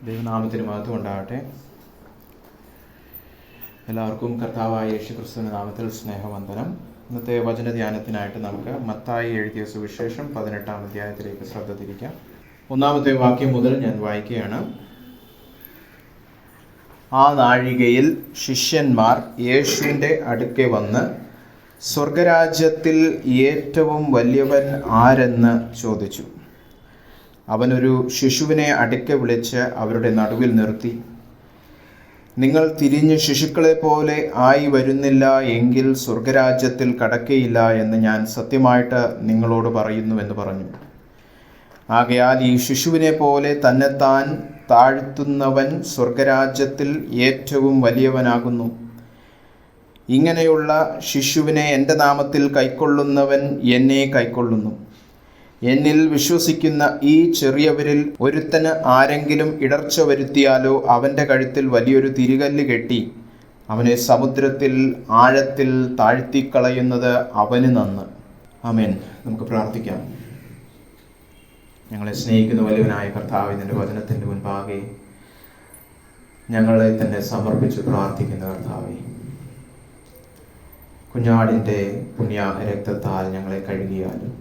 ദൈവനാമത്തിന് മഹത്വം ഉണ്ടാകട്ടെ. എല്ലാവർക്കും കർത്താവായ യേശുക്രിസ്തുവിന്റെ നാമത്തിൽ സ്നേഹവന്ദനം. ഇന്നത്തെ വചനധ്യാനത്തിനായിട്ട് നമുക്ക് മത്തായി എഴുതിയ സുവിശേഷം 18-ാം അധ്യായത്തിലേക്ക് ശ്രദ്ധ തിരിക്കാം. 1-ാമത്തെ വാക്യം മുതൽ ഞാൻ വായിക്കുകയാണ്. ആ നാഴികയിൽ ശിഷ്യന്മാർ യേശുവിൻ്റെ അടുക്കെ വന്ന്, സ്വർഗരാജ്യത്തിൽ ഏറ്റവും വലിയവൻ ആരെന്ന് ചോദിച്ചു. അവനൊരു ശിശുവിനെ അടുക്കെ വിളിച്ച് അവരുടെ നടുവിൽ നിർത്തി, നിങ്ങൾ തിരിഞ്ഞ് ശിശുക്കളെ പോലെ ആയി വരുന്നില്ല എങ്കിൽ സ്വർഗരാജ്യത്തിൽ കടക്കയില്ല എന്ന് ഞാൻ സത്യമായിട്ട് നിങ്ങളോട് പറയുന്നുവെന്ന് പറഞ്ഞു. ആകയാൽ ഈ ശിശുവിനെ പോലെ തന്നെത്താൻ താഴ്ത്തുന്നവൻ സ്വർഗരാജ്യത്തിൽ ഏറ്റവും വലിയവനാകുന്നു. ഇങ്ങനെയുള്ള ശിശുവിനെ എൻ്റെ നാമത്തിൽ കൈക്കൊള്ളുന്നവൻ എന്നെ കൈക്കൊള്ളുന്നു. എന്നിൽ വിശ്വസിക്കുന്ന ഈ ചെറിയവരിൽ ഒരുത്തന് ആരെങ്കിലും ഇടർച്ച വരുത്തിയാലോ അവൻ്റെ കഴുത്തിൽ വലിയൊരു തിരികല്ല് കെട്ടി അവനെ സമുദ്രത്തിൽ ആഴത്തിൽ താഴ്ത്തിക്കളയുന്നത് അവന് നന്ന്. ആമേൻ. നമുക്ക് പ്രാർത്ഥിക്കാം. ഞങ്ങളെ സ്നേഹിക്കുന്ന വലിയവനായ കർത്താവ്, ഇതിൻ്റെ വചനത്തിൻ്റെ മുൻപാകെ ഞങ്ങളെ തന്നെ സമർപ്പിച്ച് പ്രാർത്ഥിക്കുന്ന കർത്താവേ, കുഞ്ഞാടിൻ്റെ പുണ്യാഹ രക്തത്താൽ ഞങ്ങളെ കഴുകിയാലും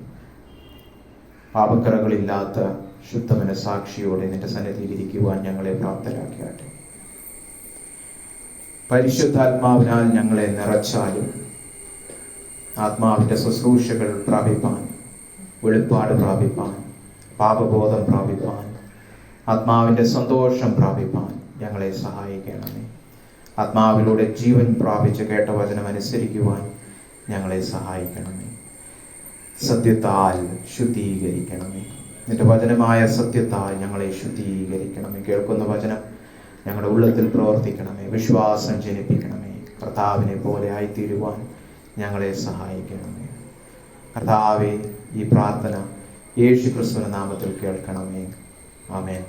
പാപക്കറകളില്ലാത്ത ശുദ്ധമനസാക്ഷിയോടെ നിന്റെ സന്നിധിയിൽ ഇരിക്കുവാൻ ഞങ്ങളെ പ്രാപ്തരാക്കിയാട്ടെ. പരിശുദ്ധാത്മാവിനാൽ ഞങ്ങളെ നിറച്ചാലും ആത്മാവിൻ്റെ ശുശ്രൂഷകൾ പ്രാപിപ്പാൻ, വെളിപ്പാട് പ്രാപിപ്പാൻ, പാപബോധം പ്രാപിപ്പാൻ, ആത്മാവിൻ്റെ സന്തോഷം പ്രാപിപ്പാൻ ഞങ്ങളെ സഹായിക്കണമേ. ആത്മാവിലൂടെ ജീവൻ പ്രാപിച്ച് കേട്ട വചനം അനുസരിക്കുവാൻ ഞങ്ങളെ സഹായിക്കണമേ. സത്യത്താൽ ശുദ്ധീകരിക്കണമേ. നിന്റെ വചനമായ സത്യത്താൽ ഞങ്ങളെ ശുദ്ധീകരിക്കണമേ. കേൾക്കുന്ന വചനം ഞങ്ങളുടെ ഉള്ളത്തിൽ പ്രവർത്തിക്കണമേ. വിശ്വാസം ജനിപ്പിക്കണമേ. കർത്താവിനെ പോലെ ആയിത്തീരുവാൻ ഞങ്ങളെ സഹായിക്കണമേ. കർത്താവേ, ഈ പ്രാർത്ഥന യേശുക്രിസ്തുവിന്റെ നാമത്തിൽ കേൾക്കണമേ. ആമേൻ.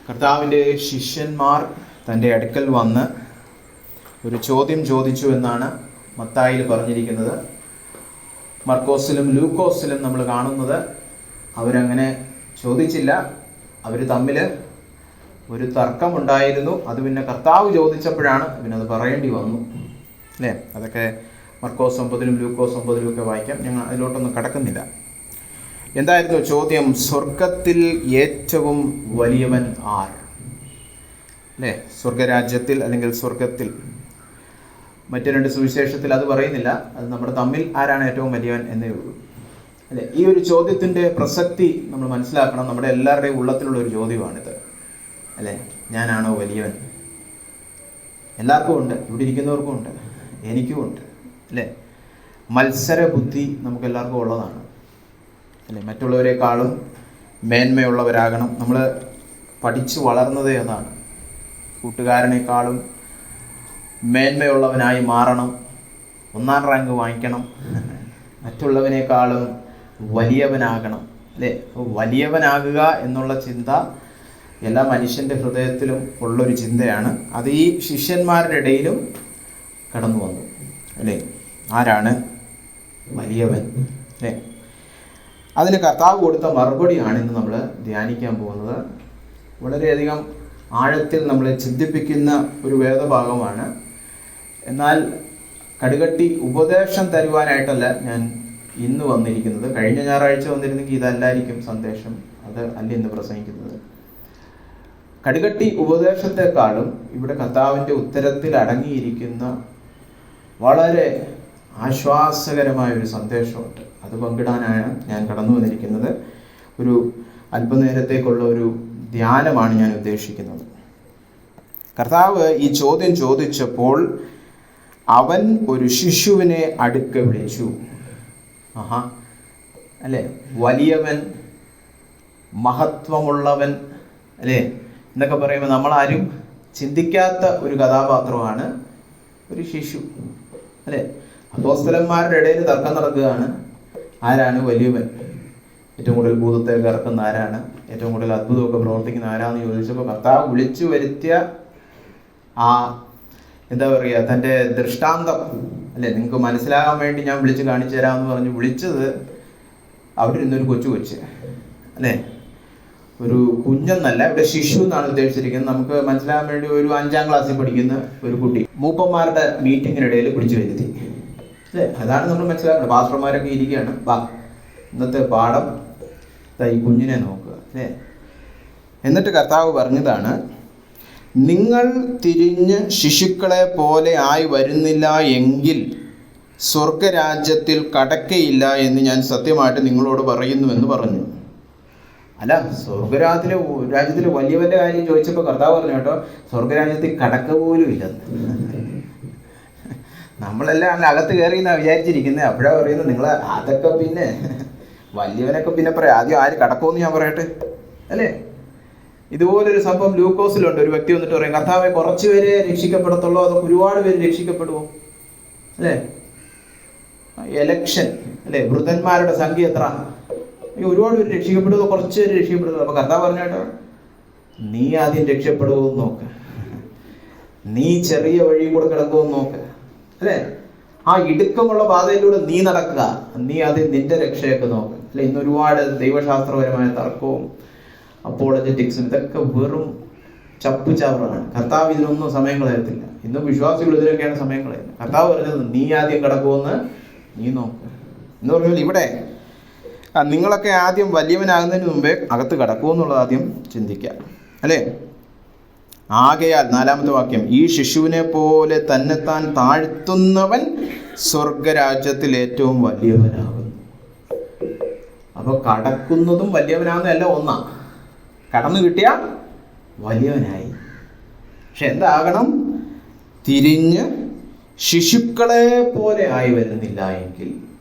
കർത്താവിൻ്റെ ശിഷ്യന്മാർ തൻ്റെ അടുക്കൽ വന്ന് ഒരു ചോദ്യം ചോദിച്ചു എന്നാണ് മത്തായിയിൽ പറഞ്ഞിരിക്കുന്നത്. മർക്കോസിലും ലൂക്കോസിലും നമ്മൾ കാണുന്നത് അവരങ്ങനെ ചോദിച്ചില്ല. അവർ തമ്മിൽ ഒരു തർക്കമുണ്ടായിരുന്നു. അത് പിന്നെ കർത്താവ് ചോദിച്ചപ്പോഴാണ് അത് പറയേണ്ടി വന്നു, അല്ലേ? അതൊക്കെ മർക്കോസ് 9-ലും ലൂക്കോസ് 9-ലും ഒക്കെ വായിക്കാം. ഞങ്ങൾ അതിലോട്ടൊന്നും കടക്കുന്നില്ല. എന്തായിരുന്നു ചോദ്യം? സ്വർഗത്തിൽ ഏറ്റവും വലിയവൻ ആർ? അല്ലേ? സ്വർഗരാജ്യത്തിൽ അല്ലെങ്കിൽ സ്വർഗത്തിൽ. മറ്റു രണ്ട് സുവിശേഷത്തിൽ അത് പറയുന്നില്ല. അത് നമ്മുടെ തമ്മിൽ ആരാണ് ഏറ്റവും വലിയവൻ എന്നേ ഉള്ളൂ, അല്ലേ? ഈ ഒരു ചോദ്യത്തിൻ്റെ പ്രസക്തി നമ്മൾ മനസ്സിലാക്കണം. നമ്മുടെ എല്ലാവരുടെയും ഉള്ളത്തിലുള്ള ഒരു ചോദ്യമാണിത്, അല്ലേ? ഞാനാണോ വലിയവൻ? എല്ലാവർക്കും ഉണ്ട്, ഇവിടെ ഇരിക്കുന്നവർക്കും ഉണ്ട്, എനിക്കും ഉണ്ട്, അല്ലേ? മത്സര ബുദ്ധി നമുക്ക് എല്ലാവർക്കും ഉള്ളതാണ്, അല്ലേ? മറ്റുള്ളവരെക്കാളും മേന്മയുള്ളവരാകണം. നമ്മൾ പഠിച്ചു വളർന്നതേ അതാണ്. കൂട്ടുകാരനേക്കാളും മേന്മയുള്ളവനായി മാറണം, 1-ാം റാങ്ക് വാങ്ങിക്കണം, മറ്റുള്ളവനേക്കാളും വലിയവനാകണം, അല്ലേ? വലിയവനാകുക എന്നുള്ള ചിന്ത എല്ലാ മനുഷ്യൻ്റെ ഹൃദയത്തിലും ഉള്ളൊരു ചിന്തയാണ്. അത് ഈ ശിഷ്യന്മാരുടെ ഇടയിലും കടന്നു വന്നു, അല്ലേ? ആരാണ് വലിയവൻ, അല്ലേ? അതിന് കർത്താവ് കൊടുത്ത മറുപടിയാണ് ഇന്ന് നമ്മൾ ധ്യാനിക്കാൻ പോകുന്നത്. വളരെയധികം ആഴത്തിൽ നമ്മളെ ചിന്തിപ്പിക്കുന്ന ഒരു വേദഭാഗമാണ്. എന്നാൽ കടുകട്ടി ഉപദേശം തരുവാനായിട്ടല്ല ഞാൻ ഇന്ന് വന്നിരിക്കുന്നത്. കഴിഞ്ഞ ഞായറാഴ്ച വന്നിരുന്നെങ്കിൽ ഇതല്ലായിരിക്കും സന്ദേശം, അത് അല്ല ഇന്ന് പ്രസംഗിക്കുന്നത്. കടുകട്ടി ഉപദേശത്തെക്കാളും ഇവിടെ കർത്താവിൻ്റെ ഉത്തരത്തിൽ അടങ്ങിയിരിക്കുന്ന വളരെ ആശ്വാസകരമായൊരു സന്ദേശമുണ്ട്. അത് പങ്കിടാനാണ് ഞാൻ കടന്നു വന്നിരിക്കുന്നത്. ഒരു അല്പനേരത്തേക്കുള്ള ഒരു ധ്യാനമാണ് ഞാൻ ഉദ്ദേശിക്കുന്നത്. കർത്താവ് ഈ ചോദ്യം ചോദിച്ചപ്പോൾ അവൻ ഒരു ശിശുവിനെ അടുക്കെ വിളിച്ചു. അല്ലേ? വലിയവൻ, മഹത്വമുള്ളവൻ, അല്ലേ എന്നൊക്കെ പറയുമ്പോൾ നമ്മളാരും ചിന്തിക്കാത്ത ഒരു കഥാപാത്രമാണ് ഒരു ശിശു, അല്ലേ? അപ്പോസ്തലന്മാരുടെ ഇടയിൽ തർക്കം നടക്കുകയാണ്. ആരാണ് വലിയവൻ? ഏറ്റവും കൂടുതൽ ഭൂതത്തെ ഇറക്കുന്ന ആരാണ്? ഏറ്റവും കൂടുതൽ അത്ഭുതമൊക്കെ പ്രവർത്തിക്കുന്ന ആരാന്ന് ചോദിച്ചപ്പോൾ കർത്താവ് വിളിച്ചു വരുത്തിയ ആ എന്താ പറയുക, തൻ്റെ ദൃഷ്ടാന്തം, അല്ലേ? നിങ്ങൾക്ക് മനസ്സിലാകാൻ വേണ്ടി ഞാൻ വിളിച്ച് കാണിച്ചു തരാമെന്ന് പറഞ്ഞ് വിളിച്ചത് അവിടെ ഇരുന്നൊരു കൊച്ചു, അല്ലേ? ഒരു കുഞ്ഞെന്നല്ല, ഇവിടെ ശിശു എന്നാണ് ഉദ്ദേശിച്ചിരിക്കുന്നത്. നമുക്ക് മനസ്സിലാകാൻ വേണ്ടി ഒരു 5ാം ക്ലാസ്സിൽ പഠിക്കുന്ന ഒരു കുട്ടി മൂപ്പന്മാരുടെ മീറ്റിങ്ങിനിടയിൽ പിടിച്ചു വരുത്തി അല്ലേ. അതാണ് നമ്മൾ മനസ്സിലാക്കുന്നത്. പാസ്റ്റർമാരൊക്കെ ഇരിക്കുകയാണ്, വാ ഇന്നത്തെ പാഠം ഈ കുഞ്ഞിനെ നോക്കുക അല്ലേ. എന്നിട്ട് കർത്താവ് പറഞ്ഞതാണ്, നിങ്ങൾ തിരിഞ്ഞ് ശിശുക്കളെ പോലെ ആയി വരുന്നില്ല എങ്കിൽ സ്വർഗരാജ്യത്തിൽ കടക്കയില്ല എന്ന് ഞാൻ സത്യമായിട്ട് നിങ്ങളോട് പറയുന്നുവെന്ന് പറഞ്ഞു. അല്ല, രാജ്യത്തിലെ വലിയവന്റെ കാര്യം ചോദിച്ചപ്പോൾ കർത്താവ് പറഞ്ഞു കേട്ടോ, സ്വർഗരാജ്യത്തിൽ കടക്ക പോലും ഇല്ലെന്ന്. നമ്മളെല്ലാം അകത്ത് കയറി എന്നാ വിചാരിച്ചിരിക്കുന്നത്. അപ്പോഴാണ് പറയുന്നത് നിങ്ങൾ അതൊക്കെ പിന്നെ വലിയവനൊക്കെ പിന്നെ പറയാം, ആദ്യം ആര് കടക്കുമെന്ന് ഞാൻ പറയട്ടെ അല്ലേ. ഇതുപോലൊരു സംഭവം ലൂക്കോസിലുണ്ട്. ഒരു വ്യക്തി വന്നിട്ട് പറയും, കർത്താവെ കുറച്ച് പേരെ രക്ഷിക്കപ്പെടത്തുള്ളൂ, അതൊക്കെ ഒരുപാട് പേര് രക്ഷിക്കപ്പെടുമോ അല്ലേ. എലക്ഷൻ അല്ലേ, വൃദ്ധന്മാരുടെ സംഖ്യ എത്ര, ഒരുപാട് പേര് രക്ഷിക്കപ്പെടുമോ, കുറച്ച് പേര് രക്ഷിക്കപ്പെടുമോ. അപ്പൊ കർത്താവ് പറഞ്ഞു കേട്ടോ, നീ ആദ്യം രക്ഷപ്പെടുമോ എന്ന് നോക്ക്, നീ ചെറിയ വഴി കൂടെ കിടക്കുമെന്ന് നോക്ക് അല്ലേ. ആ ഇടുക്കമുള്ള പാതയിലൂടെ നീ നടക്കുക, നീ ആദ്യം നിന്റെ രക്ഷയൊക്കെ നോക്ക് അല്ലെ. ഇന്ന് ഒരുപാട് ദൈവശാസ്ത്രപരമായ തർക്കവും അപ്പോളജറ്റിക്സും ഇതൊക്കെ വെറും ചപ്പുചാവറാണ്. കർത്താവ് ഇതിനൊന്നും സമയം കളയത്തില്ല. ഇന്നും വിശ്വാസികൾ ഇതിനൊക്കെയാണ് സമയം കളയുന്നത്. കർത്താവ് പറഞ്ഞത് നീ ആദ്യം കിടക്കുമെന്ന് നീ നോക്ക് എന്ന് പറഞ്ഞാൽ ഇവിടെ നിങ്ങളൊക്കെ ആദ്യം വലിയവനാകുന്നതിന് മുമ്പേ അകത്ത് കിടക്കുമെന്നുള്ളത് ആദ്യം ചിന്തിക്കുക അല്ലേ. ആകയാൽ 4ാമത്തെ വാക്യം, ഈ ശിശുവിനെ പോലെ തന്നെത്താൻ താഴ്ത്തുന്നവൻ സ്വർഗരാജ്യത്തിൽ ഏറ്റവും വലിയവനാകുന്നു. അപ്പൊ കടക്കുന്നതും വലിയവനാകുന്നതല്ല ഒന്നാ, കടന്നു കിട്ടിയ വലിയവനായി. പക്ഷെ എന്താകണം, തിരിഞ്ഞ് ശിശുക്കളെ പോലെ ആയി വരുന്നില്ല എങ്കിൽ.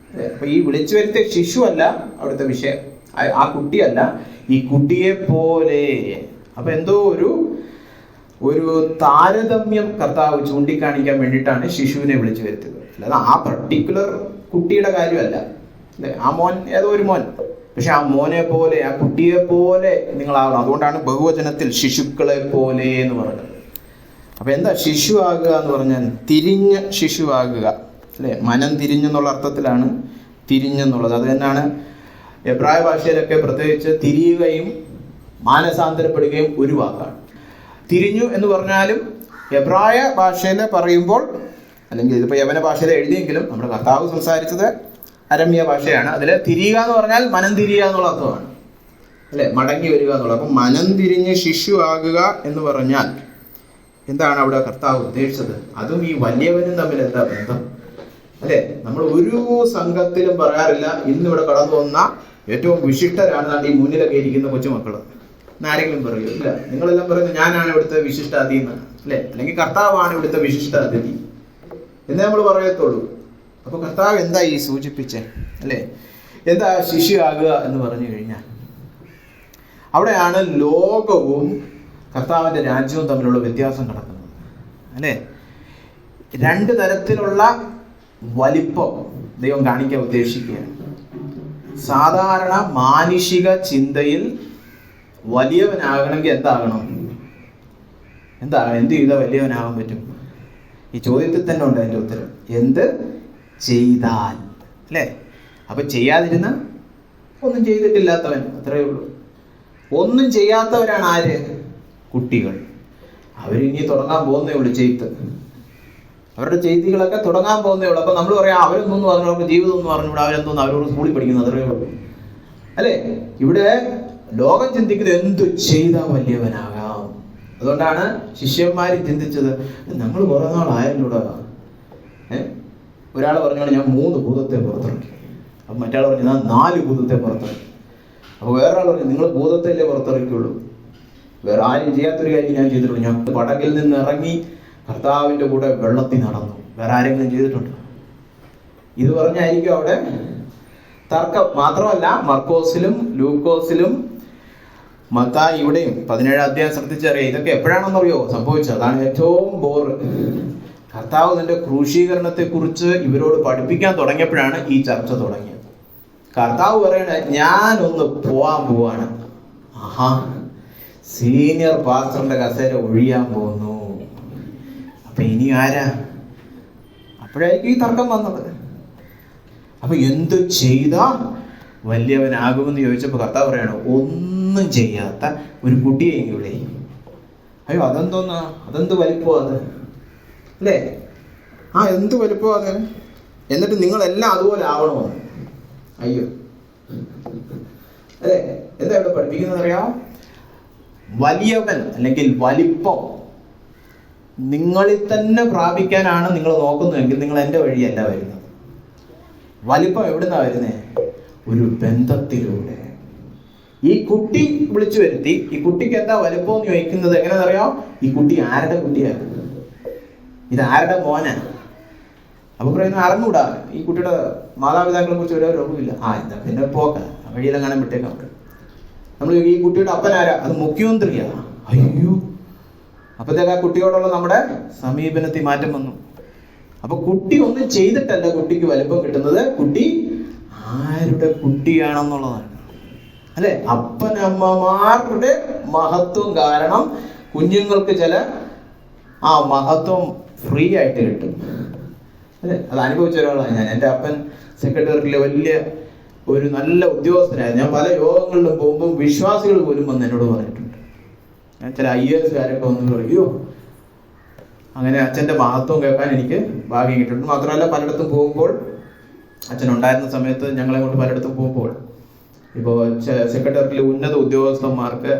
അപ്പൊ ഈ വിളിച്ചു വരുത്തിയ ശിശു അല്ല അവിടുത്തെ വിഷയം, ആ കുട്ടിയല്ല, ഈ കുട്ടിയെ പോലെ. അപ്പൊ എന്തോ ഒരു താരതമ്യം കർത്താവ് ചൂണ്ടിക്കാണിക്കാൻ വേണ്ടിയിട്ടാണ് ശിശുവിനെ വിളിച്ചു വരുത്തിയത്. അല്ലാതെ ആ പർട്ടിക്കുലർ കുട്ടിയുടെ കാര്യമല്ല അല്ലെ. ആ മോൻ ഏതോ ഒരു മോൻ, പക്ഷെ ആ മോനെ പോലെ, ആ കുട്ടിയെ പോലെ നിങ്ങളാകണം. അതുകൊണ്ടാണ് ബഹുവചനത്തിൽ ശിശുക്കളെ പോലെ എന്ന് പറഞ്ഞത്. അപ്പൊ എന്താ ശിശു ആകുക എന്ന് പറഞ്ഞാൽ, തിരിഞ്ഞ ശിശു ആകുക അല്ലെ. മനം തിരിഞ്ഞെന്നുള്ള അർത്ഥത്തിലാണ് തിരിഞ്ഞെന്നുള്ളത്. അത് തന്നെയാണ് എബ്രായ ഭാഷയിലൊക്കെ പ്രത്യേകിച്ച് തിരിയുകയും മാനസാന്തരപ്പെടുകയും ഒരു വാക്കാണ്. തിരിഞ്ഞു എന്ന് പറഞ്ഞാലും എബ്രായ ഭാഷയിൽ പറയുമ്പോൾ, അല്ലെങ്കിൽ ഇതിപ്പോൾ യവന ഭാഷയിൽ എഴുതിയെങ്കിലും നമ്മുടെ കർത്താവ് സംസാരിച്ചത് അരമ്യ ഭാഷയാണ്. അതിൽ തിരിയുക എന്ന് പറഞ്ഞാൽ മനം തിരിയുക എന്നുള്ള അർത്ഥമാണ് അല്ലെ, മടങ്ങി വരിക എന്നുള്ളത്. അപ്പം മനം തിരിഞ്ഞ് ശിശു ആകുക എന്ന് പറഞ്ഞാൽ എന്താണ് അവിടെ കർത്താവ് ഉദ്ദേശിച്ചത്? അതും ഈ വലിയവനും തമ്മിൽ എന്താ ബന്ധം അല്ലെ. നമ്മൾ ഒരു സംഘത്തിലും പറയാറില്ല ഇന്നിവിടെ കടന്നു വന്ന ഏറ്റവും വിശിഷ്ടരാണ് ഈ മുന്നിലൊക്കെ ഇരിക്കുന്ന കൊച്ചുമക്കൾ ആരെങ്കിലും പറയൂ? ഇല്ല. നിങ്ങളെല്ലാം പറയുന്നത് ഞാനാണ് ഇവിടുത്തെ വിശിഷ്ടാതിഥി എന്നാണ് അല്ലെ, അല്ലെങ്കിൽ കർത്താവാണ് ഇവിടുത്തെ വിശിഷ്ടാതിഥി എന്നേ നമ്മൾ പറയത്തുള്ളൂ. അപ്പൊ കർത്താവ് എന്താ ഈ സൂചിപ്പിച്ചേ അല്ലെ, എന്താ ശിശുവാകുക എന്ന് പറഞ്ഞു കഴിഞ്ഞാൽ അവിടെയാണ് ലോകവും കർത്താവിന്റെ രാജ്യവും തമ്മിലുള്ള വ്യത്യാസം കിടക്കുന്നത് അല്ലെ. 2 തരത്തിലുള്ള വലിപ്പം ദൈവം കാണിക്കാൻ ഉദ്ദേശിക്കുകയാണ്. സാധാരണ മാനുഷിക ചിന്തയിൽ വലിയവനാകണമെങ്കിൽ എന്താകണം, എന്ത് ചെയ്താൽ വലിയവനാകാൻ പറ്റും? ഈ ചോദ്യത്തിൽ തന്നെ ഉണ്ട് അതിൻ്റെ ഉത്തരം, എന്ത് ചെയ്താൽ അല്ലേ. അപ്പൊ ചെയ്യാതിരുന്ന ഒന്നും ചെയ്തിട്ടില്ലാത്തവൻ, അത്രയേ ഉള്ളൂ. ഒന്നും ചെയ്യാത്തവരാണ് ആര്? കുട്ടികൾ. അവരിനി തുടങ്ങാൻ പോകുന്നേ ഉള്ളൂ ചെയ്ത്, അവരുടെ ചെയ്തികളൊക്കെ തുടങ്ങാൻ പോകുന്നേ ഉള്ളൂ. അപ്പൊ നമ്മൾ പറയാം അവരൊന്നും പറഞ്ഞു, അവർക്ക് ജീവിതം എന്ന് പറഞ്ഞുകൂടെ, അവരെന്തോന്ന് അവരോട് സ്കൂളിൽ പഠിക്കുന്നത്, അത്രയേ ഉള്ളൂ അല്ലേ. ഇവിടെ ലോകം ചിന്തിക്കുന്നത് എന്തു ചെയ്താൽ വലിയവനാകാം. അതുകൊണ്ടാണ് ശിഷ്യന്മാർ ചിന്തിച്ചത്, നമ്മൾ കുറെ നാളായല്ലോടാ. ഒരാൾ പറഞ്ഞോളൂ ഞാൻ 3 ഭൂതത്തെ പുറത്തിറക്കി. അപ്പൊ മറ്റാൾ പറഞ്ഞു ഞാൻ 4 ഭൂതത്തെ പുറത്തിറക്കി. അപ്പൊ വേറൊരാൾ പറഞ്ഞു നിങ്ങൾ ഭൂതത്തല്ലേ പുറത്തിറക്കിയുള്ളൂ, വേറെ ആരും ചെയ്യാത്തൊരു കാര്യം ഞാൻ ചെയ്തിട്ടുള്ളൂ. ഞാൻ പടകിൽ നിന്ന് ഇറങ്ങി കർത്താവിന്റെ കൂടെ വെള്ളത്തിൽ നടന്നു, വേറെ ആരെങ്കിലും ചെയ്തിട്ടുണ്ടോ? ഇത് പറഞ്ഞായിരിക്കും അവിടെ തർക്കം. മാത്രമല്ല മർക്കോസിലും ലൂക്കോസിലും മത്തായി ഇവിടെയും 17 അധ്യായം ശ്രദ്ധിച്ചറിയാം. ഇതൊക്കെ എപ്പോഴാണെന്നറിയോ സംഭവിച്ചത്? അതാണ് ഏറ്റവും ബോറ്. കർത്താവ് തന്റെ ക്രൂശീകരണത്തെ കുറിച്ച് ഇവരോട് പഠിപ്പിക്കാൻ തുടങ്ങിയപ്പോഴാണ് ഈ ചർച്ച തുടങ്ങിയത്. കർത്താവ് പറയണ ഞാനൊന്ന് പോവാണ്. ആഹാ, സീനിയർ പാസ്റ്ററിന്റെ കസേര ഒഴിയാൻ പോകുന്നു. അപ്പൊ ഇനി ആരാ? അപ്പോഴായിരിക്കും ഈ തർക്കം വന്നത്. അപ്പൊ എന്ത് ചെയ്താ വലിയവനാകുമെന്ന് ചോദിച്ചപ്പോ കർത്താവ് പറയാണ് ഒന്നും ഒന്നും ചെയ്യാത്ത ഒരു കുട്ടിയെ ഇവിടെ, അയ്യോ അതെന്ത് വലിപ്പോ അത്, അല്ലേ? എന്ത് വലിപ്പോ അത്? എന്നിട്ട് നിങ്ങളെല്ലാം അതുപോലെ ആവണോ? അയ്യോ, അല്ലേ? എന്താ ഇവിടെ പഠിപ്പിക്കുന്നത് അറിയാം? വലിയവൻ അല്ലെങ്കിൽ വലിപ്പം നിങ്ങളിൽ തന്നെ പ്രാപിക്കാനാണ് നിങ്ങൾ നോക്കുന്നതെങ്കിൽ നിങ്ങൾ എൻ്റെ വഴിയല്ല വരുന്നത്. വലിപ്പം എവിടുന്നാ വരുന്നേ? ഒരു ബന്ധത്തിലൂടെ. ഈ കുട്ടി വിളിച്ചു വരുത്തി, ഈ കുട്ടിക്ക് എന്താ വലിപ്പം എന്ന് ചോദിക്കുന്നത് എങ്ങനെയാണെന്നറിയാം? ഈ കുട്ടി ആരുടെ കുട്ടിയാണ്? ഇത് ആരുടെ മോനാണ്? അപ്പൊ പറയുന്നത് അറിഞ്ഞൂടാ, ഈ കുട്ടിയുടെ മാതാപിതാക്കളെ കുറിച്ച് ഒരു രോഗമില്ല. എന്താ പിന്നെ പോക്ക വഴിയെല്ലാം കാണാൻ വിട്ടേക്കാം. നമ്മൾ ഈ കുട്ടിയുടെ അപ്പനാരാ? അത് മുഖ്യമന്ത്രിയാ. അയ്യോ, അപ്പത്തേക്ക് ആ കുട്ടിയോടുള്ള നമ്മുടെ സമീപനത്തിൽ മാറ്റം വന്നു. അപ്പൊ കുട്ടി ഒന്നും ചെയ്തിട്ടല്ല കുട്ടിക്ക് വലിപ്പം കിട്ടുന്നത്, കുട്ടി ആരുടെ കുട്ടിയാണെന്നുള്ളതാണ്, അല്ലെ? അപ്പനമ്മമാരുടെ മഹത്വം കാരണം കുഞ്ഞുങ്ങൾക്ക് ചില മഹത്വം ഫ്രീ ആയിട്ട് കിട്ടും, അല്ലെ? അത് അനുഭവിച്ച ഒരാളാണ് ഞാൻ. എൻ്റെ അപ്പൻ സെക്രട്ടറിയിലെ വലിയ ഒരു നല്ല ഉദ്യോഗസ്ഥനായിരുന്നു. ഞാൻ പല യോഗങ്ങളിലും പോകുമ്പോൾ വിശ്വാസികൾ പോലും വന്ന് എന്നോട് പറഞ്ഞിട്ടുണ്ട്. ഞാൻ ചില IAS-കാരൊക്കെ വന്നു പറയോ, അങ്ങനെ അച്ഛൻ്റെ മഹത്വം കേൾക്കാൻ എനിക്ക് ഭാഗ്യം കിട്ടിയിട്ടുണ്ട്. മാത്രമല്ല പലയിടത്തും പോകുമ്പോൾ, അച്ഛൻ ഉണ്ടായിരുന്ന സമയത്ത് ഞങ്ങളെ കൊണ്ട് പലയിടത്തും പോകുമ്പോൾ, ഇപ്പോൾ സെക്രട്ടറിയിലെ ഉന്നത ഉദ്യോഗസ്ഥന്മാർക്ക്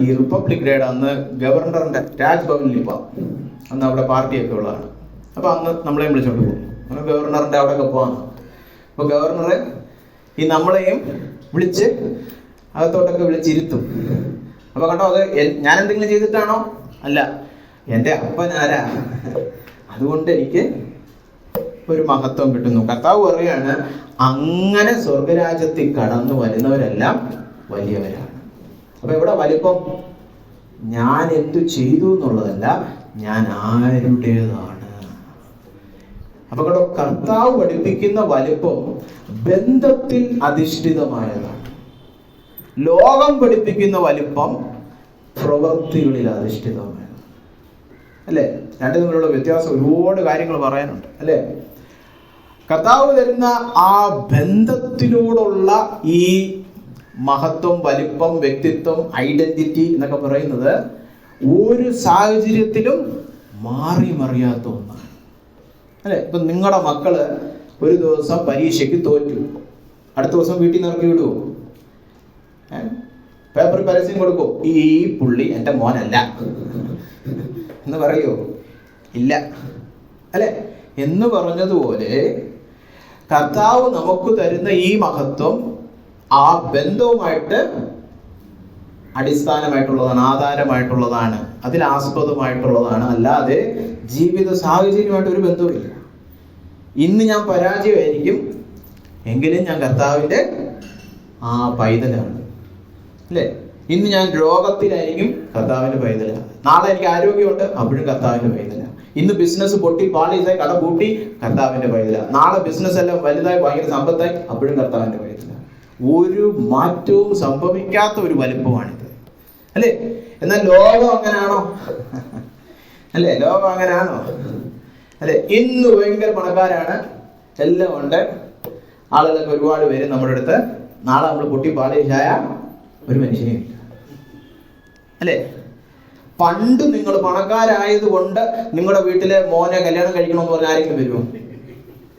ഈ റിപ്പബ്ലിക് ഡേയുടെ അന്ന് ഗവർണറിന്റെ രാജ്ഭവനിൽ പോവാം. അന്ന് അവിടെ പാർട്ടിയൊക്കെ ഉള്ളതാണ്. അപ്പൊ അന്ന് നമ്മളെയും വിളിച്ചോണ്ട് പോകും. അങ്ങനെ ഗവർണറിന്റെ അവിടെയൊക്കെ പോവാം. അപ്പൊ ഗവർണറെ ഈ നമ്മളെയും വിളിച്ച് അകത്തോട്ടൊക്കെ വിളിച്ചിരുത്തും. അപ്പൊ കണ്ടോ, അത് ഞാൻ എന്തെങ്കിലും ചെയ്തിട്ടാണോ? അല്ല, എൻ്റെ അപ്പനാരാ, അതുകൊണ്ട് എനിക്ക് ഒരു മഹത്വം കിട്ടുന്നു. കർത്താവ് പറയാണ്, അങ്ങനെ സ്വർഗരാജ്യത്തിൽ കടന്നു വരുന്നവരെല്ലാം വലിയവരാണ്. അപ്പൊ ഇവിടെ വലിപ്പം ഞാൻ എന്തു ചെയ്തു എന്നുള്ളതല്ല, ഞാൻ ആരുടേതാണ്. അപ്പൊ കേട്ടോ, കർത്താവ് പഠിപ്പിക്കുന്ന വലിപ്പം ബന്ധത്തിൽ അധിഷ്ഠിതമായതാണ്. ലോകം പഠിപ്പിക്കുന്ന വലിപ്പം പ്രവൃത്തികളിൽ അധിഷ്ഠിതമായതാണ്, അല്ലെ? രണ്ടു തമ്മിലുള്ള വ്യത്യാസം ഒരുപാട് കാര്യങ്ങൾ പറയാനുണ്ട്, അല്ലെ? കർത്താവ് തരുന്ന ആ ബന്ധത്തിലൂടുള്ള ഈ മഹത്വം, വലിപ്പം, വ്യക്തിത്വം, ഐഡന്റിറ്റി എന്നൊക്കെ പറയുന്നത് ഒരു സാഹചര്യത്തിലും മാറി മറിയാത്ത ഒന്നാണ്, അല്ലെ? ഇപ്പൊ നിങ്ങളുടെ മക്കള് ഒരു ദിവസം പരീക്ഷയ്ക്ക് തോറ്റു, അടുത്ത ദിവസം വീട്ടിൽ നിന്ന് ഇറക്കി വിടുവോ? പേപ്പർ പരസ്യം കൊടുക്കോ? ഈ പുള്ളി എൻ്റെ മോനല്ല എന്ന് പറയോ? ഇല്ല, അല്ലെ? എന്ന് പറഞ്ഞതുപോലെ കർത്താവ് നമുക്ക് തരുന്ന ഈ മഹത്വം ആ ബന്ധവുമായിട്ട് അടിസ്ഥാനമായിട്ടുള്ളതാണ്, ആധാരമായിട്ടുള്ളതാണ്, അതിലാസ്പദമായിട്ടുള്ളതാണ്. അല്ലാതെ ജീവിത സാഹചര്യമായിട്ട് ഒരു ബന്ധവുമില്ല. ഇന്ന് ഞാൻ പരാജയമായിരിക്കും, എങ്കിലും ഞാൻ കർത്താവിൻ്റെ പൈതലാണ്, അല്ലേ? ഇന്ന് ഞാൻ രോഗത്തിലായിരിക്കും, കർത്താവിൻ്റെ പൈതലാണ്. നാളെ എനിക്ക് ആരോഗ്യമുണ്ട്, അപ്പോഴും കർത്താവിൻ്റെ പൈതലാണ്. ഇന്ന് ബിസിനസ് പൊട്ടി പാളീസായി കട പൂട്ടി, കർത്താവിൻ്റെ പൈതലാണ്. നാളെ ബിസിനസ് എല്ലാം വലുതായി ഭയങ്കര സമ്പത്തായി, അപ്പോഴും കർത്താവിൻ്റെ പൈതലാണ്. ഒരു മാറ്റവും സംഭവിക്കാത്ത ഒരു വലിപ്പമാണിത്, അല്ലേ? എന്നാൽ ലോകം അങ്ങനെയാണോ? അല്ലേ? ലോകം അങ്ങനെയാണോ? അല്ലെ? ഇന്ന് ഭയങ്കര പണക്കാരാണ്, എല്ലാം ഉണ്ട്, ആളുകളൊക്കെ ഒരുപാട് പേര് നമ്മുടെ അടുത്ത്. നാളെ നമ്മൾ പൊട്ടി പാളീസായ ഒരു മനുഷ്യനെയും ഇല്ല, അല്ലേ? പണ്ട് നിങ്ങൾ പണക്കാരായത് കൊണ്ട് നിങ്ങളുടെ വീട്ടിലെ മോനെ കല്യാണം കഴിക്കണമെന്ന് പറഞ്ഞാൽ ആരെങ്കിലും വരുമോ?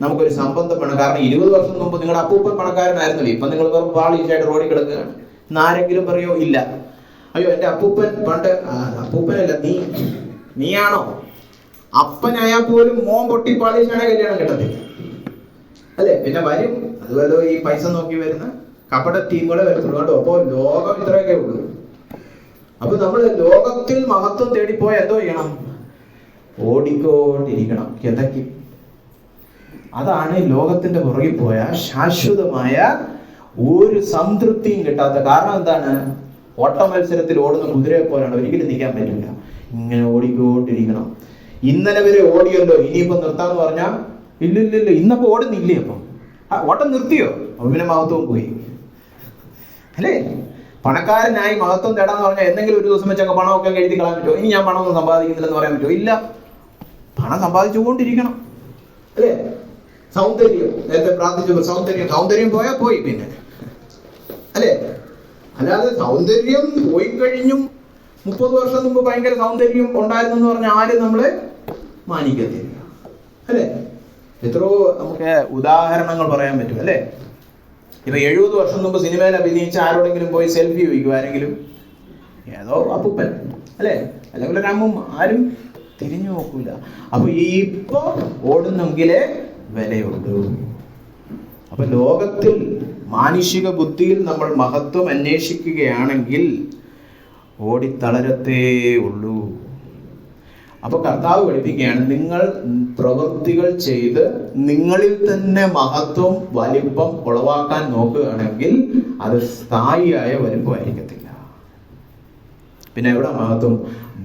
നമുക്കൊരു സംബന്ധം വേണം. കാരണം 20 വർഷം മുമ്പ് നിങ്ങളുടെ അപ്പൂപ്പൻ പണക്കാരനായിരുന്നല്ലോ, ഇപ്പൊ നിങ്ങൾ വെറും പാളീസായിട്ട് റോഡിൽ കിടക്കുകയാണ്. ഇന്നാരെങ്കിലും പറയോ? ഇല്ല. അയ്യോ, എൻ്റെ അപ്പൂപ്പൻ പണ്ട്, അപ്പൂപ്പനല്ല, നീയാണോ? അപ്പനായാൽ പോലും മോൻ പൊട്ടി പാളീസാണ് കല്യാണം കിട്ടത്തില്ല, അല്ലെ? പിന്നെ വരും, അതുപോലെ ഈ പൈസ നോക്കി വരുന്ന കപട ടീമുകളെ വരത്തുള്ളൂ. കേട്ടോ, അപ്പോ ലോകം ഇത്രയൊക്കെ ഉള്ളൂ. അപ്പൊ നമ്മൾ ലോകത്തിൽ മഹത്വം തേടിപ്പോയ എന്തോ ചെയ്യണം? ഓടിക്കോണ്ടിരിക്കണം, കിതക്കി. അതാണ് ലോകത്തിന്റെ പുറകിൽ പോയ ശാശ്വതമായ ഒരു സംതൃപ്തിയും കിട്ടാത്ത. കാരണം എന്താണ്? ഓട്ട മത്സരത്തിൽ ഓടുന്ന കുതിരയെ പോലാണ്, ഒരിക്കലും നിൽക്കാൻ പറ്റില്ല, ഇങ്ങനെ ഓടിക്കോണ്ടിരിക്കണം. ഇന്നലെ വരെ ഓടിയല്ലോ, ഇനിയിപ്പോ നിർത്താന്ന് പറഞ്ഞാൽ ഇല്ലില്ല, ഇന്നപ്പോ ഓടുന്നില്ലേ? അപ്പം ഓട്ടം നിർത്തിയോ? അപ്പൊ പിന്നെ മഹത്വം പോയി, അല്ലേ? പണക്കാരനായി മഹത്വം തേടാന്ന് പറഞ്ഞാൽ എന്തെങ്കിലും ഒരു ദിവസം വെച്ചൊക്കെ പണമൊക്കെ എഴുതി കളയാൻ പറ്റുമോ? ഇനി ഞാൻ പണമൊന്നും സമ്പാദിക്കുന്നില്ലെന്ന് പറയാൻ പറ്റുമോ? ഇല്ല, പണം സമ്പാദിച്ചുകൊണ്ടിരിക്കണം, അല്ലേ? സൗന്ദര്യം, നേരത്തെ പ്രാർത്ഥിച്ചു, സൗന്ദര്യം പോയാൽ പോയി, പിന്നെ, അല്ലേ? അല്ലാതെ സൗന്ദര്യം പോയി കഴിഞ്ഞും 30 വർഷം മുമ്പ് ഭയങ്കര സൗന്ദര്യം ഉണ്ടായിരുന്നെന്ന് പറഞ്ഞാൽ ആരും നമ്മളെ മാനിക്കത്തില്ല, അല്ലേ? എത്രയോ നമുക്ക് ഉദാഹരണങ്ങൾ പറയാൻ പറ്റും, അല്ലേ? ഇപ്പൊ 70 വർഷം മുമ്പ് സിനിമയിൽ അഭിനയിച്ച ആരോടെങ്കിലും പോയി സെൽഫി ചോദിക്കും ആരെങ്കിലും, ഏതോ അപ്പൂപ്പൻ, അല്ലേ? അല്ലെങ്കിൽ ഒരു അമ്മും, ആരും തിരിഞ്ഞു നോക്കൂല. അപ്പൊ ഇപ്പൊ ഓടുന്നെങ്കിലേ വിലയുള്ളൂ. അപ്പൊ ലോകത്തിൽ മാനുഷിക ബുദ്ധിയിൽ നമ്മൾ മഹത്വം അന്വേഷിക്കുകയാണെങ്കിൽ ഓടിത്തളരത്തേ ഉള്ളൂ. അപ്പൊ കർത്താവ് പഠിപ്പിക്കുകയാണ്, നിങ്ങൾ പ്രവൃത്തികൾ ചെയ്ത് നിങ്ങളിൽ തന്നെ മഹത്വം വലിപ്പം ഉളവാക്കാൻ നോക്കുകയാണെങ്കിൽ അത് സ്ഥായിയായ വലിപ്പമായിരിക്കത്തില്ല. പിന്നെ എവിടെ മഹത്വം?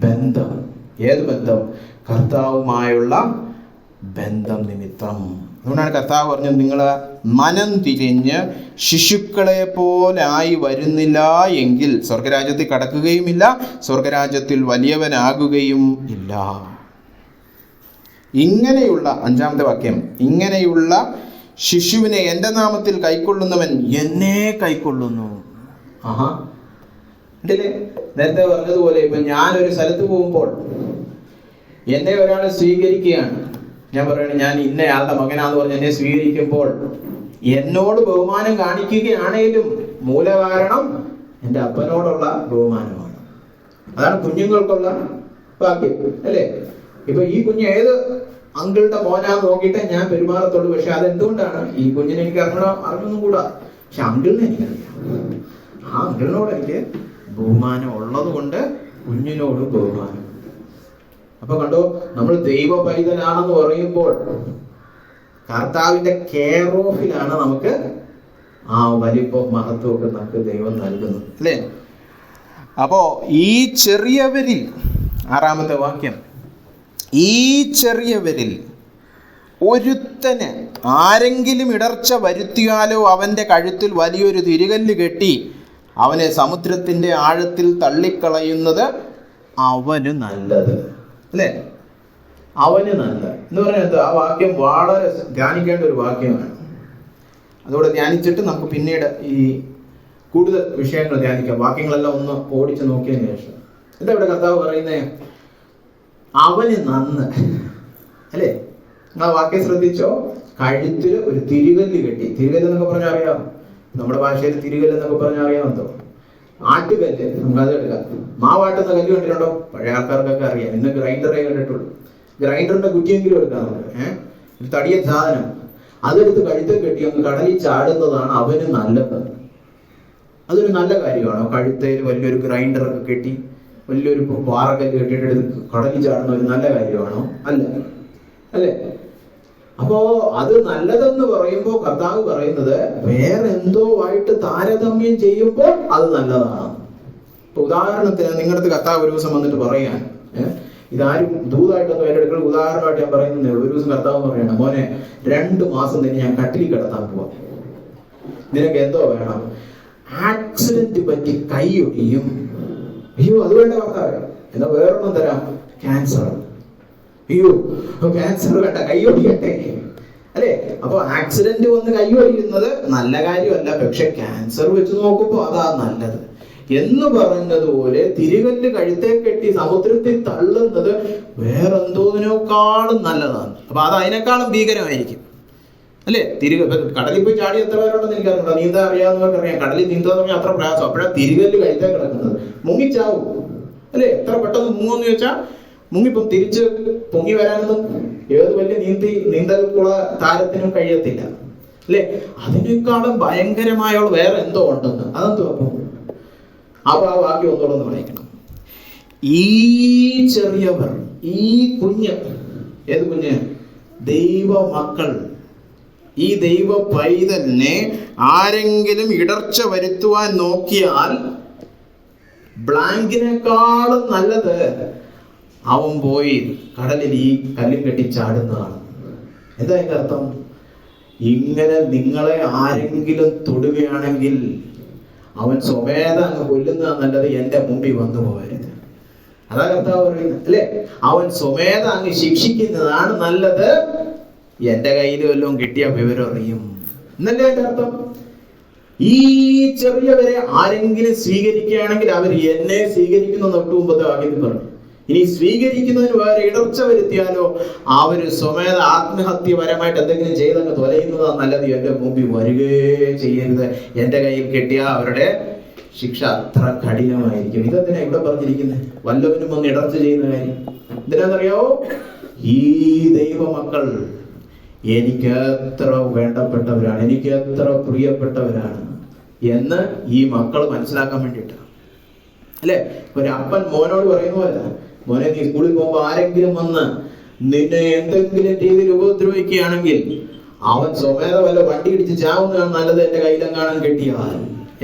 ബന്ധം. ഏത് ബന്ധം? കർത്താവുമായുള്ള ബന്ധം നിമിത്തം. അതുകൊണ്ടാണ് കർത്താവ് പറഞ്ഞത്, നിങ്ങൾ മനം തിരിഞ്ഞ് ശിശുക്കളെ പോലെ ആയി വരുന്നില്ല എങ്കിൽ സ്വർഗരാജ്യത്തിൽ കടക്കുകയുമില്ല, സ്വർഗരാജ്യത്തിൽ വലിയവനാകുകയും ഇല്ല. ഇങ്ങനെയുള്ള 5-ാമത്തെ വാക്യം, ഇങ്ങനെയുള്ള ശിശുവിനെ എൻ്റെ നാമത്തിൽ കൈക്കൊള്ളുന്നവൻ എന്നെ കൈക്കൊള്ളുന്നു. ആഹാ, ഉണ്ടല്ലേ? നേരത്തെ പറഞ്ഞതുപോലെ ഇപ്പൊ ഞാനൊരു സ്ഥലത്ത് പോകുമ്പോൾ എന്നെ ഒരാൾ സ്വീകരിക്കുകയാണ്, ഞാൻ പറയണേ ഞാൻ ഇന്നയാളുടെ മകനാന്ന് പറഞ്ഞ് എന്നെ സ്വീകരിക്കുമ്പോൾ എന്നോട് ബഹുമാനം കാണിക്കുകയാണേലും മൂലകാരണം എൻ്റെ അപ്പനോടുള്ള ബഹുമാനമാണ്. അതാണ് കുഞ്ഞുങ്ങൾക്കുള്ള ഭാഗ്യം, അല്ലേ? ഇപ്പൊ ഈ കുഞ്ഞ് ഏത് അങ്കിളുടെ മോനാന്ന് നോക്കിയിട്ടേ ഞാൻ പെരുമാറത്തുള്ളൂ. പക്ഷെ അതെന്തുകൊണ്ടാണ്? ഈ കുഞ്ഞിനെ എനിക്ക് അറിഞ്ഞൊന്നും കൂടാ, പക്ഷെ അങ്കിളിനെ എനിക്കറിയാം. ആ അങ്കിളിനോട് എനിക്ക് ബഹുമാനം ഉള്ളത് കൊണ്ട് കുഞ്ഞിനോട് ബഹുമാനം. അപ്പൊ കണ്ടോ, നമ്മൾ ദൈവ പൈതലാണെന്ന് പറയുമ്പോൾ കർത്താവിന്റെ കെയർ ഓഫിലാണ് നമുക്ക് ആ വലിപ്പം മഹത്വമൊക്കെ നമുക്ക് ദൈവം നൽകുന്നത്, അല്ലേ? അപ്പോ ഈ ചെറിയവരിൽ, 6-ാമത്തെ വാക്യം, ഈ ചെറിയവരിൽ ഒരുത്തന് ആരെങ്കിലും ഇടർച്ച വരുത്തിയാലോ അവന്റെ കഴുത്തിൽ വലിയൊരു തിരികല്ല് കെട്ടി അവനെ സമുദ്രത്തിന്റെ ആഴത്തിൽ തള്ളിക്കളയുന്നത് അവന് നല്ലത്, അല്ലേ? അവന് നല്ലത് എന്ന് പറയുന്നത് ആ വാക്യം വളരെ ധ്യാനിക്കേണ്ട ഒരു വാക്യമാണ്. അതോടെ ധ്യാനിച്ചിട്ട് നമുക്ക് പിന്നീട് ഈ കൂടുതൽ വിഷയങ്ങൾ ധ്യാനിക്കാം. വാക്യങ്ങളെല്ലാം ഒന്ന് ഓടിച്ച് നോക്കിയതിന് ശേഷം എന്താ ഇവിടെ കർത്താവ് പറയുന്നേ? അവന് നന്ന്, അല്ലേ? നിങ്ങൾ ആ വാക്യം ശ്രദ്ധിച്ചോ? കഴുത്തിൽ ഒരു തിരികല്ല് കെട്ടി. തിരികല്ല് എന്നൊക്കെ പറഞ്ഞാൽ അറിയാം, നമ്മുടെ ഭാഷയിൽ തിരികല്ല് എന്നൊക്കെ പറഞ്ഞാൽ അറിയാമെന്തോ? ആട്ടുകല്ല്, നമുക്കത് എടുക്കാം. മാവാട്ടുന്ന കല്ല് കണ്ടിട്ടുണ്ടോ? പഴയ ആൾക്കാർക്കൊക്കെ അറിയാം. ഇന്ന് ഗ്രൈൻഡറേ കണ്ടിട്ടുള്ളൂ. ഗ്രൈൻഡറിന്റെ കുറ്റിയെങ്കിലും എടുക്കാം നമുക്ക്. ഒരു തടിയ സാധനം അതെടുത്ത് കഴുത്തിൽ കെട്ടി ഒന്ന് കടലിൽ ചാടുന്നതാണ് അവന് നല്ലത്. അതൊരു നല്ല കാര്യമാണോ? കഴുത്തേൽ വലിയൊരു ഗ്രൈൻഡറൊക്കെ കെട്ടി വലിയൊരു പാറക്കല്ല് കെട്ടിയിട്ട് എടുത്ത് കടലിൽ ചാടുന്ന ഒരു നല്ല കാര്യമാണോ? അല്ല, അല്ലേ? അപ്പോ അത് നല്ലതെന്ന് പറയുമ്പോൾ കർത്താവ് പറയുന്നത് വേറെ എന്തോ ആയിട്ട് താരതമ്യം ചെയ്യുമ്പോൾ അത് നല്ലതാണ്. ഇപ്പൊ ഉദാഹരണത്തിന് നിങ്ങളുടെ കർത്താവ് ഒരു ദിവസം വന്നിട്ട് പറയാൻ, ഇതാരും ദൂതായിട്ടൊന്നും ഏറ്റെടുക്കണം, ഉദാഹരണമായിട്ട് ഞാൻ പറയുന്നേ ഉള്ളൂ. ഒരു ദിവസം കർത്താവ് പറയണം, മോനെ 2 മാസം തന്നെ ഞാൻ കട്ടിലിൽ കിടത്താൻ പോവാം, നിനക്ക് എന്തോ വേണം? ആക്സിഡന്റ് പറ്റി കൈ ഒടിയും. അയ്യോ അത് വേണ്ട കർത്താവ്, എന്നാ വേറൊന്നും തരാം, ക്യാൻസർ. അയ്യോ ക്യാൻസർ വേണ്ട, കൈ ഒടിയട്ടെ, അല്ലേ? അപ്പൊ ആക്സിഡന്റ് വന്ന് കൈ ഒടിയുന്നത് നല്ല കാര്യമല്ല, പക്ഷെ ക്യാൻസർ വെച്ച് നോക്കുമ്പോ അതാ നല്ലത് എന്ന് പറഞ്ഞതുപോലെ തിരികല്ല് കഴുത്തെ കെട്ടി സമുദ്രത്തിൽ തള്ളുന്നത് വേറെന്തോതിനേക്കാളും നല്ലതാണ്. അപ്പൊ അത് അതിനേക്കാളും ഭീകരമായിരിക്കും, അല്ലേ? കടലിൽ പോയി ചാടി എത്ര പേരുണ്ടെന്ന് എനിക്കറിയില്ല, നീന്താൻ അറിയാവുന്നവർക്ക് അറിയാം. കടലിൽ നീന്താൻ തുടങ്ങി അത്ര പ്രയാസം. അപ്പോഴാണ് തിരികല്ല് കഴുത്തെ കിടക്കുന്നത്, മുങ്ങിച്ചാവും, അല്ലേ? എത്ര പെട്ടെന്ന് മുങ്ങുമെന്ന് ചോദിച്ചാൽ മുങ്ങിപ്പം തിരിച്ച് പൊങ്ങി വരാനൊന്നും ഏത് വലിയ നീന്തൽക്കുള്ള താരത്തിനും കഴിയത്തില്ല, അല്ലേ? അതിനേക്കാളും ഭയങ്കരമായ വേറെ എന്തോ ഉണ്ടെന്ന്. അതെന്തോ? അപ്പൊ ആ വാക്യം ഒന്നുകൂടെ വായിക്കണം. ഈ ചെറിയവർ, ഈ കുഞ്ഞ്, ഏത് കുഞ്ഞ്? ദൈവ മക്കൾ, ഈ ദൈവ പൈതലിനെ ആരെങ്കിലും ഇടർച്ച വരുത്തുവാൻ നോക്കിയാൽ ബ്ലാങ്കിനേക്കാളും നല്ലത് അവൻ പോയി കടലിൽ ഈ കല്ലും കെട്ടി ചാടുന്നതാണ്. എന്താ അതിന്റെ അർത്ഥം? ഇങ്ങനെ നിങ്ങളെ ആരെങ്കിലും തൊടുകയാണെങ്കിൽ അവൻ സ്വമേധ അങ്ങ് കൊല്ലുന്നതാണ് നല്ലത്, എന്റെ മുമ്പിൽ വന്നു പോകരുത്. അതാ കർത്താവ് പറയുന്നത്, അല്ലേ? അവൻ സ്വമേധ അങ്ങ് ശിക്ഷിക്കുന്നതാണ് നല്ലത്, എന്റെ കയ്യിൽ വല്ലതും കിട്ടിയ വിവരം അറിയും എന്നല്ലേ അതിന്റെ അർത്ഥം? ഈ ചെറിയവരെ ആരെങ്കിലും സ്വീകരിക്കുകയാണെങ്കിൽ അവർ എന്നെ സ്വീകരിക്കുന്ന തൊട്ട് മുമ്പത്തെ വാക്യത്തിൽ പറഞ്ഞു. ഇനി സ്വീകരിക്കുന്നതിന് വേറെ ഇടർച്ച വരുത്തിയാലോ അവര് സ്വമേധ ആത്മഹത്യപരമായിട്ട് എന്തെങ്കിലും ചെയ്തങ്ങ് തൊലയുന്നതാണ് നല്ലത്. എന്റെ മുമ്പിൽ വരികയേ ചെയ്യരുത്. എന്റെ കയ്യിൽ കെട്ടിയ അവരുടെ ശിക്ഷ അത്ര കഠിനമായിരിക്കും. ഇതെന്തിനാ ഇവിടെ പറഞ്ഞിരിക്കുന്നത്? വല്ലവനും വന്ന് ഇടർച്ച ചെയ്യുന്ന കാര്യം എന്തിനാണെന്നറിയാവോ? ഈ ദൈവമക്കൾ എനിക്ക് എത്ര വേണ്ടപ്പെട്ടവരാണ്, എനിക്ക് എത്ര പ്രിയപ്പെട്ടവരാണ് എന്ന് ഈ മക്കൾ മനസ്സിലാക്കാൻ വേണ്ടിയിട്ടാണ്. അല്ലെ, ഒരു അപ്പൻ മോനോട് പറയുന്ന പോലെ, മോനെ നീ സ്കൂളിൽ പോകുമ്പോ ആരെങ്കിലും വന്ന് നിന്നെ എന്തെങ്കിലും രീതിയിൽ ഉപദ്രവിക്കുകയാണെങ്കിൽ അവൻ സ്വമേധ വല്ല വണ്ടി ഇടിച്ച് ചാവുന്നതാണ് നല്ലത് എന്റെ കയ്യിലെങ്ങാനും കെട്ടിയാൽ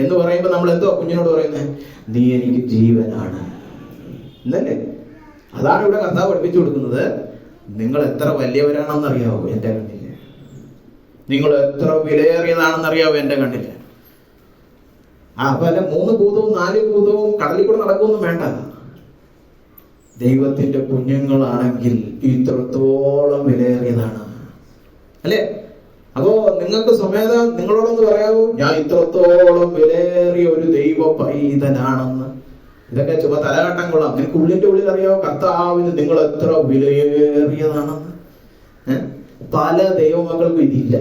എന്ന് പറയുമ്പോ നമ്മൾ എന്തോ കുഞ്ഞിനോട് പറയുന്നത്? നീ എനിക്ക് ജീവനാണ് എന്നല്ലേ. അതാണ് ഇവിടെ കർത്താവ് പഠിപ്പിച്ചു കൊടുക്കുന്നത്. നിങ്ങൾ എത്ര വലിയവരാണെന്നറിയാവോ എന്റെ കണ്ണില്? നിങ്ങൾ എത്ര വിലയേറിയതാണെന്നറിയാവോ എന്റെ കണ്ണില്? അപ്പൊ അല്ല 3 ഭൂതവും 4 ഭൂതവും കടലിൽ കൂടെ നടക്കൊന്നും വേണ്ട. ദൈവത്തിന്റെ കുഞ്ഞുങ്ങളാണെങ്കിൽ ഇത്രത്തോളം വിലയേറിയതാണ് അല്ലേ? അപ്പോ നിങ്ങൾക്ക് സ്വമേധ നിങ്ങളോടൊന്ന് പറയാവോ, ഞാൻ ഇത്രത്തോളം വിലയേറിയ ഒരു ദൈവ പൈതലാണെന്ന്? ഇതൊക്കെ ചുമ്മാ തലകാട്ടം കൊള്ളാം. നിനക്ക് ഉള്ളിന്റെ ഉള്ളിൽ അറിയാവോ കർത്താവിന് നിങ്ങൾ എത്ര വിലയേറിയതാണെന്ന്? പല ദൈവമക്കൾക്കും ഇതില്ല.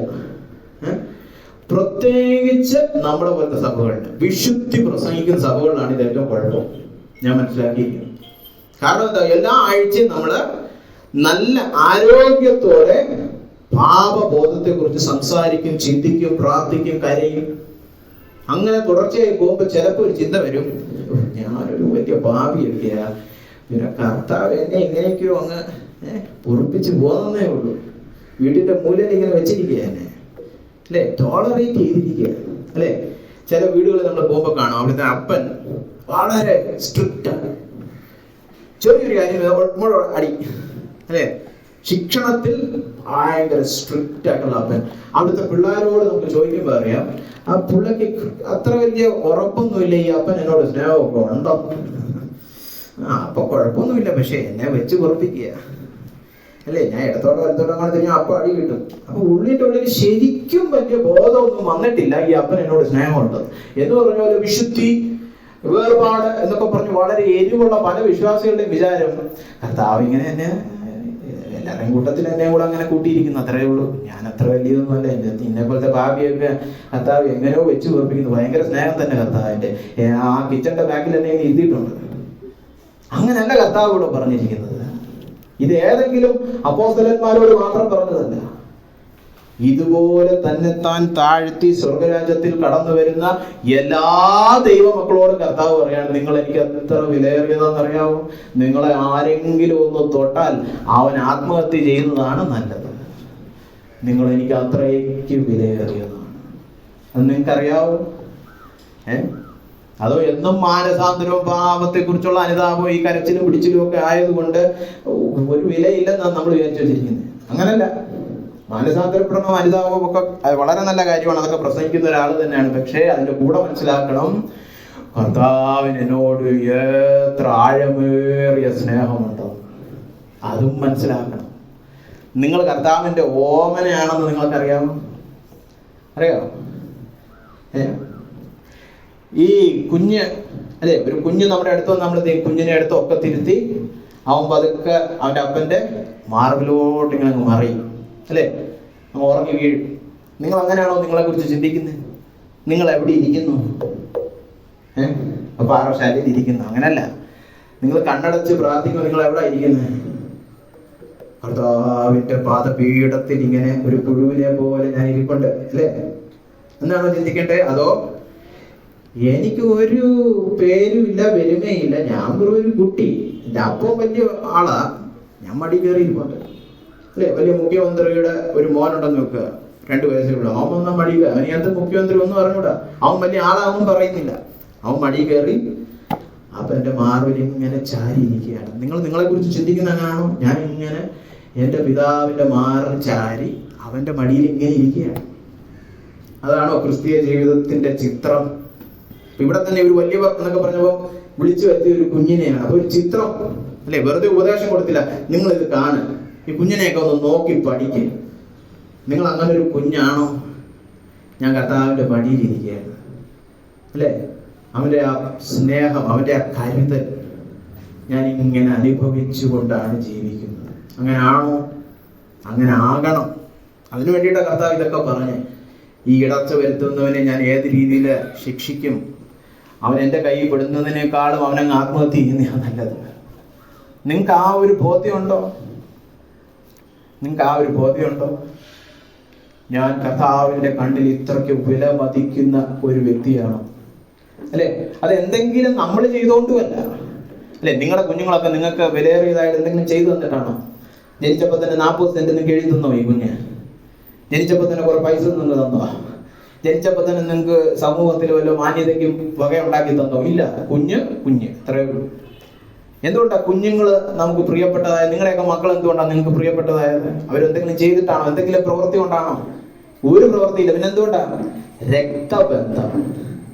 പ്രത്യേകിച്ച് നമ്മുടെ പോലത്തെ സഭകളുണ്ട്, വിശുദ്ധി പ്രസംഗിക്കുന്ന സഭകളിലാണ് ഇത് ഏറ്റവും കുഴപ്പം ഞാൻ മനസ്സിലാക്കിയിരിക്കുന്നത്. കാരണം എന്താ? എല്ലാ ആഴ്ചയും നമ്മള് നല്ല ആരോഗ്യത്തോടെ പാപബോധത്തെ കുറിച്ച് സംസാരിക്കും, ചിന്തിക്കും, പ്രാർത്ഥിക്കും, കരയും. അങ്ങനെ തുടർച്ചയായി പോകുമ്പോ ചിലപ്പോ ഒരു ചിന്ത വരും, ഞാനൊരു വലിയ പാപിയൊക്കെയാ, പിന്നെ കർത്താവ് എന്നെ എങ്ങനെയൊക്കെയോ അങ്ങ് പൊറുപ്പിച്ച് പോകുന്നേ ഉള്ളൂ, വീട്ടിന്റെ മൂലയിൽ ഇങ്ങനെ വെച്ചിരിക്കുക എന്നെ അല്ലെ, ടോളറേറ്റ് ചെയ്തിരിക്കുക അല്ലെ. ചില വീടുകളിൽ നമ്മൾ പോകുമ്പോ കാണാം, അവിടുത്തെ അപ്പൻ വളരെ സ്ട്രിക്റ്റ് ആണ്. ചെറിയൊരു കാര്യം അടി അല്ലെ. ശിക്ഷണത്തിൽ ഭയങ്കര സ്ട്രിക്റ്റ് ആയിട്ടുള്ള അപ്പൻ. അവിടുത്തെ പിള്ളേരോട് നമുക്ക് ചോദിക്കുമ്പോൾ അറിയാം, ആ പിള്ളക്ക് അത്ര വലിയ ഉറപ്പൊന്നുമില്ല ഈ അപ്പൻ എന്നോട് സ്നേഹമൊക്കെ ഉണ്ടോ. അപ്പൊ കുഴപ്പമൊന്നുമില്ല, പക്ഷെ എന്നെ വെച്ച് പൊറപ്പിക്കുക അല്ലേ. ഞാൻ ഇടത്തോടെ വലത്തോടെ അങ്ങനെ തിരിഞ്ഞാൽ അപ്പൊ അടി കിട്ടും. അപ്പൊ ഉള്ളിന്റെ ഉള്ളിൽ ശരിക്കും വലിയ ബോധമൊന്നും വന്നിട്ടില്ല ഈ അപ്പൻ എന്നോട് സ്നേഹമുണ്ട് എന്ന് പറഞ്ഞ പോലെ വിശുദ്ധി, വേർപാട് എന്നൊക്കെ പറഞ്ഞ് വളരെ എരിവുള്ള പല വിശ്വാസികളുടെയും വിചാരം കർത്താവ് ഇങ്ങനെ എന്നെ എല്ലാവരുടെയും കൂട്ടത്തിൽ എന്നെ കൂടെ അങ്ങനെ കൂട്ടിയിരിക്കുന്നു, അത്രേ ഉള്ളൂ, ഞാൻ അത്ര വലിയതൊന്നും അല്ല, എന്നെ പോലത്തെ ഭാവിയൊക്കെ കർത്താവ് എങ്ങനെയോ വെച്ച് പൊറപ്പിക്കുന്നു. ഭയങ്കര സ്നേഹം തന്നെ കർത്താവിന്റെ. ആ കിച്ചന്റെ ബാക്കിൽ എന്നെ ഇരുത്തിയിട്ടുണ്ട്. അങ്ങനല്ല കർത്താവ് കൂടെ പറഞ്ഞിരിക്കുന്നത്. ഇത് ഏതെങ്കിലും അപ്പോസ്തലന്മാരോട് മാത്രം പറഞ്ഞതല്ല. ഇതുപോലെ തന്നെ താൻ താഴ്ത്തി സ്വർഗരാജ്യത്തിൽ കടന്നു വരുന്ന എല്ലാ ദൈവമക്കളോടും കർത്താവ് പറയാണ്, നിങ്ങൾ എനിക്ക് എത്ര വിലയേറിയതാണെന്നറിയാവോ? നിങ്ങളെ ആരെങ്കിലും ഒന്ന് തൊട്ടാൽ അവൻ ആത്മഹത്യ ചെയ്യുന്നതാണ് നല്ലത്. നിങ്ങൾ എനിക്ക് അത്രയ്ക്ക് വിലയേറിയതാണ്. അത് നിങ്ങൾക്കറിയാവോ? അതോ എന്നും മാനസാന്തരവും പാപത്തെ കുറിച്ചുള്ള അനുതാപവും ഈ കരച്ചിലും പിടിച്ചിലും ഒക്കെ ആയതുകൊണ്ട് ഒരു വിലയില്ലെന്നാണ് നമ്മൾ വിചാരിച്ചു വെച്ചിരിക്കുന്നത്. അങ്ങനല്ല. മാനസാന്തരപ്പെടണം, അനുതാപവും ഒക്കെ വളരെ നല്ല കാര്യമാണ്, അതൊക്കെ പ്രസംഗിക്കുന്ന ഒരാൾ തന്നെയാണ്. പക്ഷേ അതിന്റെ കൂടെ മനസ്സിലാക്കണം, കർത്താവിന് എന്നോട് എത്ര ആഴമേറിയ സ്നേഹമുണ്ടോ അതും മനസ്സിലാക്കണം. നിങ്ങൾ കർത്താവിന്റെ ഓമനയാണെന്ന് നിങ്ങൾക്കറിയാമോ? അറിയാമോ? ഈ കുഞ്ഞ് അല്ലെ, ഒരു കുഞ്ഞ് നമ്മുടെ അടുത്ത് നമ്മൾ കുഞ്ഞിനെ അടുത്ത് ഒക്കെ തിരുത്തി അവൻ പതുക്കെ അവന്റെ അപ്പന്റെ മാർബിലോട്ട് ഇങ്ങനെ അങ്ങ് മറിയും അല്ലെ, അങ്ങ് ഉറങ്ങി വീഴും. നിങ്ങൾ അങ്ങനെയാണോ നിങ്ങളെ കുറിച്ച് ചിന്തിക്കുന്നത്? നിങ്ങൾ എവിടെ ഇരിക്കുന്നു? അപ്പൊ ആരോ ശരീരം ഇരിക്കുന്നു? അങ്ങനല്ല. നിങ്ങൾ കണ്ണടച്ച് പ്രാർത്ഥിക്കുമ്പോൾ നിങ്ങൾ എവിടെ ഇരിക്കുന്നത്? കർത്താവിന്റെ പാദപീഠത്തിൽ ഇങ്ങനെ ഒരു പുഴുവിനെ പോലെ ഞാൻ ഇരിപ്പുണ്ട് അല്ലേ എന്നാണോ ചിന്തിക്കണ്ടേ? അതോ എനിക്ക് ഒരു പേരുമില്ല, പെരുമയില്ല, ഞാൻ ഒരു കുട്ടി, എൻ്റെ അപ്പം വലിയ ആളാ, ഞാൻ മടി കയറി ഇരിപ്പുണ്ട് അല്ലെ. വലിയ മുഖ്യമന്ത്രിയുടെ ഒരു മോനുണ്ടെന്ന് വെക്കുക, 2 വയസ്സിലുള്ള, അവൻ വന്നാൽ മടി, അവനകത്ത് മുഖ്യമന്ത്രി ഒന്നും പറഞ്ഞൂടാ, അവൻ വലിയ ആളാവൻ പറയുന്നില്ല, അവൻ മടി കയറി അപ്പൻ്റെ മാർവിൽ ഇങ്ങനെ ചാരി ഇരിക്കുകയാണ്. നിങ്ങൾ നിങ്ങളെ കുറിച്ച് ചിന്തിക്കുന്ന അങ്ങനെയാണോ? ഞാൻ ഇങ്ങനെ എൻ്റെ പിതാവിൻ്റെ മാറിൽ ചാരി അവൻ്റെ മടിയിൽ ഇങ്ങനെ ഇരിക്കുകയാണ്. അതാണോ ക്രിസ്തീയ ജീവിതത്തിന്റെ ചിത്രം? ഇവിടെ തന്നെ ഒരു വലിയവർ എന്നൊക്കെ പറഞ്ഞപ്പോൾ വിളിച്ചു വരുത്തിയ ഒരു കുഞ്ഞിനെയാണ്. അപ്പൊ ഒരു ചിത്രം അല്ലെ, വെറുതെ ഉപദേശം കൊടുത്തില്ല, നിങ്ങൾ ഇത് കാണുക, ഈ കുഞ്ഞിനെയൊക്കെ ഒന്ന് നോക്കി പഠിക്കുക. നിങ്ങൾ അങ്ങനെ ഒരു കുഞ്ഞാണോ? ഞാൻ കർത്താവിൻ്റെ മടിയിലിരിക്കുകയാണ്. അല്ലേ? അവൻ്റെ ആ സ്നേഹം, അവൻ്റെ ആ കരുതൽ ഞാൻ ഇങ്ങനെ അനുഭവിച്ചുകൊണ്ടാണ് ജീവിക്കുന്നത്. അങ്ങനെ ആണോ? അങ്ങനെ ആകണം. അതിനു വേണ്ടിയിട്ടാണ് കർത്താവ് ഇതൊക്കെ പറഞ്ഞ്, ഈ ഇടർച്ച വരുത്തുന്നവനെ ഞാൻ ഏത് രീതിയിൽ ശിക്ഷിക്കും, അവൻ എൻ്റെ കയ്യിൽ പെടുന്നതിനേക്കാളും അവനങ്ങ് ആത്മഹത്യ ചെയ്യുന്നതാണ് നല്ലത്. നിങ്ങൾക്ക് ആ ഒരു ബോധ്യമുണ്ടോ? നിങ്ങൾക്ക് ആ ഒരു ബോധ്യമുണ്ടോ? ഞാൻ കർത്താവിൻ്റെ കണ്ണിൽ ഇത്രയ്ക്ക് വില മതിക്കുന്ന ഒരു വ്യക്തിയാണ്. അല്ലേ? അത് എന്തെങ്കിലും നമ്മൾ ചെയ്തുകൊണ്ടുമല്ല. അല്ലെ? നിങ്ങളുടെ കുഞ്ഞുങ്ങളൊക്കെ നിങ്ങൾക്ക് വിലയേറിയതായിട്ട് എന്തെങ്കിലും ചെയ്തു തന്നിട്ടാണോ? ജനിച്ചപ്പോൾ തന്നെ 40 സെന്റ് നിങ്ങൾക്ക് എഴുതി തന്നോ? ഈ കുഞ്ഞ് ജനിച്ചപ്പോൾ തന്നെ കുറെ പൈസ നിങ്ങൾക്ക് തന്നോ? ജനിച്ചപ്പോൾ തന്നെ നിങ്ങൾക്ക് സമൂഹത്തിൽ വല്ല മാന്യതയ്ക്കും വകയുണ്ടാക്കി തന്നോ? ഇല്ല. കുഞ്ഞ് ഇത്രയേ ഉള്ളൂ. എന്തുകൊണ്ടാണ് കുഞ്ഞുങ്ങൾ നമുക്ക് പ്രിയപ്പെട്ടതായത്? നിങ്ങളുടെയൊക്കെ മക്കൾ എന്തുകൊണ്ടാണ് നിങ്ങൾക്ക് പ്രിയപ്പെട്ടതായത്? അവരെന്തെങ്കിലും ചെയ്തിട്ടാണോ? എന്തെങ്കിലും പ്രവൃത്തി കൊണ്ടാണോ? ഒരു പ്രവൃത്തിയില്ല. പിന്നെ എന്തുകൊണ്ടാണ്? രക്തബന്ധം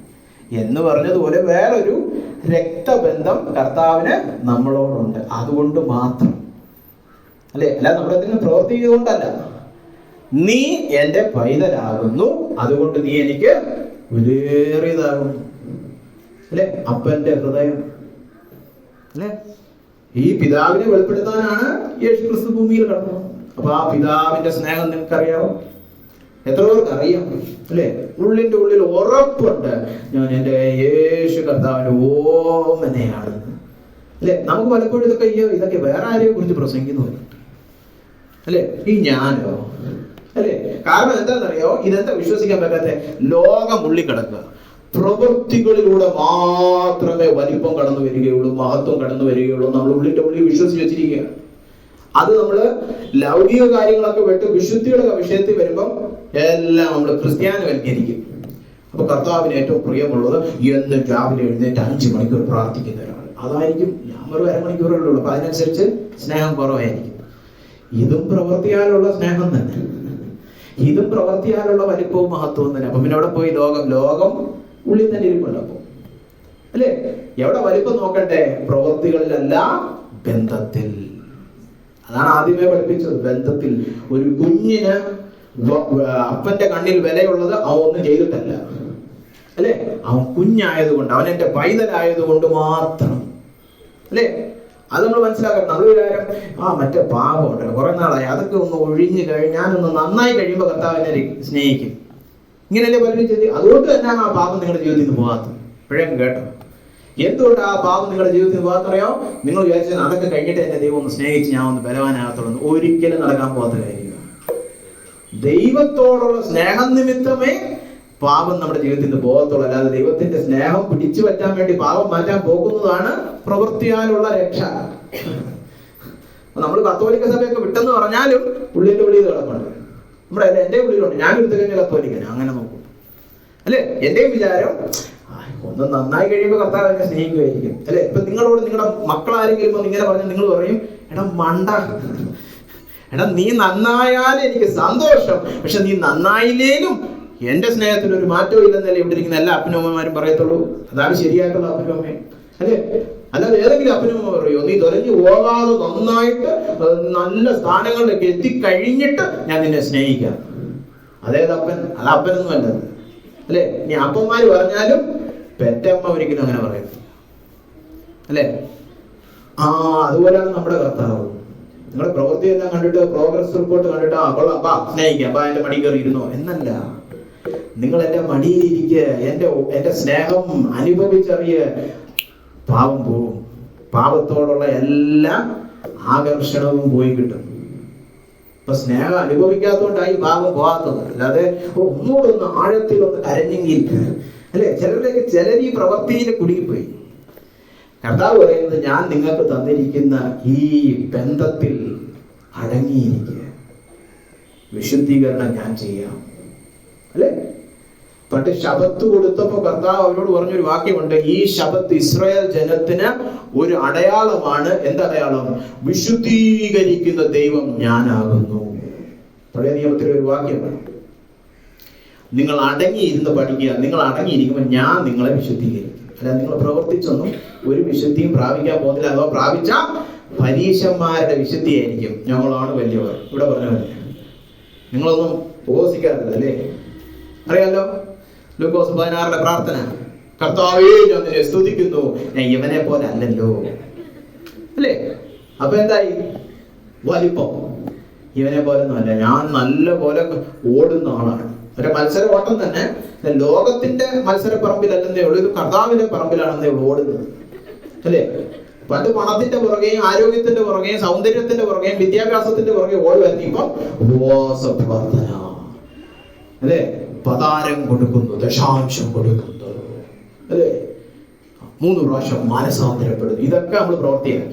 എന്ന് പറഞ്ഞതുപോലെ വേറൊരു രക്തബന്ധം കർത്താവിന് നമ്മളോടുണ്ട്. അതുകൊണ്ട് മാത്രം. അല്ലെ? അല്ലാതെ നമ്മളെന്തെങ്കിലും പ്രവൃത്തി ചെയ്തുകൊണ്ടല്ല. നീ എൻ്റെ പൈതലാകുന്നു, അതുകൊണ്ട് നീ എനിക്ക് വിലയേറിയതാകുന്നു. അല്ലെ? അപ്പന്റെ ഹൃദയം. അല്ലെ? ഈ പിതാവിനെ വെളിപ്പെടുത്താനാണ് യേശുക്രിസ്തു ഭൂമിയിൽ കടന്നത്. അപ്പൊ ആ പിതാവിന്റെ സ്നേഹം നിങ്ങൾക്കറിയാമോ? എത്ര പേർക്ക് അറിയാം? അല്ലെ? ഉള്ളിന്റെ ഉള്ളിൽ ഉറപ്പുണ്ട്, ഞാൻ എൻ്റെ യേശു കർത്താവിന്റെ ഓമനയാണ്. അല്ലെ? നമുക്ക് പലപ്പോഴും ഇതൊക്കെ വേറെ ആരെയെ കുറിച്ച് പ്രസംഗിക്കുന്നു. അല്ലെ? ഈ ഞാനോ? അല്ലെ? കാരണം എന്താണെന്നറിയോ? ഇതെന്താ വിശ്വസിക്കാൻ പറ്റാത്ത? ലോകം ഉള്ളിക്കിടക്കുക. പ്രവൃത്തികളിലൂടെ മാത്രമേ വലിപ്പം കടന്നു വരികയുള്ളൂ, മഹത്വം കടന്നു വരികയുള്ളൂ. നമ്മൾ ഉള്ളിന്റെ ഉള്ളിൽ വിശ്വസിച്ച് വെച്ചിരിക്കുകയാണ്. അത് നമ്മള് ലൗകിക കാര്യങ്ങളൊക്കെ വിട്ട് വിശുദ്ധിയുടെ വിഷയത്തിൽ വരുമ്പം എല്ലാം നമ്മൾ ക്രിസ്ത്യാനിവൽക്കരിക്കും. അപ്പൊ കർത്താവിന് ഏറ്റവും പ്രിയമുള്ളത് എന്നും രാവിലെ എഴുന്നേറ്റ് 5 മണിക്കൂർ പ്രാർത്ഥിക്കുന്ന ഒരാൾ. അതായിരിക്കും. ഞാൻ ഒരു അരമണിക്കൂറേ ഉള്ളൂ. അപ്പൊ അതിനനുസരിച്ച് സ്നേഹം കുറവായിരിക്കും. ഇതും പ്രവർത്തിയാലുള്ള സ്നേഹം തന്നെ. ഇതും പ്രവർത്തിയാലുള്ള വലിപ്പവും മഹത്വവും തന്നെ. അപ്പൊ പിന്നെ അവിടെ പോയി ലോകം ഉള്ളിൽ തന്നെ ഇരിപ്പുണ്ട്. അപ്പൊ അല്ലെ? എവിടെ വലിപ്പം നോക്കട്ടെ? പ്രവൃത്തികളിലല്ല, ബന്ധത്തിൽ. അതാണ് ആദ്യമേ പഠിപ്പിച്ചത്. ബന്ധത്തിൽ. ഒരു കുഞ്ഞിന് അപ്പന്റെ കണ്ണിൽ വിലയുള്ളത് അവൻ ഒന്നും ചെയ്തിട്ടല്ല. അല്ലെ? അവൻ കുഞ്ഞായതുകൊണ്ട്, അവൻ എൻ്റെ പൈതലായതുകൊണ്ട് മാത്രം. അല്ലെ? അത് നമ്മൾ മനസ്സിലാക്കണം. നമ്മൾ വിചാരം മറ്റേ പാപമുണ്ട്, കുറെ നാളായി, അതൊക്കെ ഒന്ന് ഒഴിഞ്ഞു ഞാനൊന്ന് നന്നായി കഴിയുമ്പോൾ കർത്താവിനെ സ്നേഹിക്കും. ഇങ്ങനെയല്ലേ പലരും ചെയ്ത്. അതുകൊണ്ട് തന്നെയാണ് ആ പാപം നിങ്ങളുടെ ജീവിതത്തിൽ നിന്ന് പോകാത്തത്. ഇപ്പോഴേക്കും കേട്ടോ? എന്തുകൊണ്ട് ആ പാപം നിങ്ങളുടെ ജീവിതത്തിൽ പോകാത്തറിയോ? നിങ്ങൾ വിചാരിച്ചത് അതൊക്കെ കഴിഞ്ഞിട്ട് എന്നെ ദൈവം ഒന്ന് സ്നേഹിച്ച് ഞാൻ ഒന്ന് ബലവാനാകത്തുള്ളൂ. ഒരിക്കലും നടക്കാൻ പോകാത്ത കാര്യമാണ്. ദൈവത്തോടുള്ള സ്നേഹം നിമിത്തമേ പാപം നമ്മുടെ ജീവിതത്തിൽ നിന്ന് പോകത്തുള്ളൂ. അല്ലാതെ ദൈവത്തിന്റെ സ്നേഹം പിടിച്ചു പറ്റാൻ വേണ്ടി പാപം മാറ്റാൻ പോകുന്നതാണ് പ്രവൃത്തിയാലുള്ള രക്ഷ. നമ്മൾ കത്തോലിക്ക സഭയൊക്കെ വിട്ടെന്ന് പറഞ്ഞാലും ഉള്ളിന്റെ ഉള്ളിൽ കിടപ്പുണ്ട്. നമ്മുടെ എന്റെ ഉള്ളിലുണ്ട്. ഞാൻ എടുത്തുകഴിഞ്ഞ കത്തോലിക്കന് അങ്ങനെ നോക്കും. അല്ലെ? എന്റെയും വിചാരം ഒന്ന് നന്നായി കഴിയുമ്പോൾ കർത്താവ് എന്നെ സ്നേഹിക്കുമായിരിക്കും. അല്ലെ? ഇപ്പൊ നിങ്ങളോട് നിങ്ങളുടെ മക്കളാരെങ്കിലും ഇങ്ങനെ പറഞ്ഞാൽ നിങ്ങൾ പറയും, എടാ മണ്ട, എടാ നീ നന്നായാലും എനിക്ക് സന്തോഷം, പക്ഷെ നീ നന്നായില്ലേലും എന്റെ സ്നേഹത്തിന് ഒരു മാറ്റവും ഇല്ലെന്നല്ലേ ഇവിടെ ഇരിക്കുന്ന എല്ലാ അപ്പനും അമ്മമാരും പറയത്തുള്ളൂ. അതാണ് ശരിയായിട്ടുള്ള അപ്പനും അമ്മയും. അല്ലെ? അല്ലാതെ ഏതെങ്കിലും അപ്പനും അമ്മ പറയോ നീ തൊലഞ്ഞു പോകാതെ നന്നായിട്ട് നല്ല സ്ഥാനങ്ങളിലേക്ക് എത്തിക്കഴിഞ്ഞിട്ട് ഞാൻ നിന്നെ സ്നേഹിക്കാം? അതേതപ്പൻ? അത് അപ്പനൊന്നും അല്ലത്. അല്ലെ? ഇനി അപ്പന്മാര് പറഞ്ഞാലും പെറ്റമ്മ ഒരിക്കലും അങ്ങനെ പറയത്തില്ല. അല്ലെ? അതുപോലെയാണ് നമ്മുടെ കർത്താവ്. നിങ്ങളുടെ പ്രവൃത്തി എല്ലാം കണ്ടിട്ട്, പ്രോഗ്രസ് റിപ്പോർട്ട് കണ്ടിട്ട് കൊള്ളാം സ്നേഹിക്കാം, എന്റെ മടി കയറി ഇരുന്നോ എന്നല്ല. നിങ്ങൾ എന്റെ മടിയിലിരിക്കുക, എന്റെ സ്നേഹം അനുഭവിച്ചറിയ. പാപം പോവും. പാപത്തോടുള്ള എല്ലാ ആകർഷണവും പോയി കിട്ടും. ഇപ്പൊ സ്നേഹം അനുഭവിക്കാത്തതുകൊണ്ടായി പാപം പോകാത്തത്. അല്ലാതെ ഒന്നുകൂടൊന്ന് ആഴത്തിലൊന്ന് കരഞ്ഞെങ്കിൽ. അല്ലെ? ചിലർ ഈ പ്രവൃത്തിയിൽ കുടുങ്ങിപ്പോയി. കർത്താവ് പറയുന്നത്, ഞാൻ നിങ്ങൾക്ക് തന്നിരിക്കുന്ന ഈ ബന്ധത്തിൽ അടങ്ങിയിരിക്കുക, വിശുദ്ധീകരണം ഞാൻ ചെയ്യാം. അല്ലെ? പണ്ട് ശബത്ത് കൊടുത്തപ്പോ കർത്താവ് അവരോട് പറഞ്ഞൊരു വാക്യമുണ്ട്, ഈ ശബത്ത് ഇസ്രായേൽ ജനത്തിന് ഒരു അടയാളമാണ്. എന്തടയാളം? വിശുദ്ധീകരിക്കുന്ന ദൈവം ഞാനാകുന്നു. പഴയ നിയമത്തിലെ ഒരു വാക്യമാണ്. നിങ്ങൾ അടങ്ങിയിരുന്ന് പഠിക്കുക. നിങ്ങൾ അടങ്ങിയിരിക്കുമ്പോൾ ഞാൻ നിങ്ങളെ വിശുദ്ധീകരിക്കും. അല്ല, നിങ്ങൾ പ്രവർത്തിച്ചൊന്നും ഒരു വിശുദ്ധിയും പ്രാപിക്കാൻ പോകുന്നില്ല. അഥവാ പ്രാപിച്ച പരീശന്മാരുടെ ഞങ്ങളാണ് വലിയവർ. ഇവിടെ പറഞ്ഞ നിങ്ങളൊന്നും ഉപവസിക്കാറില്ല. അല്ലേ? അറിയാലോ, ലൂക്കോസ് 16 പ്രാർത്ഥന, കർത്താവേ ഞാൻ നിന്നെ സ്തുതിക്കുന്നു, ഞാൻ ഇവനെ പോലെ അല്ലല്ലോ, അല്ലേ? അപ്പൊ എന്തായി? വലിപ്പം. ഇവനെ പോലെ ഒന്നും അല്ല, ഞാൻ നല്ല പോലെ ഓടുന്ന ആളാണ്. ഒരു മത്സര ഓട്ടം തന്നെ ലോകത്തിന്റെ മത്സര പറമ്പിലല്ലെന്നേ ഉള്ളൂ, ഇത് കർത്താവിന്റെ പറമ്പിലാണെന്നേ ഉള്ളൂ ഓടുന്നത്, അല്ലേ? പണ്ട് പണത്തിന്റെ പുറകെയും ആരോഗ്യത്തിന്റെ പുറകെയും സൗന്ദര്യത്തിന്റെ പുറകെയും വിദ്യാഭ്യാസത്തിന്റെ പുറകെ ഓടുമായിരുന്നു. ഇപ്പം ഉപവാസ പ്രാർത്ഥന, അല്ലേ? പതാരം കൊടുക്കുന്നു, ദശാംശം കൊടുക്കുന്നു, അല്ലേ? 3 പ്രാവശ്യം മാനസാന്തരപ്പെടുന്നു. ഇതൊക്കെ നമ്മൾ പ്രവർത്തിയാണ്.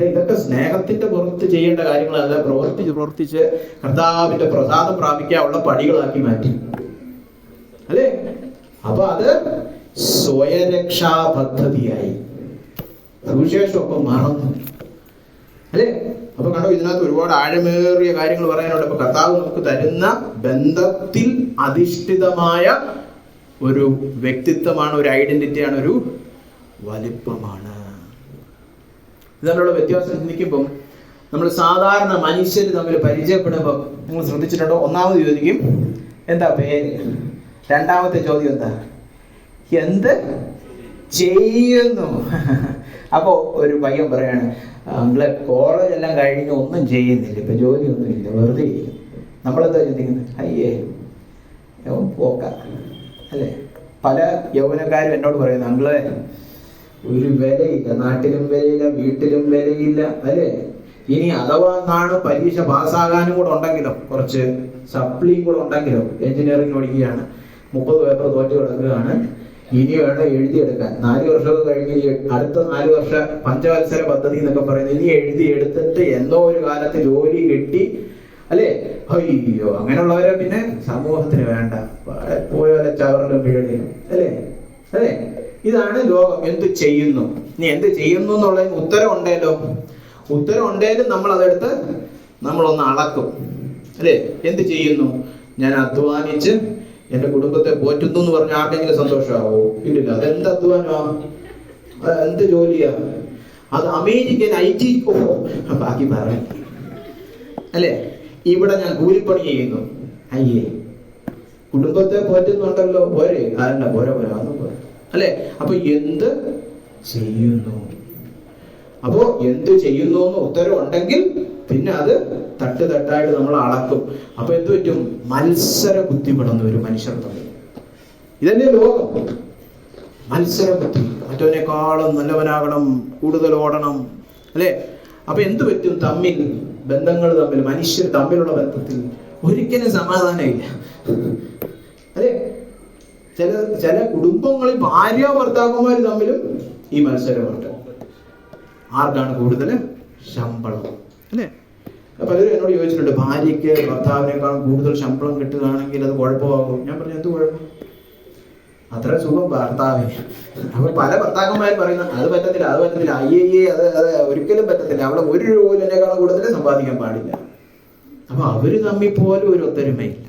ഇതൊക്കെ സ്നേഹത്തിന്റെ പുറത്ത് ചെയ്യേണ്ട കാര്യങ്ങളല്ല, പ്രവർത്തിച്ച് കർത്താവിന്റെ പ്രസാദം പ്രാപിക്കാനുള്ള പടികളാക്കി മാറ്റി, അല്ലേ? അപ്പൊ അത് സ്വയരക്ഷാ പദ്ധതിയായി, സുവിശേഷമൊക്കെ മറന്നു, അല്ലേ? അപ്പൊ കണ്ടോ, ഇതിനകത്ത് ഒരുപാട് ആഴമേറിയ കാര്യങ്ങൾ പറയാനുണ്ട്. അപ്പൊ കർത്താവ് നമുക്ക് തരുന്ന ബന്ധത്തിൽ അധിഷ്ഠിതമായ ഒരു വ്യക്തിത്വമാണ്, ഒരു ഐഡന്റിറ്റിയാണ്, ഒരു വലിപ്പമാണ്. ഇത് തമ്മിലുള്ള വ്യത്യാസം ചിന്തിക്കുമ്പം നമ്മൾ സാധാരണ മനുഷ്യർ തമ്മിൽ പരിചയപ്പെടുമ്പോൾ നിങ്ങൾ ശ്രദ്ധിച്ചിട്ടുണ്ടോ? ഒന്നാമത് ചോദിക്കും എന്താ പേര്, രണ്ടാമത്തെ ചോദ്യം എന്താ, എന്ത് ചെയ്യുന്നു. അപ്പോ ഒരു പയ്യൻ പറയാണ്, നമ്മളെ കോളേജ് എല്ലാം കഴിഞ്ഞ് ഒന്നും ചെയ്യുന്നില്ല, ഇപ്പൊ ജോലിയൊന്നും ഇല്ല, വെറുതെ ഇരിക്കും. നമ്മളെന്താ ചിന്തിക്കുന്നത്? അയ്യേ പോക്ക, അല്ലേ? പല യൗവനക്കാരും എന്നോട് പറയുന്നു, നമ്മളെ ഒരു വിലയില്ല, നാട്ടിലും വിലയില്ല, വീട്ടിലും വിലയില്ല, അല്ലേ? ഇനി അഥവാ പരീക്ഷ പാസ്സാകാനും കൂടെ ഉണ്ടെങ്കിലോ, കുറച്ച് സപ്ലിയും കൂടെ ഉണ്ടെങ്കിലോ, എഞ്ചിനീയറിംഗ് പഠിക്കുകയാണ്, 30 പേപ്പർ തോറ്റു കിടക്കുകയാണ്, ഇനി വേണം എഴുതിയെടുക്കാൻ. 4 വർഷമൊക്കെ കഴിഞ്ഞ് അടുത്ത 4 വർഷ പഞ്ചവത്സര പദ്ധതി എന്നൊക്കെ പറയുന്നത്, ഇനി എഴുതി എടുത്തിട്ട് എന്നോ ഒരു കാലത്ത് ജോലി കിട്ടി, അല്ലേ? അയ്യോ, അങ്ങനെയുള്ളവരെ പിന്നെ സമൂഹത്തിന് വേണ്ട, പോയാലെ ചവറിലും വീഴലും, അല്ലേ? അല്ലേ? ഇതാണ് ലോകം. എന്ത് ചെയ്യുന്നു, നീ എന്ത് ചെയ്യുന്നു എന്നുള്ളതിന് ഉത്തരം ഉണ്ടല്ലോ. ഉത്തരം ഉണ്ടെങ്കിലും നമ്മൾ അതെടുത്ത് നമ്മളൊന്ന് അളക്കും, അല്ലേ? എന്ത് ചെയ്യുന്നു? ഞാൻ അധ്വാനിച്ച് എന്റെ കുടുംബത്തെ പോറ്റുന്നു എന്ന് പറഞ്ഞ ആർക്കെങ്കിലും സന്തോഷമാവോ? ഇല്ലില്ല. അതെന്ത് അധ്വാനമാ? എന്ത് ജോലിയാ അത്? അമേരിക്കൻ IT ബാക്കി പറയാം, അല്ലേ? ഇവിടെ ഞാൻ കൂലിപ്പണി ചെയ്യുന്നു, അയ്യേ കുടുംബത്തെ പോറ്റുന്നുണ്ടല്ലോ, പോരെ? അല്ല, പോരെ അന്ന് പോരെ, അല്ലേ? അപ്പൊ എന്ത് ചെയ്യുന്നു? അപ്പോ എന്ത് ചെയ്യുന്നു എന്ന് ഉത്തരം ഉണ്ടെങ്കിൽ പിന്നെ അത് തട്ടായിട്ട് നമ്മൾ അളക്കും. അപ്പൊ എന്ത് പറ്റും? മത്സര ബുദ്ധി പെടുന്ന ഒരു മനുഷ്യർ തമ്മിൽ. ഇതല്ലേ ലോകം, മത്സര ബുദ്ധി. മറ്റവനേക്കാളും നല്ലവനാകണം, കൂടുതൽ ഓടണം, അല്ലേ? അപ്പൊ എന്ത് പറ്റും? തമ്മിൽ ബന്ധങ്ങൾ തമ്മിൽ, മനുഷ്യർ തമ്മിലുള്ള ബന്ധത്തിൽ ഒരിക്കലും സമാധാനമില്ല, അല്ലേ? ചില കുടുംബങ്ങളിൽ ഭാര്യ ഭർത്താക്കന്മാർ തമ്മിലും ഈ മത്സരമുണ്ട്. ആർക്കാണ് കൂടുതൽ ശമ്പളം, അല്ലേ? പലരും എന്നോട് ചോദിച്ചിട്ടുണ്ട്, ഭാര്യയ്ക്ക് ഭർത്താവിനേക്കാളും കൂടുതൽ ശമ്പളം കിട്ടുകയാണെങ്കിൽ അത് കുഴപ്പമാകും. ഞാൻ പറഞ്ഞു, എന്ത് കുഴപ്പം? അത്ര സുഖം ഭർത്താവിന്. അപ്പൊ പല ഭർത്താക്കന്മാർ പറയുന്നത് അത് പറ്റത്തില്ല, അത് പറ്റത്തില്ല, അയ്യേ അത് ഒരിക്കലും പറ്റത്തില്ല, അവിടെ 1 രൂപ പോലും എന്നെക്കാളും കൂടുതൽ സമ്പാദിക്കാൻ പാടില്ല. അപ്പൊ അവര് തമ്മിൽ പോലും ഒരു ഒത്തൊരുമയില്ല.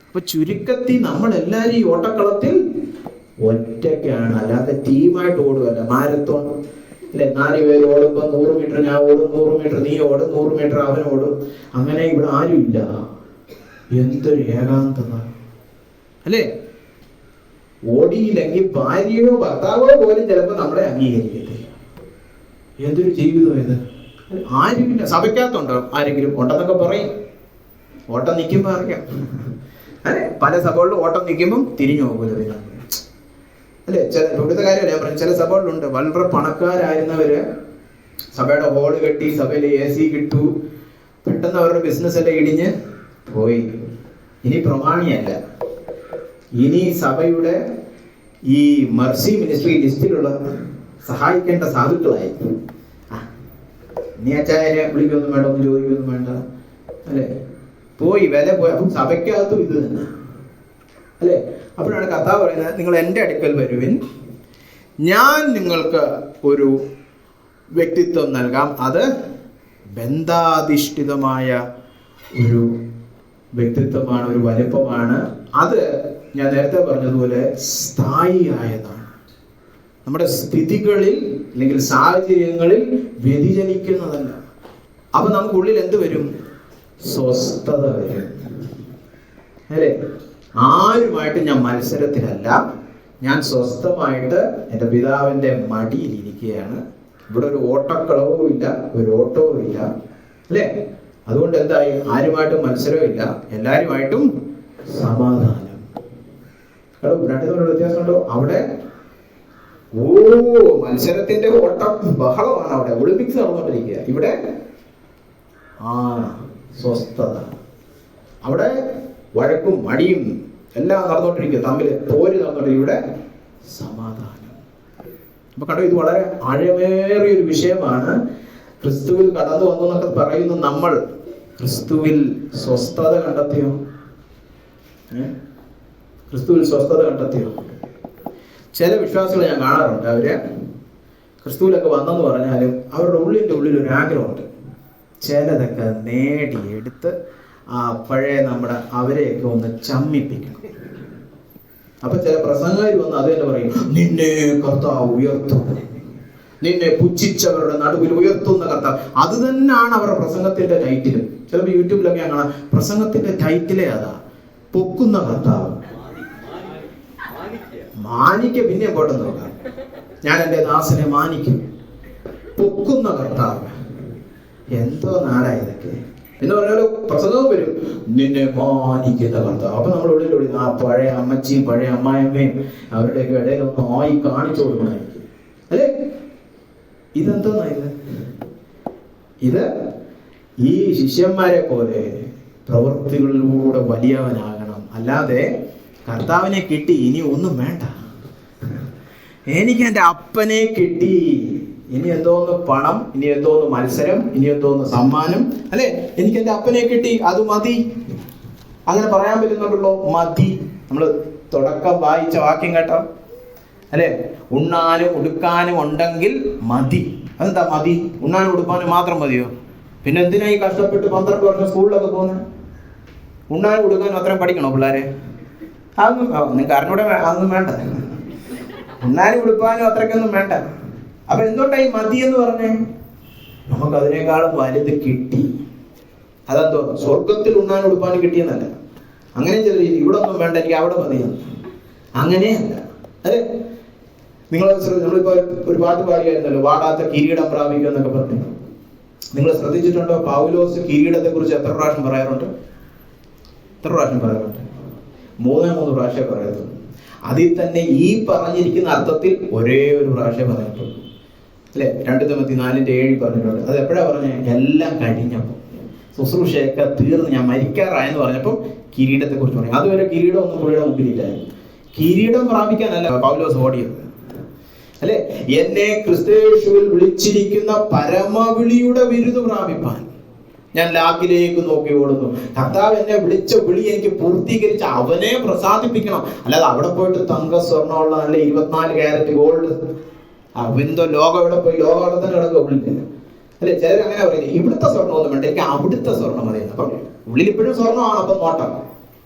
അപ്പൊ ചുരുക്കത്തിൽ നമ്മൾ എല്ലാരും ഈ ഓട്ടക്കളത്തിൽ ഒറ്റയ്ക്കാണ്, അല്ലാതെ ടീമായിട്ട് ഓടുകയല്ല. മാരത്തോൺ, അല്ലെ? 4 പേര് ഓടുമ്പോ 100 മീറ്റർ ഞാൻ ഓടും, 100 മീറ്റർ നീ ഓടും, 100 മീറ്റർ അവൻ ഓടും. അങ്ങനെ ഇവിടെ ആരുമില്ല. എന്തൊരു ഏകാന്തത, അല്ലേ? ഓടിയില്ലെങ്കിൽ ഭാര്യയോ ഭർത്താവോ പോലും ചിലപ്പോ നമ്മളെ അംഗീകരിക്കത്തില്ല. എന്തൊരു ജീവിതം ഇത്! ആരുമില്ല. സഭയ്ക്കകത്തുണ്ടോ ആരെങ്കിലും? ഉണ്ടെന്നൊക്കെ പറയും, ഓട്ടം നിൽക്കുമ്പോ അറിയാം, അല്ലെ? പല സഭകളിലും ഓട്ടം നിൽക്കുമ്പം തിരിഞ്ഞു പോകില്ല പിന്നെ, അല്ലെ? ഇവിടുത്തെ കാര്യമല്ല ഞാൻ പറഞ്ഞു. ചില സഭകളിലുണ്ട്, വളരെ പണക്കാരായിരുന്നവര് സഭയുടെ ഹോള് കെട്ടി, സഭയിൽ AC കിട്ടു, പെട്ടെന്ന് അവരുടെ ബിസിനസ് എല്ലാം ഇടിഞ്ഞ് പോയി. ഇനി പ്രമാണിയല്ല, ഇനി സഭയുടെ ഈ മർസി മിനിസ്ട്രി ലിസ്റ്റിലുള്ള സഹായിക്കേണ്ട സാധുക്കളായി. നീ അച്ചായനെ വിളിക്കൊന്നും വേണ്ട, ഒന്നും ചോദിക്കൊന്നും വേണ്ട, അല്ലെ? പോയി വില പോയി. അപ്പം സഭയ്ക്കകത്തും ഇത് തന്നെ, അല്ലെ? അപ്പോഴാണ് കർത്താവ് പറയുന്നത്, നിങ്ങൾ എൻ്റെ അടുക്കൽ വരുവിൻ, ഞാൻ നിങ്ങൾക്ക് ഒരു വ്യക്തിത്വം നൽകാം. അത് ബന്ധാധിഷ്ഠിതമായ ഒരു വ്യക്തിത്വമാണ്, ഒരു വലിപ്പമാണ്. അത് ഞാൻ നേരത്തെ പറഞ്ഞതുപോലെ സ്ഥായിയായതാണ്. നമ്മുടെ സ്ഥിതികളിൽ അല്ലെങ്കിൽ സാഹചര്യങ്ങളിൽ വ്യതിചലിക്കുന്നതല്ല. അപ്പൊ നമുക്കുള്ളിൽ എന്ത് വരും? സ്വസ്ഥത വരും, അല്ലേ? ആരുമായിട്ട് ഞാൻ മത്സരത്തിലല്ല, ഞാൻ സ്വസ്ഥമായിട്ട് എൻ്റെ പിതാവിൻ്റെ മടിയിൽ ഇരിക്കുകയാണ്. ഇവിടെ ഒരു ഓട്ടക്കളവും ഇല്ല, ഒരു ഓട്ടവും ഇല്ല, അല്ലേ? അതുകൊണ്ട് എന്തായി? ആരുമായിട്ടും മത്സരവും ഇല്ല, എല്ലാവരുമായിട്ടും സമാധാനം. രണ്ടും തമ്മിലുള്ള വ്യത്യാസമുണ്ടോ? അവിടെ മത്സരത്തിന്റെ ഓട്ടം ബഹളമാണ്, അവിടെ ഒളിമ്പിക്സ് നടന്നുകൊണ്ടിരിക്കുക. ഇവിടെ സ്വസ്ഥത. അവിടെ വഴക്കും മടിയും എല്ലാം നടന്നുകൊണ്ടിരിക്കുക, തമ്മിൽ പോര് നടന്നുകൊണ്ടിരിക്കുക. ഇവിടെ സമാധാനം. അപ്പൊ കണ്ടോ, ഇത് വളരെ ആഴമേറിയ ഒരു വിഷയമാണ്. ക്രിസ്തുവിൽ കടന്നു വന്നു എന്നൊക്കെ പറയുന്നു നമ്മൾ. ക്രിസ്തുവിൽ സ്വസ്ഥത കണ്ടെത്തിയോ? ക്രിസ്തുവിൽ സ്വസ്ഥത കണ്ടെത്തിയോ? ചില വിശ്വാസികളെ ഞാൻ കാണാറുണ്ട്, അവര് ക്രിസ്തുവിലൊക്കെ വന്നെന്ന് പറഞ്ഞാലും അവരുടെ ഉള്ളിൽ ഒരു ആഗ്രഹമുണ്ട്, ചിലതൊക്കെ നേടിയെടുത്ത് പഴയ നമ്മുടെ അവരെയൊക്കെ ഒന്ന് ചമ്മിപ്പിക്കണം. അപ്പൊ ചില പ്രസംഗക്കാർ വന്ന് അത് തന്നെ പറയും, നിന്നെ കർത്താവ് ഉയർത്തും, നിന്നെ പുച്ഛിച്ചവരുടെ നടുവിൽ ഉയർത്തുന്ന കർത്താവ്. അത് തന്നെയാണ് അവരുടെ പ്രസംഗത്തിന്റെ ടൈറ്റിലും. ചിലപ്പോൾ യൂട്യൂബിലൊക്കെ ഞാൻ കാണാം, പ്രസംഗത്തിന്റെ ടൈറ്റിലേ അതാ, പൊക്കുന്ന കർത്താവ്. മാനിക്ക പിന്നെ പോട്ടെ നോക്കാം, ഞാൻ എൻ്റെ ദാസനെ മാനിക്കും. പൊക്കുന്ന കർത്താവ്, എന്തോ നാടാ ഇതൊക്കെ എന്ന് പറഞ്ഞാൽ പ്രസംഗവും വരും, നിന്നെ മാനിക്കുന്ന കർത്താവ്. അപ്പൊ നമ്മൾ ഉള്ളിൽ ആ പഴയ അമ്മച്ചിയും പഴയ അമ്മായിയമ്മയും അവരുടെയൊക്കെ ഇടയിൽ ഒന്ന് ആയി കാണിച്ചു കൊടുക്കണമായിരിക്കും, അല്ലേ? ഇതെന്തോന്നാ ഇത് ഈ ശിഷ്യന്മാരെ പോലെ പ്രവൃത്തികളിലൂടെ വലിയവനാകണം. അല്ലാതെ കർത്താവിനെ കിട്ടി, ഇനി ഒന്നും വേണ്ട, എനിക്ക് എൻ്റെ അപ്പനെ കിട്ടി, ഇനി എന്തോന്ന് പണം, ഇനി എന്തോന്ന് മത്സരം, ഇനി എന്തോന്ന് സമ്മാനം, അല്ലെ? എനിക്ക് എൻ്റെ അപ്പനെ കിട്ടി, അത് മതി. അങ്ങനെ പറയാൻ പറ്റുന്നുണ്ടല്ലോ, മതി. നമ്മൾ തുടക്കം വായിച്ച വാക്യം കേട്ടോ, അല്ലെ? ഉണ്ണാനും ഉടുക്കാനും ഉണ്ടെങ്കിൽ മതി. അതെന്താ മതി? ഉണ്ണാനും ഉടുക്കാനും മാത്രം മതിയോ? പിന്നെ എന്തിനായി കഷ്ടപ്പെട്ട് 12 വർഷം സ്കൂളിലൊക്കെ പോകുന്നത്? ഉണ്ണാനും ഉടുക്കാനും അത്രയും പഠിക്കണോ പിള്ളേരെ? അതൊന്നും നിങ്ങൾക്ക് അറിഞ്ഞൂടെ, അതൊന്നും വേണ്ട. ഉണ്ണാനും ഉടുക്കാനും അത്രയ്ക്കൊന്നും വേണ്ട. അപ്പൊ എന്തുകൊണ്ടായി മതി എന്ന് പറഞ്ഞേ? നമുക്ക് അതിനേക്കാളും വലുത് കിട്ടി. അതെന്തോ സ്വർഗത്തിൽ ഉണ്ണാനും ഉടുക്കാനും കിട്ടിയെന്നല്ല. അങ്ങനെ ചില രീതി, ഇവിടെ ഒന്നും വേണ്ട, എനിക്ക് അവിടെ മതിയെന്ന്. അങ്ങനെയല്ല, അല്ലെ? നമ്മളിപ്പോ ഒരു പാട്ട് പാടിയായിരുന്നല്ലോ, വാടാത്ത കിരീടം പ്രാപിക്കുക എന്നൊക്കെ പറഞ്ഞു. നിങ്ങൾ ശ്രദ്ധിച്ചിട്ടുണ്ടോ? പൗലോസ് കിരീടത്തെ കുറിച്ച് എത്ര പ്രാവശ്യം പറയാറുണ്ട്? 3 പ്രാവശ്യം പറയത്തുള്ളൂ. അതിൽ തന്നെ ഈ പറഞ്ഞിരിക്കുന്ന അർത്ഥത്തിൽ ഒരേ ഒരു പ്രാവശ്യം പറഞ്ഞിട്ടുള്ളൂ, അല്ലെ? 2 തിമോത്തി 4:7 പറഞ്ഞിട്ടുണ്ട്. അത് എപ്പോഴാ പറഞ്ഞേ? എല്ലാം കഴിഞ്ഞപ്പോൾ, ശുശ്രൂഷയൊക്കെ തീർന്ന് ഞാൻ മരിക്കാറായെന്ന് പറഞ്ഞപ്പോൾ കിരീടത്തെ കുറിച്ച് പറഞ്ഞു. അതുവരെ കിരീടം ഒന്നും പുള്ളിയുടെ മുമ്പിലില്ലായിരുന്നു. കിരീടം പ്രാപിക്കാനല്ല പൗലോസ് ഓടിയത്, അല്ലെ? എന്നെ ക്രിസ്തുയേശുവിൽ വിളിച്ചിരിക്കുന്ന പരമവിളിയുടെ ബിരുദം പ്രാപിപ്പാൻ ഞാൻ ലാക്കിലേക്ക് നോക്കി ഓടുന്നു. കർത്താവ് എന്നെ വിളിച്ച വിളി എനിക്ക് പൂർത്തീകരിച്ച് അവനെ പ്രസാദിപ്പിക്കണം. അല്ലാതെ അവിടെ പോയിട്ട് തങ്ക സ്വർണ്ണമുള്ള നല്ല 24 കാരറ്റ് ഗോൾഡ്, എന്തോ ലോകം ഇവിടെ പോയി ലോകം അവിടെ തന്നെ കിടക്കുക ഉള്ളിൽ, അല്ലെ? ചിലർ അങ്ങനെ പറയുന്നത്, ഇവിടുത്തെ സ്വർണ്ണം ഒന്നും വേണ്ട, എനിക്ക് അവിടുത്തെ സ്വർണ്ണം മതി. അപ്പം ഉള്ളിൽ ഇപ്പോഴും സ്വർണ്ണമാണ്, അപ്പം നോട്ടം,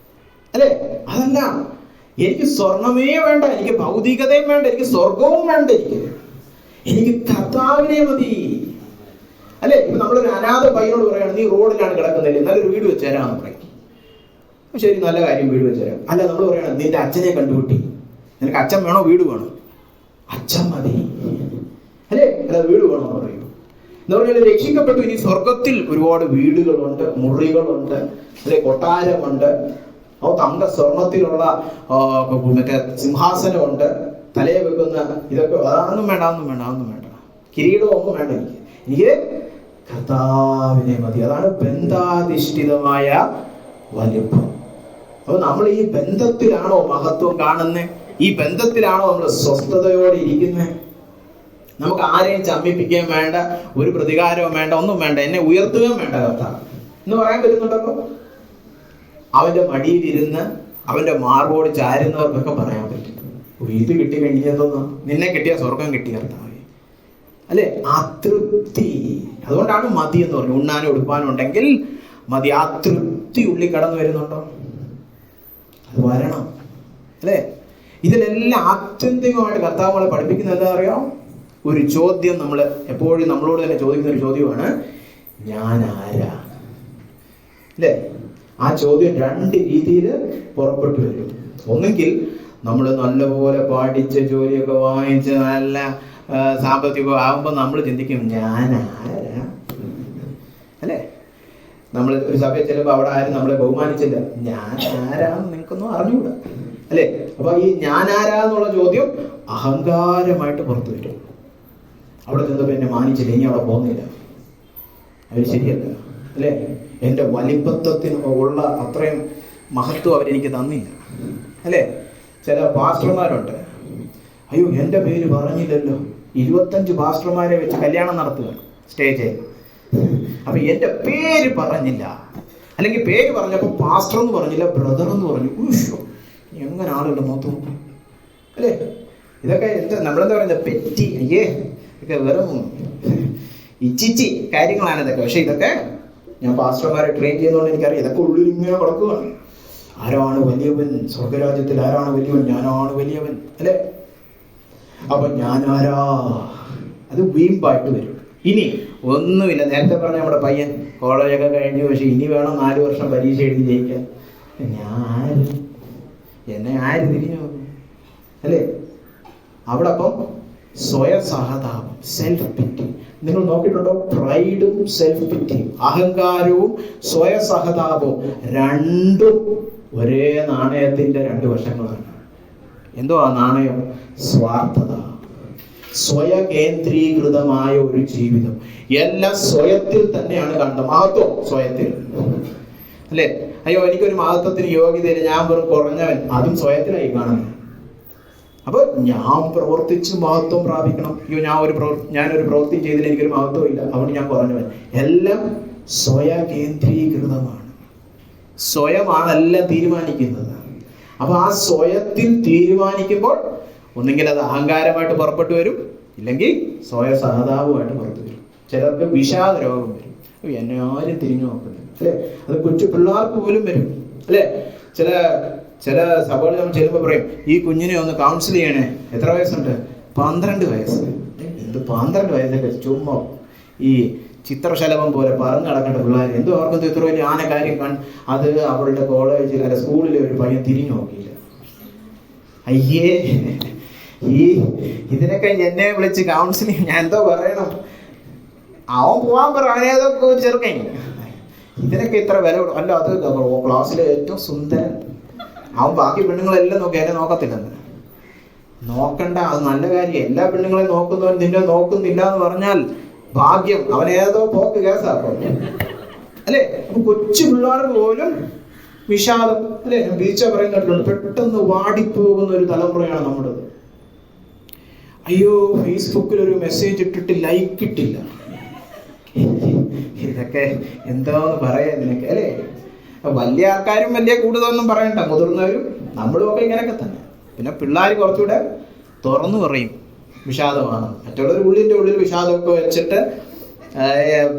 അല്ലെ? അതല്ല, എനിക്ക് സ്വർണമേ വേണ്ട, എനിക്ക് ഭൗതികതയും വേണ്ട, എനിക്ക് സ്വർഗവും വേണ്ട, എനിക്ക് കർത്താവിനെ മതി, അല്ലെ? ഇപ്പൊ നമ്മളൊരു അനാഥ പയ്യനോട് പറയാണ്, നീ റോഡിലാണ് കിടക്കുന്നില്ലേ, നല്ലൊരു വീട് വെച്ചേരാന്ന് പറയും. ശരി, നല്ല കാര്യം, വീട് വെച്ചേരാം. അല്ല, നമ്മൾ പറയണം, നിന്റെ അച്ഛനെ കണ്ടുപിട്ടി, നിനക്ക് അച്ഛൻ വേണോ വീട് വേണോ? അച്ഛൻ മതി, അല്ലെ? അല്ല, വീട് വേണോ എന്ന് പറയൂ. എന്ന് പറഞ്ഞാൽ രക്ഷിക്കപ്പെട്ടു. ഇനി സ്വർഗത്തിൽ ഒരുപാട് വീടുകളുണ്ട്, മുറികളുണ്ട്, അല്ലെ? കൊട്ടാരമുണ്ട്, തങ്ക സ്വർണത്തിലുള്ള മറ്റേ സിംഹാസനമുണ്ട്, തലയെ വെക്കുന്ന ഇതൊക്കെ. അതൊന്നും വേണ്ട. കിരീടം ഒന്നും വേണ്ട. എനിക്ക് കർത്താവിനെ മതി. അതാണ് ബന്ധാധിഷ്ഠിതമായ വലിപ്പം. അപ്പൊ നമ്മൾ ഈ ബന്ധത്തിലാണോ മഹത്വം കാണുന്നത്? ഈ ബന്ധത്തിലാണോ നമ്മൾ സ്വസ്ഥതയോടെ ഇരിക്കുന്നത്? നമുക്ക് ആരെയും ചമ്മിപ്പിക്കുകയും വേണ്ട, ഒരു പ്രതികാരവും വേണ്ട, ഒന്നും വേണ്ട, എന്നെ ഉയർത്തുകയും വേണ്ട കർത്താവ് എന്ന് പറയാൻ പറ്റുന്നുണ്ടല്ലോ. അവന്റെ മടിയിലിരുന്ന് അവന്റെ മാർബോട് ചാരുന്നവർക്കൊക്കെ പറയാൻ പറ്റും, ഇത് കിട്ടി കഴിഞ്ഞതോന്നോ, നിന്നെ കിട്ടിയ സ്വർഗം കിട്ടിയ കർത്താവേ, അല്ലെ? ആ തൃപ്തി. അതുകൊണ്ടാണ് മതി എന്ന് പറഞ്ഞു. ഉണ്ണാനും ഉടുപ്പാനും ഉണ്ടെങ്കിൽ മതി. ആ തൃപ്തി ഉള്ളിൽ കടന്നു വരുന്നുണ്ടോ? അത് വരണം, അല്ലെ? ഇതിലെല്ലാം ആത്യന്തികമായിട്ട് കർത്താവ് നമ്മളെ പഠിപ്പിക്കുന്നത് എന്താ അറിയാം? ഒരു ചോദ്യം നമ്മൾ എപ്പോഴും നമ്മളോട് തന്നെ ചോദിക്കുന്ന ഒരു ചോദ്യമാണ്, ഞാൻ ആരാ? അല്ലേ? ആ ചോദ്യം രണ്ട് രീതിയിൽ പുറപ്പെട്ടു വരും. ഒന്നെങ്കിൽ നമ്മൾ നല്ലപോലെ പഠിച്ച് ജോലിയൊക്കെ വാങ്ങിച്ച് നല്ല സാമ്പത്തികം ആകുമ്പോൾ നമ്മൾ ചിന്തിക്കും ഞാൻ ആരാ, അല്ലേ? നമ്മൾ ഒരു സഭയിൽ ചെല്ലുമ്പോൾ അവിടെ ആരും നമ്മളെ ബഹുമാനിച്ചില്ല, ഞാൻ ആരാന്ന് നിങ്ങൾക്കൊന്നും അറിഞ്ഞുകൂടാ, അല്ലേ? അപ്പൊ ഈ ഞാൻ ആരാന്നുള്ള ചോദ്യം അഹങ്കാരമായിട്ട് പുറത്തു വരും. അവിടെ ചെന്നപ്പോൾ എന്നെ മാനിച്ചില്ല, ഇനി അവിടെ പോകുന്നില്ല, അവർ ശരിയല്ല, അല്ലേ? എൻ്റെ വലിപ്പത്വത്തിന് ഉള്ള അത്രയും മഹത്വം അവരെനിക്ക് തന്നില്ല, അല്ലേ? ചില പാസ്റ്റർമാരുണ്ട്, അയ്യോ എൻ്റെ പേര് പറഞ്ഞില്ലല്ലോ, 25 പാസ്റ്റർമാരെ വെച്ച് കല്യാണം നടത്തുകയാണ് സ്റ്റേജിൽ. അപ്പൊ എൻ്റെ പേര് പറഞ്ഞില്ല, അല്ലെങ്കിൽ പേര് പറഞ്ഞപ്പോൾ പാസ്റ്റർ എന്ന് പറഞ്ഞില്ല, ബ്രദർ എന്ന് പറഞ്ഞു. എങ്ങനെ ആളുകളുടെ മൊത്തം, അല്ലേ? ഇതൊക്കെ എന്താ നമ്മളെന്താ പറയുന്നത്, പെറ്റി, അയ്യേ, ഇതൊക്കെ വെറും ഇച്ചിച്ചി കാര്യങ്ങളാണ് ഇതൊക്കെ. പക്ഷെ ഇതൊക്കെ ഞാൻ പാസ്റ്റർമാരെ ട്രെയിൻ ചെയ്യുന്നതുകൊണ്ട് എനിക്കറിയാം, ഇതൊക്കെ ഉള്ളിൽ ഇങ്ങനെ കിടക്കുകയാണ്. ആരാണ് വലിയവൻ സ്വർഗരാജ്യത്തിൽ? ആരാണ് വലിയവൻ? ഞാനാണ് വലിയവൻ, അല്ലേ? അപ്പൊ ഞാനാരാ, അത് വീമ്പായിട്ട് വരും. ഇനി ഒന്നുമില്ല, നേരത്തെ പറഞ്ഞ നമ്മുടെ പയ്യൻ കോളേജൊക്കെ കഴിഞ്ഞു, പക്ഷെ ഇനി വേണം 4 വർഷം പരീക്ഷ എഴുതി ജയിക്കാൻ. ഞാൻ എന്നെ ആര് തിരിഞ്ഞു നോക്കും, അല്ലേ? അവിടെ അപ്പം സ്വയസഹതാപം, സെൽഫ് പിറ്റി. നിങ്ങൾ നോക്കിയിട്ടുണ്ടോ? പ്രൈഡും സെൽഫ് പിറ്റിയും, അഹങ്കാരവും സ്വയസഹതാപവും രണ്ടും ഒരേ നാണയത്തിന്റെ 2 വശങ്ങളാണ്. എന്തോ ആ നാണയം? സ്വാർത്ഥത, സ്വയകേന്ദ്രീകൃതമായ ഒരു ജീവിതം. എല്ലാം സ്വയത്തിൽ തന്നെയാണ് കാണുന്നത്. മഹത്വം സ്വയത്തിൽ, അല്ലേ? അയ്യോ എനിക്കൊരു മഹത്വത്തിന് യോഗ്യതയില്ല, ഞാൻ വെറും കുറഞ്ഞവൻ, അതും സ്വയത്തിലായി കാണുന്നത്. അപ്പൊ ഞാൻ പ്രവർത്തിച്ച് മഹത്വം പ്രാപിക്കണം. അയ്യോ ഞാനൊരു പ്രവൃത്തി ചെയ്തതിൽ എനിക്കൊരു മഹത്വം ഇല്ല, അതുകൊണ്ട് ഞാൻ കുറഞ്ഞവൻ. എല്ലാം സ്വയകേന്ദ്രീകൃതമാണ്. സ്വയമാണ് എല്ലാം തീരുമാനിക്കുന്നത്. അപ്പൊ ആ സ്വയത്തിൽ തീരുമാനിക്കുമ്പോൾ ഒന്നെങ്കിൽ അത് അഹങ്കാരമായിട്ട് പുറപ്പെട്ടു വരും, ഇല്ലെങ്കിൽ സ്വയസഹതാപമായിട്ട് പുറത്തു വരും. ചിലർക്ക് വിഷാദ രോഗം വരും, എന്നെ ആരും തിരിഞ്ഞു നോക്കുന്നില്ല, അല്ലെ? അത് കൊച്ചു പിള്ളേർക്ക് പോലും വരും, അല്ലെ? ചില സഭകളിൽ നമ്മൾ ചെല്ലുമ്പോൾ പറയും, ഈ കുഞ്ഞിനെ ഒന്ന് കൗൺസിൽ ചെയ്യണേ. എത്ര വയസ്സുണ്ട്? 12 വയസ്സ്. എന്ത് 12 വയസ്സൊക്കെ ചുമ്മാ ഈ ചിത്രശലഭം പോലെ പറന്ന് നടക്കേണ്ട പിള്ളേർ. എന്തോ അവർക്കൊന്നും ഇത്ര വലിയ കാര്യം അത് അവളുടെ കോളേജിൽ അല്ല സ്കൂളിലെ ഒരു പയ്യൻ തിരിഞ്ഞു നോക്കിയില്ല. അയ്യേ, ഇതിനൊക്കെ എന്നെ വിളിച്ച് കൗൺസിലിങ്, ഞാൻ എന്തോ പറയണം? അവൻ പോവാൻ പറ, അവനേതൊക്കെ ചെറുക്കൻ, ഇതിനൊക്കെ ഇത്ര വില കൊടുക്കും. അല്ല, അത് ക്ലാസ്സിലെ ഏറ്റവും സുന്ദരൻ, അവൻ ബാക്കി പെണ്ണുങ്ങളെല്ലാം നോക്കി, എന്നെ നോക്കത്തില്ലെന്ന്. നോക്കണ്ട, അത് നല്ല കാര്യം. എല്ലാ പെണ്ണുങ്ങളെയും നോക്കുന്നവൻ നിന്നെ നോക്കുന്നില്ല എന്ന് പറഞ്ഞാൽ ഭാഗ്യം, അവനേതോ പോക്ക് കേസാക്കും, അല്ലെ? അപ്പൊ കൊച്ചു പിള്ളേർക്ക് പോലും വിഷാദം, അല്ലെ? ബീച്ച പറയുന്നുണ്ട്, പെട്ടെന്ന് വാടിപ്പോകുന്ന ഒരു തലമുറയാണ് നമ്മുടെ. അയ്യോ, ഫേസ്ബുക്കിൽ ഒരു മെസ്സേജ് ഇട്ടിട്ട് ലൈക്ക് ഇട്ടില്ല. ഇതൊക്കെ എന്താന്ന് പറയാ ഇതിനൊക്കെ, അല്ലേ? വലിയ ആൾക്കാരും വലിയ കൂടുതലൊന്നും പറയണ്ട, മുതിർന്നവരും നമ്മളും ഒക്കെ ഇങ്ങനെയൊക്കെ തന്നെ. പിന്നെ പിള്ളേർ കുറച്ചുകൂടെ തുറന്നു പറയും വിഷാദമാണ്. മറ്റുള്ളവർ ഉള്ളിൽ വിഷാദമൊക്കെ വെച്ചിട്ട്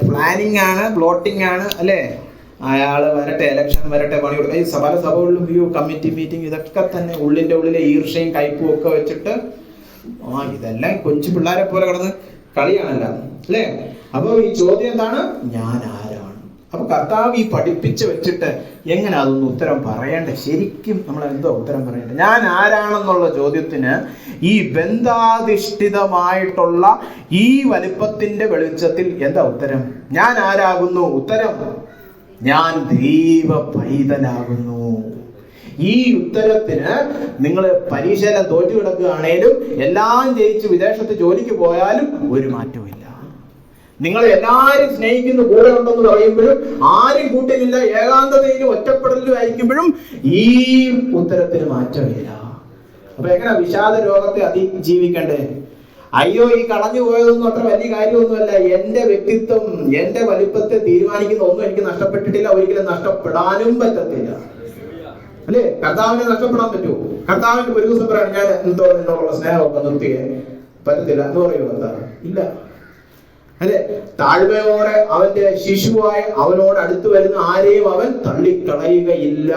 പ്ലാനിങ് ആണ്, പ്ലോട്ടിങ് ആണ്, അല്ലേ? അയാൾ വരട്ടെ, ഇലക്ഷൻ വരട്ടെ, പണി കൊടുക്കുക. ഈ പല സഭകളിലും കമ്മിറ്റി മീറ്റിംഗ്, ഇതൊക്കെ തന്നെ ഉള്ളിലെ ഈർഷ്യയും കയ്പും ഒക്കെ വെച്ചിട്ട് ഇതെല്ലാം കൊച്ചു പിള്ളേരെ പോലെ കിടന്ന് കളിയാണല്ലോ, അല്ലേ? അപ്പൊ ഈ ചോദ്യം എന്താണ്? ഞാൻ ആരാണ്? അപ്പൊ കർത്താവ് ഈ പഠിപ്പിച്ച് വെച്ചിട്ട് എങ്ങനെ അതൊന്ന് ഉത്തരം പറയണ്ടേ? ശരിക്കും നമ്മൾ എന്തോ ഉത്തരം പറയണ്ടേ? ഞാൻ ആരാണെന്നുള്ള ചോദ്യത്തിന് ഈ ബന്ധാധിഷ്ഠിതമായിട്ടുള്ള ഈ വലിപ്പത്തിന്റെ വെളിച്ചത്തിൽ എന്താ ഉത്തരം? ഞാൻ ആരാകുന്നു? ഉത്തരം, ഞാൻ ദൈവ പൈതലാകുന്നു. ഈ ഉത്തരത്തിന് നിങ്ങൾ പരീക്ഷയെല്ലാം തോറ്റു കിടക്കുകയാണേലും എല്ലാം ജയിച്ച് വിദേശത്ത് ജോലിക്ക് പോയാലും ഒരു മാറ്റവും ഇല്ല. നിങ്ങൾ എല്ലാവരും സ്നേഹിക്കുന്ന കൂടെ ഉണ്ടെന്ന് പറയുമ്പോഴും ആരും കൂട്ടിനില്ല, ഏകാന്തതയിലും ഒറ്റപ്പെടലിലും ആയിരിക്കുമ്പോഴും ഈ ഉത്തരത്തിന് മാറ്റമില്ല. അപ്പൊ എങ്ങനെ വിഷാദ രോഗത്തെ അതിജീവിക്കണ്ടേ? അയ്യോ, ഈ കളഞ്ഞു പോയതൊന്നും അത്ര വലിയ കാര്യമൊന്നുമല്ല. എന്റെ വ്യക്തിത്വം, എന്റെ വലിപ്പത്തെ തീരുമാനിക്കുന്ന ഒന്നും എനിക്ക് നഷ്ടപ്പെട്ടിട്ടില്ല, ഒരിക്കലും നഷ്ടപ്പെടാനും പറ്റത്തില്ല, അല്ലേ? കർത്താവിനെ നഷ്ടപ്പെടാൻ പറ്റുമോ? കർത്താവിന്റെ ഒരു ദിവസം പറയാം, ഞാൻ എന്തോ എന്നോടുള്ള സ്നേഹമൊക്കെ നിർത്തിയേ, പറ്റത്തില്ല എന്ന് പറയുമോ കർത്താവ്? ഇല്ല, അല്ലെ? താഴ്മയോടെ അവന്റെ ശിശുവായ അവനോട് അടുത്ത് വരുന്ന ആരെയും അവൻ തള്ളിക്കളയുകയില്ല.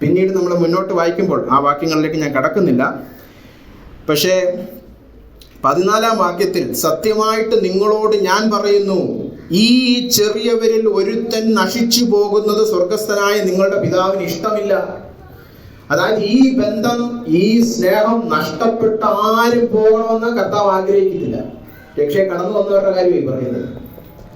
പിന്നീട് നമ്മൾ മുന്നോട്ട് വായിക്കുമ്പോൾ ആ വാക്യങ്ങളിലേക്ക് ഞാൻ കടക്കുന്നില്ല. പക്ഷേ 14-ാം വാക്യത്തിൽ, സത്യമായിട്ട് നിങ്ങളോട് ഞാൻ പറയുന്നു, ഈ ചെറിയവരിൽ ഒരുത്തൻ നശിച്ചു പോകുന്നത് സ്വർഗസ്ഥനായ നിങ്ങളുടെ പിതാവിന് ഇഷ്ടമില്ല. അതായത് ഈ ബന്ധം, ഈ സ്നേഹം നഷ്ടപ്പെട്ട ആരും പോകണമെന്ന് കർത്താവ് ആഗ്രഹിക്കുന്നില്ല. രക്ഷയിൽ കടന്നു വന്നവരുടെ കാര്യമായി പറയുന്നത്.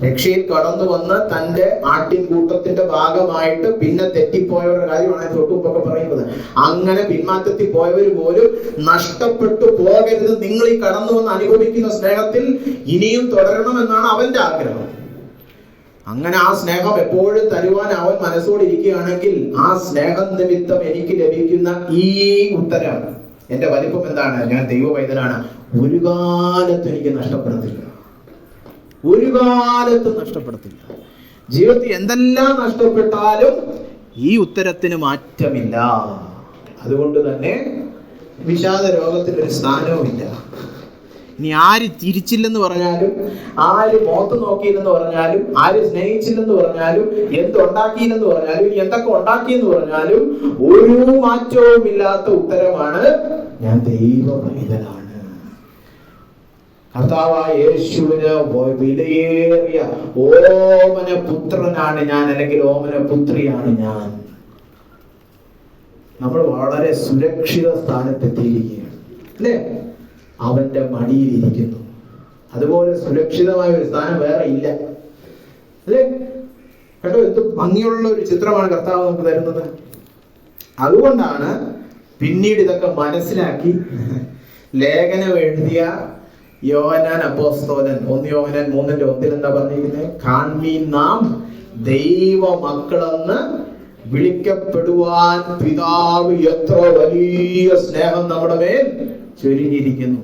രക്ഷയിൽ കടന്നു വന്ന് തന്റെ ആട്ടിൻകൂട്ടത്തിന്റെ ഭാഗമായിട്ട് പിന്നെ തെറ്റിപ്പോയവരുടെ കാര്യമാണ് തൊട്ടുമുമ്പൊക്കെ പറയുന്നത്. അങ്ങനെ പിന്മാറ്റത്തിൽ പോയവർ പോലും നഷ്ടപ്പെട്ടു പോകരുത്. നിങ്ങൾ ഈ കടന്നു വന്ന് അനുഭവിക്കുന്ന സ്നേഹത്തിൽ ഇനിയും തുടരണമെന്നാണ് അവന്റെ ആഗ്രഹം. അങ്ങനെ ആ സ്നേഹം എപ്പോഴും തരുവാൻ അവൻ മനസ്സോടിരിക്കുകയാണെങ്കിൽ ആ സ്നേഹം നിമിത്തം എനിക്ക് ലഭിക്കുന്ന ഈ ഉത്തരം, എന്റെ വലിപ്പം എന്താണ്? ഞാൻ ദൈവ പൈതലാണ്. ഒരു കാലത്തും എനിക്ക് നഷ്ടപ്പെടത്തില്ല. ഒരു കാലത്തും നഷ്ടപ്പെടത്തില്ല. ജീവിതത്തിൽ എന്തെല്ലാം നഷ്ടപ്പെട്ടാലും ഈ ഉത്തരത്തിന് മാറ്റമില്ല. അതുകൊണ്ട് തന്നെ വിഷാദ രോഗത്തിന് ഒരു സ്ഥാനവുമില്ല. ഇനി ആര് തിരിച്ചില്ലെന്ന് പറഞ്ഞാലും, ആര് മുഖത്ത് നോക്കിയില്ലെന്ന് പറഞ്ഞാലും, ആര് സ്നേഹിച്ചില്ലെന്ന് പറഞ്ഞാലും, എന്തുണ്ടാക്കിയില്ലെന്ന് പറഞ്ഞാലും, എന്തൊക്കെ ഉണ്ടാക്കിയെന്ന് പറഞ്ഞാലും ഒരു മാറ്റവും ഇല്ലാത്ത ഉത്തരമാണ് ഞാൻ ദൈവ പൈതലാണ്. കർത്താവായ യേശുവിന് വിലയേറിയ ഓമന പുത്രനാണ് ഞാൻ, അല്ലെങ്കിൽ ഓമന പുത്രിയാണ് ഞാൻ. നമ്മൾ വളരെ സുരക്ഷിത സ്ഥാനത്തെത്തിയിരിക്കുകയാണ്, അല്ലേ? അവന്റെ മടിയിലിരിക്കുന്നു. അതുപോലെ സുരക്ഷിതമായ ഒരു സ്ഥാനം വേറെ ഇല്ല, അല്ലേ? കേട്ടോ, എന്ത് ഭംഗിയുള്ള ഒരു ചിത്രമാണ് കർത്താവ് നമുക്ക് തരുന്നത്. അതുകൊണ്ടാണ് പിന്നീട് ഇതൊക്കെ മനസ്സിലാക്കി ലേഖനം എഴുതിയ യോഹന്നാൻ അപ്പോസ്തലൻ 1 യോഹന്നാൻ 3:1 എന്താ പറഞ്ഞിരിക്കുന്നത്? കാൺമീൻ നാം ദൈവ മക്കളെന്ന് വിളിക്കപ്പെടുവാൻ പിതാവ് എത്ര വലിയ സ്നേഹം നമ്മുടെ മേൽ ചൊരിഞ്ഞിരിക്കുന്നു,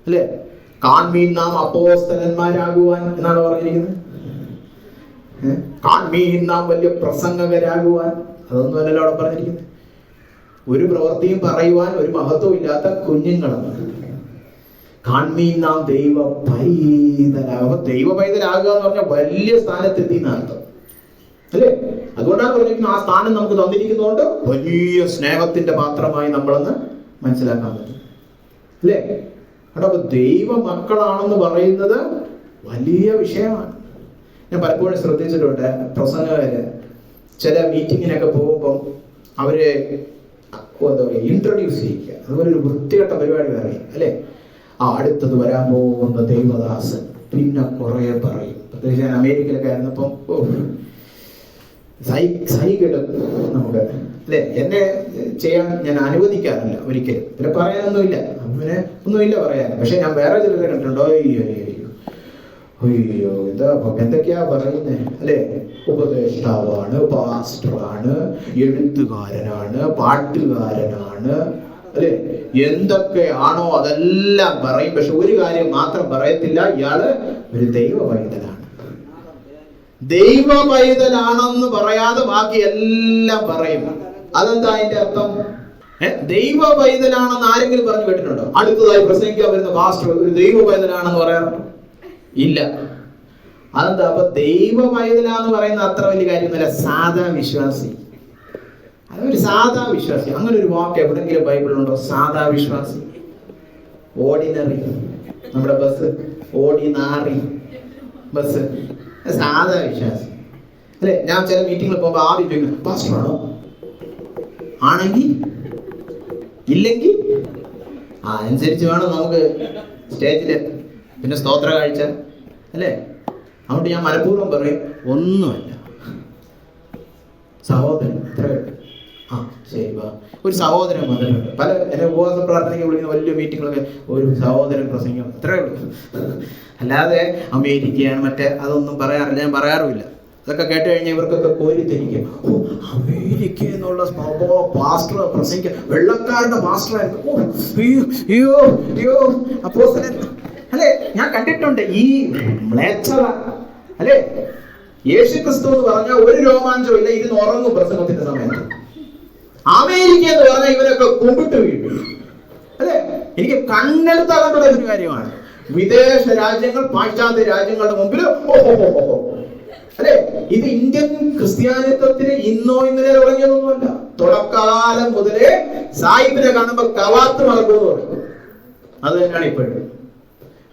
അല്ലെ? കാൺമീൻ നാം അപ്പോസ്തലന്മാരാകുവാൻ എന്നാണ് പറഞ്ഞിരിക്കുന്നത്. കാൺമീൻ നാം വലിയ പ്രസംഗകരാകുവാൻ, അതൊന്നുമല്ലല്ലോ അവിടെ പറഞ്ഞിരിക്കുന്നത്. ഒരു പ്രവൃത്തിയും പറയുവാൻ ഒരു മഹത്വം ഇല്ലാത്ത കുഞ്ഞുങ്ങളാണ്. കാൺമീൻ നാം ദൈവ പൈതലാകുക. ദൈവ പൈതലാകുക എന്ന് പറഞ്ഞാൽ വലിയ സ്ഥാനത്തെത്തി എന്നർത്ഥം, അല്ലേ? അതുകൊണ്ടാണ് പറഞ്ഞിരിക്കുന്നത് ആ സ്ഥാനം നമുക്ക് തന്നിരിക്കുന്നതുകൊണ്ട് വലിയ സ്നേഹത്തിന്റെ പാത്രമായി നമ്മളെന്ന് മനസ്സിലാക്കാൻ പറ്റും, അല്ലേ? അപ്പൊ ദൈവ മക്കളാണെന്ന് പറയുന്നത് വലിയ വിഷയമാണ്. ഞാൻ പലപ്പോഴും ശ്രദ്ധിച്ചിട്ടുണ്ട്, പ്രസംഗകര് ചില മീറ്റിങ്ങിനൊക്കെ പോകുമ്പം അവര് എന്താ പറയുക, ഇൻട്രൊഡ്യൂസ് ചെയ്യിക്കുക. അതുപോലെ ഒരു വൃത്തികെട്ട പരിപാടി പറയും, അല്ലേ? ആ അടുത്തത് വരാൻ പോകുന്ന ദൈവദാസൻ, പിന്നെ കുറെ പറയും. പ്രത്യേകിച്ച് ഞാൻ അമേരിക്കയിലൊക്കെ ആയിരുന്നപ്പം സഹിക്കിടും നമുക്ക്, അല്ലെ? എന്നെ ചെയ്യാൻ ഞാൻ അനുവദിക്കാറില്ല ഒരിക്കലും. പിന്നെ പറയാനൊന്നുമില്ല, അങ്ങനെ ഒന്നുമില്ല പറയാൻ. പക്ഷെ ഞാൻ വേറെ ചിലരെ കണ്ടിട്ടുണ്ടോ, അയ്യോ എന്താ എന്തൊക്കെയാ പറയുന്നേ, അല്ലെ? ഉപദേഷ്ടാവാണ്, പാസ്റ്ററാണ്, എഴുത്തുകാരനാണ്, പാട്ടുകാരനാണ്, അല്ലെ? എന്തൊക്കെയാണോ അതെല്ലാം പറയും. പക്ഷെ ഒരു കാര്യം മാത്രം പറയത്തില്ല, ഇയാള് ഒരു ദൈവ പൈതലാണ്. ദൈവ പൈതലാണെന്ന് പറയാതെ ബാക്കി എല്ലാം പറയും. അതെന്താ അതിന്റെ അർത്ഥം? ദൈവ പൈതലാണെന്ന് ആരെങ്കിലും പറഞ്ഞു കേട്ടിട്ടുണ്ടോ? അടുത്തതായി പ്രസംഗിക്കാൻ വരുന്ന പാസ്റ്റർ ഒരു ദൈവ പൈതലാണെന്ന് പറയാറുണ്ടോ? ഇല്ല. അതെന്താ? അപ്പൊ ദൈവ പൈതലാന്ന് പറയുന്ന അത്ര വലിയ കാര്യമൊന്നുമല്ല. സാധാ വിശ്വാസി, അതൊരു സാധാ വിശ്വാസി. അങ്ങനെ ഒരു വാക്ക് എവിടെങ്കിലും ബൈബിളിലുണ്ടോ? സാധാ വിശ്വാസി, ഓർഡിനറി. നമ്മുടെ ബസ് ഓർഡിനറി ബസ്, സാധാ വിശ്വാസി, അല്ലെ? ഞാൻ ചില മീറ്റിങ്ങിൽ പോകുമ്പോൾ ആദ്യം ചോദിക്കും, പാസ്റ്ററാണോ? ആണെങ്കിൽ ഇല്ലെങ്കിൽ അനുസരിച്ച് വേണം നമുക്ക് സ്റ്റേജില് പിന്നെ സ്തോത്ര കാഴ്ച, അല്ലേ? അതുകൊണ്ട് ഞാൻ മനഃപൂർവ്വം പറയും, ഒന്നുമല്ല സഹോദരൻ. ആ ശരി, ഒരു സഹോദരൻ വന്നിട്ടുണ്ട്. പല എന്നെ ഉപവാസ പ്രാർത്ഥനയ്ക്ക് വിളിക്കുന്ന വലിയ മീറ്റിങ്ങുകളൊക്കെ ഒരു സഹോദരൻ പ്രസംഗം, അത്രേ ഉള്ളൂ. അല്ലാതെ അമേരിക്കയാണ് മറ്റേ അതൊന്നും പറയാറില്ല, ഞാൻ പറയാറുമില്ല. അതൊക്കെ കേട്ട് കഴിഞ്ഞാൽ ഇവർക്കൊക്കെ കോരിത്തിരിക്കും. ഓ, അമേരിക്ക എന്നുള്ള പാസ്റ്റർ പ്രസംഗിക്കുക, വെള്ളക്കാരുടെ പാസ്റ്റർ അപ്പോസ്തലൻ, അല്ലെ? ഞാൻ കണ്ടിട്ടുണ്ട് ഈ മ്ലേച്ഛത, അല്ലെ? യേശു ക്രിസ്തു എന്ന് പറഞ്ഞാൽ ഒരു രോമാഞ്ചവും ഇല്ല, ഇരുന്ന് ഉറങ്ങും പ്രസംഗത്തിന്റെ സമയത്ത്. അമേരിക്ക എന്ന് പറഞ്ഞാൽ ഇവരൊക്കെ കുമ്പിട്ട് വീഴും, അല്ലെ? എനിക്ക് കണ്ണെടുത്താകേണ്ട ഒരു കാര്യമാണ്. വിദേശ രാജ്യങ്ങൾ, പാശ്ചാത്യ രാജ്യങ്ങളുടെ മുമ്പിൽ അല്ലെ? ഇത് ഇന്ത്യൻ ക്രിസ്ത്യാനിത്വത്തിന് ഇന്നോ ഇന്നലെ തുടങ്ങിയതൊന്നുമല്ല. തുടക്കാലം മുതലേ സായിപ്പിനെ കാണുമ്പോ കവാത്ത് മറക്കുമെന്ന് പറയും. അത് തന്നെയാണ് ഇപ്പോഴും.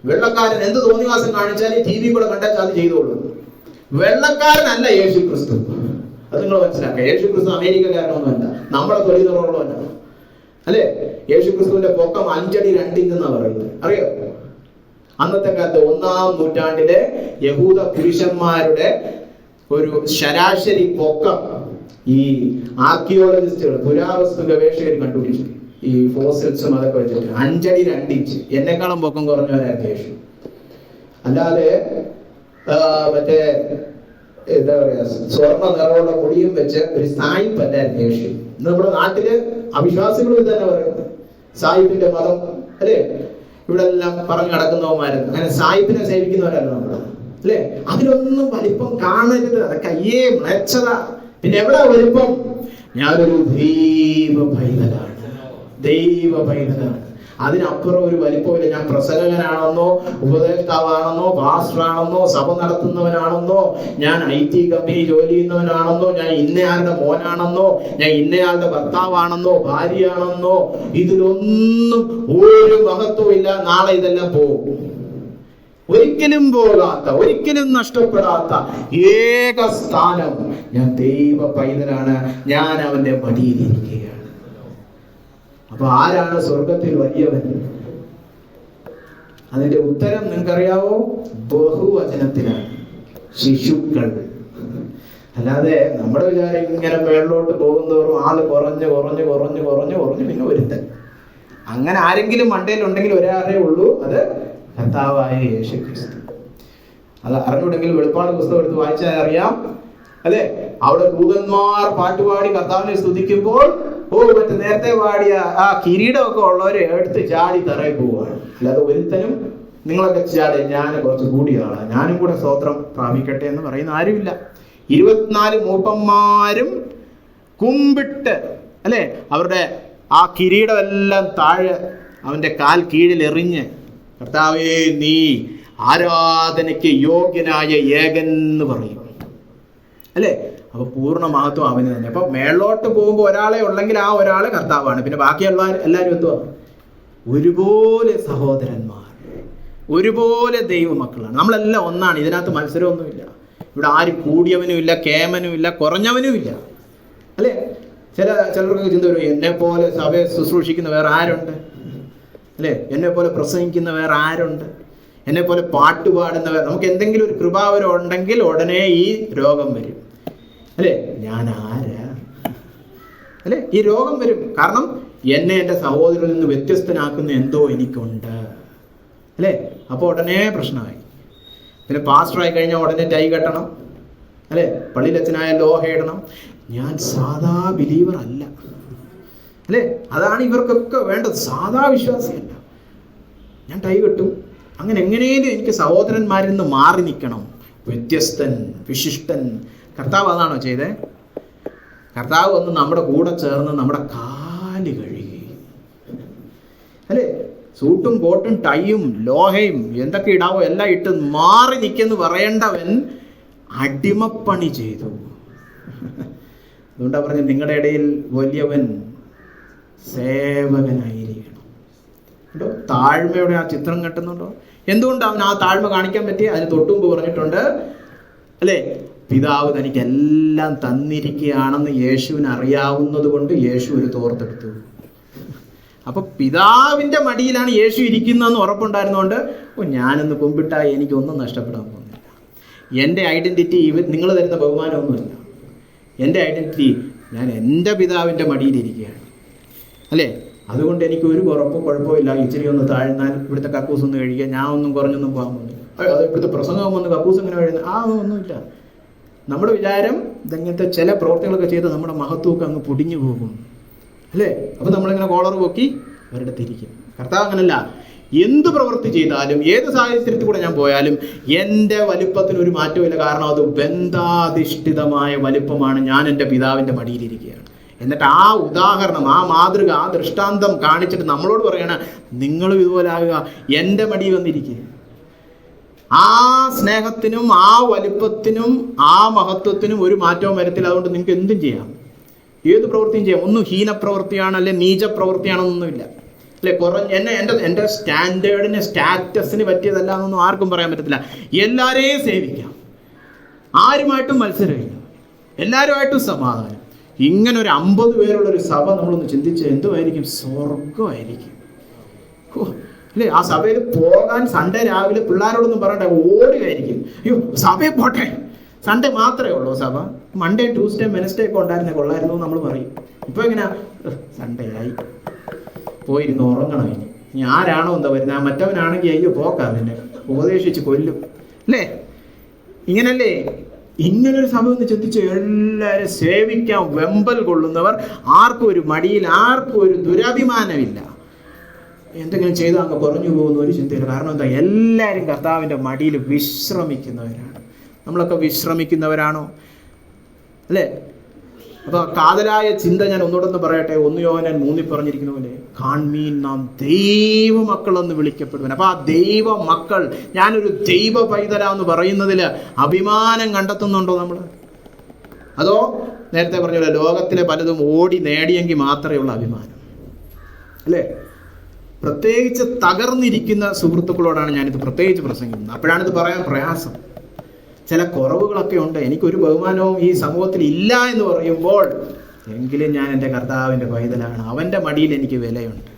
വെള്ളക്കാരൻ എന്ത് തോന്നിവാസം കാണിച്ചാലും TV കൂടെ കണ്ടാൽ അത് ചെയ്തോളൂ. വെള്ളക്കാരനല്ല യേശു ക്രിസ്തു. അത് നിങ്ങൾ മനസ്സിലാക്കുക. യേശു ക്രിസ്തു അമേരിക്കക്കാരനൊന്നുമല്ല, നമ്മുടെ തൊഴിലുറവുള്ളവല്ല. അല്ലെ? യേശു ക്രിസ്തുവിന്റെ പൊക്കം 5 അടി 2 ഇഞ്ച് എന്നാ പറയുന്നത്. അറിയോ? അന്നത്തെ കാലത്ത് 1-ാം നൂറ്റാണ്ടിലെ യഹൂദ പുരുഷന്മാരുടെ ഒരു ശരാശരി പൊക്കം ഈ ആർക്കിയോളജിസ്റ്റുകൾ, പുരാവസ്തു ഗവേഷകർ കണ്ടുപിടിച്ചു. ഈ ഫോസിൽസും അതൊക്കെ വെച്ചിട്ട് 5 അടി 2 ഇഞ്ച്. എന്നെക്കാളും പൊക്കം കുറഞ്ഞവരായിരുന്നു യേശു. അല്ലാതെ മറ്റേ എന്താ പറയാ, സ്വർണ്ണ നിറമുള്ള പൊടിയും വെച്ച് ഒരു സായിപ്പല്ലായിരുന്നു യേശു. നമ്മുടെ നാട്ടില് അവിശ്വാസികൾ തന്നെ പറയുന്നത് സായിപ്പിന്റെ മതം, അല്ലേ? ഇവിടെ എല്ലാം പറഞ്ഞു നടക്കുന്നവന്മാരുന്നു. അങ്ങനെ സായിപ്പിനെ സേവിക്കുന്നവരല്ല നമ്മള്, അല്ലേ? അതിലൊന്നും വലിപ്പം കാണരുത്. അതൊക്കെ അയ്യേ മ്ലേച്ഛത. പിന്നെ എവിടെ വലിപ്പം? ഞാനൊരു ദൈവ പൈതലാണ്. അതിനപ്പുറം ഒരു വലിപ്പമില്ല. ഞാൻ പ്രസംഗകനാണെന്നോ ഉപദേഷ്ടാവാണെന്നോ പാസ്റ്ററാണെന്നോ സഭ നടത്തുന്നവനാണെന്നോ ഞാൻ IT കമ്പനി ജോലി ചെയ്യുന്നവനാണെന്നോ ഞാൻ ഇന്നയാളുടെ മോനാണെന്നോ ഞാൻ ഇന്നയാളുടെ ഭർത്താവാണെന്നോ ഭാര്യയാണെന്നോ ഇതിലൊന്നും ഒരു മഹത്വവും ഇല്ല. നാളെ ഇതെല്ലാം പോകും. ഒരിക്കലും പോകാത്ത, ഒരിക്കലും നഷ്ടപ്പെടാത്ത ഏക സ്ഥാനം, ഞാൻ ദൈവ പൈതലാണ്, ഞാൻ അവന്റെ മടിയിലിരിക്കുകയാണ്. അപ്പൊ ആരാണ് സ്വർഗത്തിൽ വലിയവൻ? അതിന്റെ ഉത്തരം നിങ്ങൾക്കറിയാവോ? ബഹുവചനത്തിലാണ്. ശിശുക്കൾ. അല്ലാതെ നമ്മുടെ വിചാരം ഇങ്ങനെ മേളിലോട്ട് പോകുന്നവരും ആള് കുറഞ്ഞ് പിന്നെ ഒരുത്തൻ. അങ്ങനെ ആരെങ്കിലും മണ്ടയിലുണ്ടെങ്കിൽ ഒരാളേ ഉള്ളൂ, അത് കർത്താവായ യേശു ക്രിസ്തു. അത് അറിഞ്ഞുണ്ടെങ്കിൽ വെളിപ്പാട് പുസ്തകം എടുത്ത് വായിച്ചാൽ അറിയാം, അല്ലെ? അവിടെ ദൂതന്മാർ പാട്ടുപാടി കർത്താവിനെ സ്തുതിക്കുമ്പോൾ മറ്റേ നേരത്തെ പാടിയ ആ കിരീടമൊക്കെ ഉള്ളവരെ എടുത്ത് ചാടി തറയിൽ പോവുകയാണ്. അല്ലാതെ ഒരുത്തനും നിങ്ങളൊക്കെ ചാടി ഞാൻ കുറച്ച് കൂടിയാണ്, ഞാനും കൂടെ സ്തോത്രം പ്രാപിക്കട്ടെ എന്ന് പറയുന്ന ആരുമില്ല. 24 മൂപ്പന്മാരും കുമ്പിട്ട്, അല്ലെ, അവരുടെ ആ കിരീടമെല്ലാം താഴെ അവന്റെ കാൽ കീഴിൽ എറിഞ്ഞ്, കർത്താവേ നീ ആരാധനയ്ക്ക് യോഗ്യനായ ഏകൻ എന്ന് പറയും, അല്ലെ? അപ്പൊ പൂർണ്ണ മഹത്വം അവന് തന്നെ. അപ്പൊ മേളോട്ട് പോകുമ്പോൾ ഒരാളെ ഉള്ളെങ്കിൽ ആ ഒരാളെ കർത്താവാണ്. പിന്നെ ബാക്കിയുള്ള എല്ലാവരും എന്തുവാ? ഒരുപോലെ സഹോദരന്മാർ, ഒരുപോലെ ദൈവമക്കളാണ്. നമ്മളെല്ലാം ഒന്നാണ്. ഇതിനകത്ത് മത്സരമൊന്നുമില്ല. ഇവിടെ ആരും കൂടിയവനുമില്ല, കേമനുമില്ല, കുറഞ്ഞവനുമില്ല, അല്ലെ? ചിലർക്ക് ചിന്ത വരും, എന്നെ പോലെ സഭയെ ശുശ്രൂഷിക്കുന്ന വേറെ ആരുണ്ട്, അല്ലെ? എന്നെ പോലെ പ്രസംഗിക്കുന്ന വേറെ ആരുണ്ട്, എന്നെ പോലെ പാട്ടുപാടുന്നവർ. നമുക്ക് എന്തെങ്കിലും ഒരു കൃപാവരം ഉണ്ടെങ്കിൽ ഉടനെ ഈ രോഗം വരും, അല്ലെ? ഞാൻ ആരാ, അല്ലെ? ഈ രോഗം വരും. കാരണം എന്നെ എൻ്റെ സഹോദരനിൽ നിന്ന് വ്യത്യസ്തനാക്കുന്ന എന്തോ എനിക്കുണ്ട്, അല്ലെ? അപ്പോൾ ഉടനെ പ്രശ്നമായി. പിന്നെ പാസ്റ്ററായി കഴിഞ്ഞാൽ ഉടനെ ടൈ കെട്ടണം, അല്ലെ? പള്ളിയിലച്ഛനായ ലോഹ ഇടണം. ഞാൻ സാധാ ബിലീവർ അല്ല, അല്ലെ? അതാണ് ഇവർക്കൊക്കെ വേണ്ടത്. സാധാ വിശ്വാസിയല്ല, ഞാൻ ടൈ കെട്ടും. അങ്ങനെ എങ്ങനെയും എനിക്ക് സഹോദരന്മാരിൽ നിന്ന് മാറി നിൽക്കണം, വ്യത്യസ്തൻ, വിശിഷ്ടൻ. കർത്താവ് അതാണോ ചെയ്തേ? കർത്താവ് വന്ന് നമ്മുടെ കൂടെ ചേർന്ന് നമ്മുടെ കാല് കഴുകി, അല്ലെ? സൂട്ടും കോട്ടും ടൈയും ലോഹയും എന്തൊക്കെ ഇടാവോ എല്ലാം ഇട്ട് മാറി നിൽക്കെന്ന് പറയേണ്ടവൻ അടിമപ്പണി ചെയ്തു. അതുകൊണ്ടാ പറഞ്ഞ നിങ്ങളുടെ ഇടയിൽ വലിയവൻ സേവകനായിരിക്കണം. കേട്ടോ? താഴ്മയുടെ ആ ചിത്രം കെട്ടുന്നുണ്ടോ? എന്തുകൊണ്ട് അവൻ ആ താഴ്മ കാണിക്കാൻ പറ്റി? അതിന് തൊട്ടുമുമ്പ് പറഞ്ഞിട്ടുണ്ട്, അല്ലേ? പിതാവ് തനിക്ക് എല്ലാം തന്നിരിക്കുകയാണെന്ന് യേശുവിന് അറിയാവുന്നത് കൊണ്ട് യേശു ഒരു തോർത്തെടുത്തു. അപ്പൊ പിതാവിന്റെ മടിയിലാണ് യേശു ഇരിക്കുന്നതെന്ന് ഉറപ്പുണ്ടായിരുന്നുകൊണ്ട് ഞാനൊന്ന് കുമ്പിട്ടാൽ എനിക്കൊന്നും നഷ്ടപ്പെടാൻ പോകുന്നില്ല. എൻ്റെ ഐഡന്റിറ്റി നിങ്ങൾ തരുന്ന ബഹുമാനമൊന്നുമില്ല. എൻ്റെ ഐഡന്റിറ്റി ഞാൻ എൻ്റെ പിതാവിൻ്റെ മടിയിലിരിക്കുകയാണ്, അല്ലേ? അതുകൊണ്ട് എനിക്ക് ഒരു കുഴപ്പമില്ല. ഇച്ചിരി ഒന്ന് താഴ്ന്നാൽ ഇവിടുത്തെ കക്കൂസ് ഒന്ന് കഴിക്കുക, ഞാൻ ഒന്നും കുറഞ്ഞൊന്നും പോകാൻ പോകുന്നില്ല. അത് ഇവിടുത്തെ പ്രസംഗം വന്ന് കക്കൂസ് ഇങ്ങനെ കഴിയുന്നത് ഒന്നുമില്ല. നമ്മുടെ വിചാരം ഇതങ്ങനത്തെ ചില പ്രവർത്തികളൊക്കെ ചെയ്ത് നമ്മുടെ മഹത്വമൊക്കെ അങ്ങ് പൊടിഞ്ഞു പോകും, അല്ലേ? അപ്പം നമ്മളിങ്ങനെ കോളർ പൊക്കി അവരുടെ തിരിക്കും. കർത്താവ് അങ്ങനല്ല. എന്ത് പ്രവൃത്തി ചെയ്താലും ഏത് സാഹചര്യത്തിൽ കൂടെ ഞാൻ പോയാലും എൻ്റെ വലിപ്പത്തിന് ഒരു മാറ്റമില്ല. കാരണം അത് ബന്ധാധിഷ്ഠിതമായ വലിപ്പമാണ്. ഞാൻ എൻ്റെ പിതാവിൻ്റെ മടിയിലിരിക്കുകയാണ്. എന്നിട്ട് ആ ഉദാഹരണം, ആ മാതൃക, ആ ദൃഷ്ടാന്തം കാണിച്ചിട്ട് നമ്മളോട് പറയണ നിങ്ങളും ഇതുപോലെ ആകുക, എൻ്റെ മടി വന്നിരിക്കുക. ആ സ്നേഹത്തിനും ആ വലിപ്പത്തിനും ആ മഹത്വത്തിനും ഒരു മാറ്റവും വരത്തില്ല. അതുകൊണ്ട് നിങ്ങൾക്ക് എന്തും ചെയ്യാം, ഏത് പ്രവൃത്തിയും ചെയ്യാം. ഒന്നും ഹീനപ്രവൃത്തിയാണ്, അല്ലെ നീച പ്രവൃത്തിയാണെന്നൊന്നുമില്ല. അല്ലെ? എൻ്റെ സ്റ്റാൻഡേർഡിന് സ്റ്റാറ്റസിന് പറ്റിയതല്ല എന്നൊന്നും ആർക്കും പറയാൻ പറ്റത്തില്ല. എല്ലാവരെയും സേവിക്കാം, ആരുമായിട്ടും മത്സരമില്ല, എല്ലാവരുമായിട്ടും സമാധാനം. ഇങ്ങനെ ഒരു 50 പേരുള്ളൊരു സഭ നമ്മളൊന്ന് ചിന്തിച്ച് എന്തുമായിരിക്കും? സ്വർഗമായിരിക്കും അല്ലേ? ആ സഭയിൽ പോകാൻ സൺഡേ രാവിലെ പിള്ളേരോടൊന്നും പറയണ്ട, ഓടുകയായിരിക്കും. അയ്യോ സഭയിൽ പോട്ടെ, സൺഡേ മാത്രമേ ഉള്ളൂ സഭ, മൺഡേ ട്യൂസ്ഡേ വെനസ്ഡേ ഒക്കെ ഉണ്ടായിരുന്നേ കൊള്ളായിരുന്നു നമ്മൾ പറയും. ഇപ്പോൾ എങ്ങനെയാ? സൺഡേ ആയി, പോയിരുന്ന് ഉറങ്ങണം. ഇനി ആരാണോ എന്താ വരുന്നത്, മറ്റവനാണെങ്കിൽ അയ്യോ പോക്കാം, പിന്നെ ഉപദേശിച്ച് കൊല്ലും അല്ലേ? ഇങ്ങനല്ലേ? ഇങ്ങനൊരു സഭ ഒന്ന് ചിന്തിച്ച് എല്ലാവരും സേവിക്കാൻ വെമ്പൽ കൊള്ളുന്നവർ, ആർക്കും ഒരു മടിയിൽ, ആർക്കും ഒരു ദുരഭിമാനമില്ല. എന്തെങ്കിലും ചെയ്താൽ അങ്ങ് കുറഞ്ഞു പോകുന്ന ഒരു ചിന്തയില്ല. കാരണം എന്താ? എല്ലാവരും കർത്താവിൻ്റെ മടിയിൽ വിശ്രമിക്കുന്നവരാണ്. നമ്മളൊക്കെ വിശ്രമിക്കുന്നവരാണോ അല്ലേ? അപ്പോൾ കാതലായ ചിന്ത ഞാൻ ഒന്നുകൂടെ പറയട്ടെ. 1 യോഹന്നാൻ 3 പറഞ്ഞിരിക്കുന്ന പോലെ, കാൺമീൻ നാം ദൈവമക്കളെന്ന് വിളിക്കപ്പെടുവാൻ. അപ്പോൾ ആ ദൈവ മക്കൾ, ഞാനൊരു ദൈവ പൈതലാന്ന് പറയുന്നതിൽ അഭിമാനം കണ്ടെത്തുന്നുണ്ടോ നമ്മൾ? അതോ നേരത്തെ പറഞ്ഞ പോലെ ലോകത്തിലെ പലതും ഓടി നേടിയെങ്കിൽ മാത്രമേ ഉള്ള അഭിമാനം അല്ലേ? പ്രത്യേകിച്ച് തകർന്നിരിക്കുന്ന സുഹൃത്തുക്കളോടാണ് ഞാനിത് പ്രത്യേകിച്ച് പ്രസംഗിക്കുന്നത്. അപ്പോഴാണിത് പറയാൻ പ്രയാസം. ചില കുറവുകളൊക്കെ ഉണ്ട്, എനിക്കൊരു ബഹുമാനവും ഈ സമൂഹത്തിൽ ഇല്ല എന്ന് പറയുമ്പോൾ, എങ്കിലും ഞാൻ എൻ്റെ കർത്താവിൻ്റെ പൈതലാണ്, അവൻ്റെ മടിയിൽ എനിക്ക് വിലയുണ്ട്.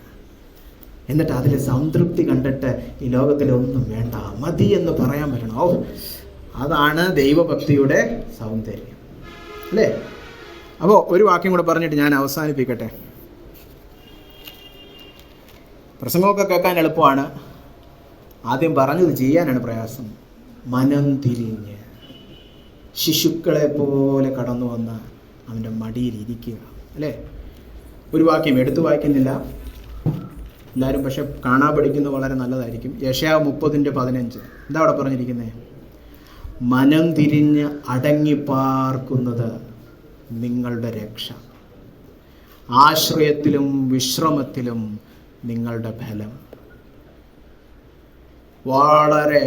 എന്നിട്ട് അതിൽ സംതൃപ്തി കണ്ടിട്ട് ഈ ലോകത്തിലൊന്നും വേണ്ട, മതി എന്ന് പറയാൻ പറ്റണം. ഓ, അതാണ് ദൈവഭക്തിയുടെ സൗന്ദര്യം അല്ലേ? അപ്പോൾ ഒരു വാക്യം കൂടെ പറഞ്ഞിട്ട് ഞാൻ അവസാനിപ്പിക്കട്ടെ. പ്രസംഗമൊക്കെ കേൾക്കാൻ എളുപ്പമാണ്, ആദ്യം പറഞ്ഞത് ചെയ്യാനാണ് പ്രയാസം. മനം തിരിഞ്ഞ് ശിശുക്കളെ പോലെ കടന്നു വന്ന അവൻ്റെ മടിയിൽ ഇരിക്കുക അല്ലേ? ഒരു വാക്യം എടുത്തു വായിക്കുന്നില്ല എല്ലാവരും, പക്ഷെ കാണാൻ പഠിക്കുന്നത് വളരെ നല്ലതായിരിക്കും. യെശയ്യാ 30:15 എന്താ അവിടെ പറഞ്ഞിരിക്കുന്നത്? മനം തിരിഞ്ഞ് അടങ്ങിപ്പാർക്കുന്നത് നിങ്ങളുടെ രക്ഷ, ആശ്രയത്തിലും വിശ്രമത്തിലും നിങ്ങളുടെ ഫലം. വളരെ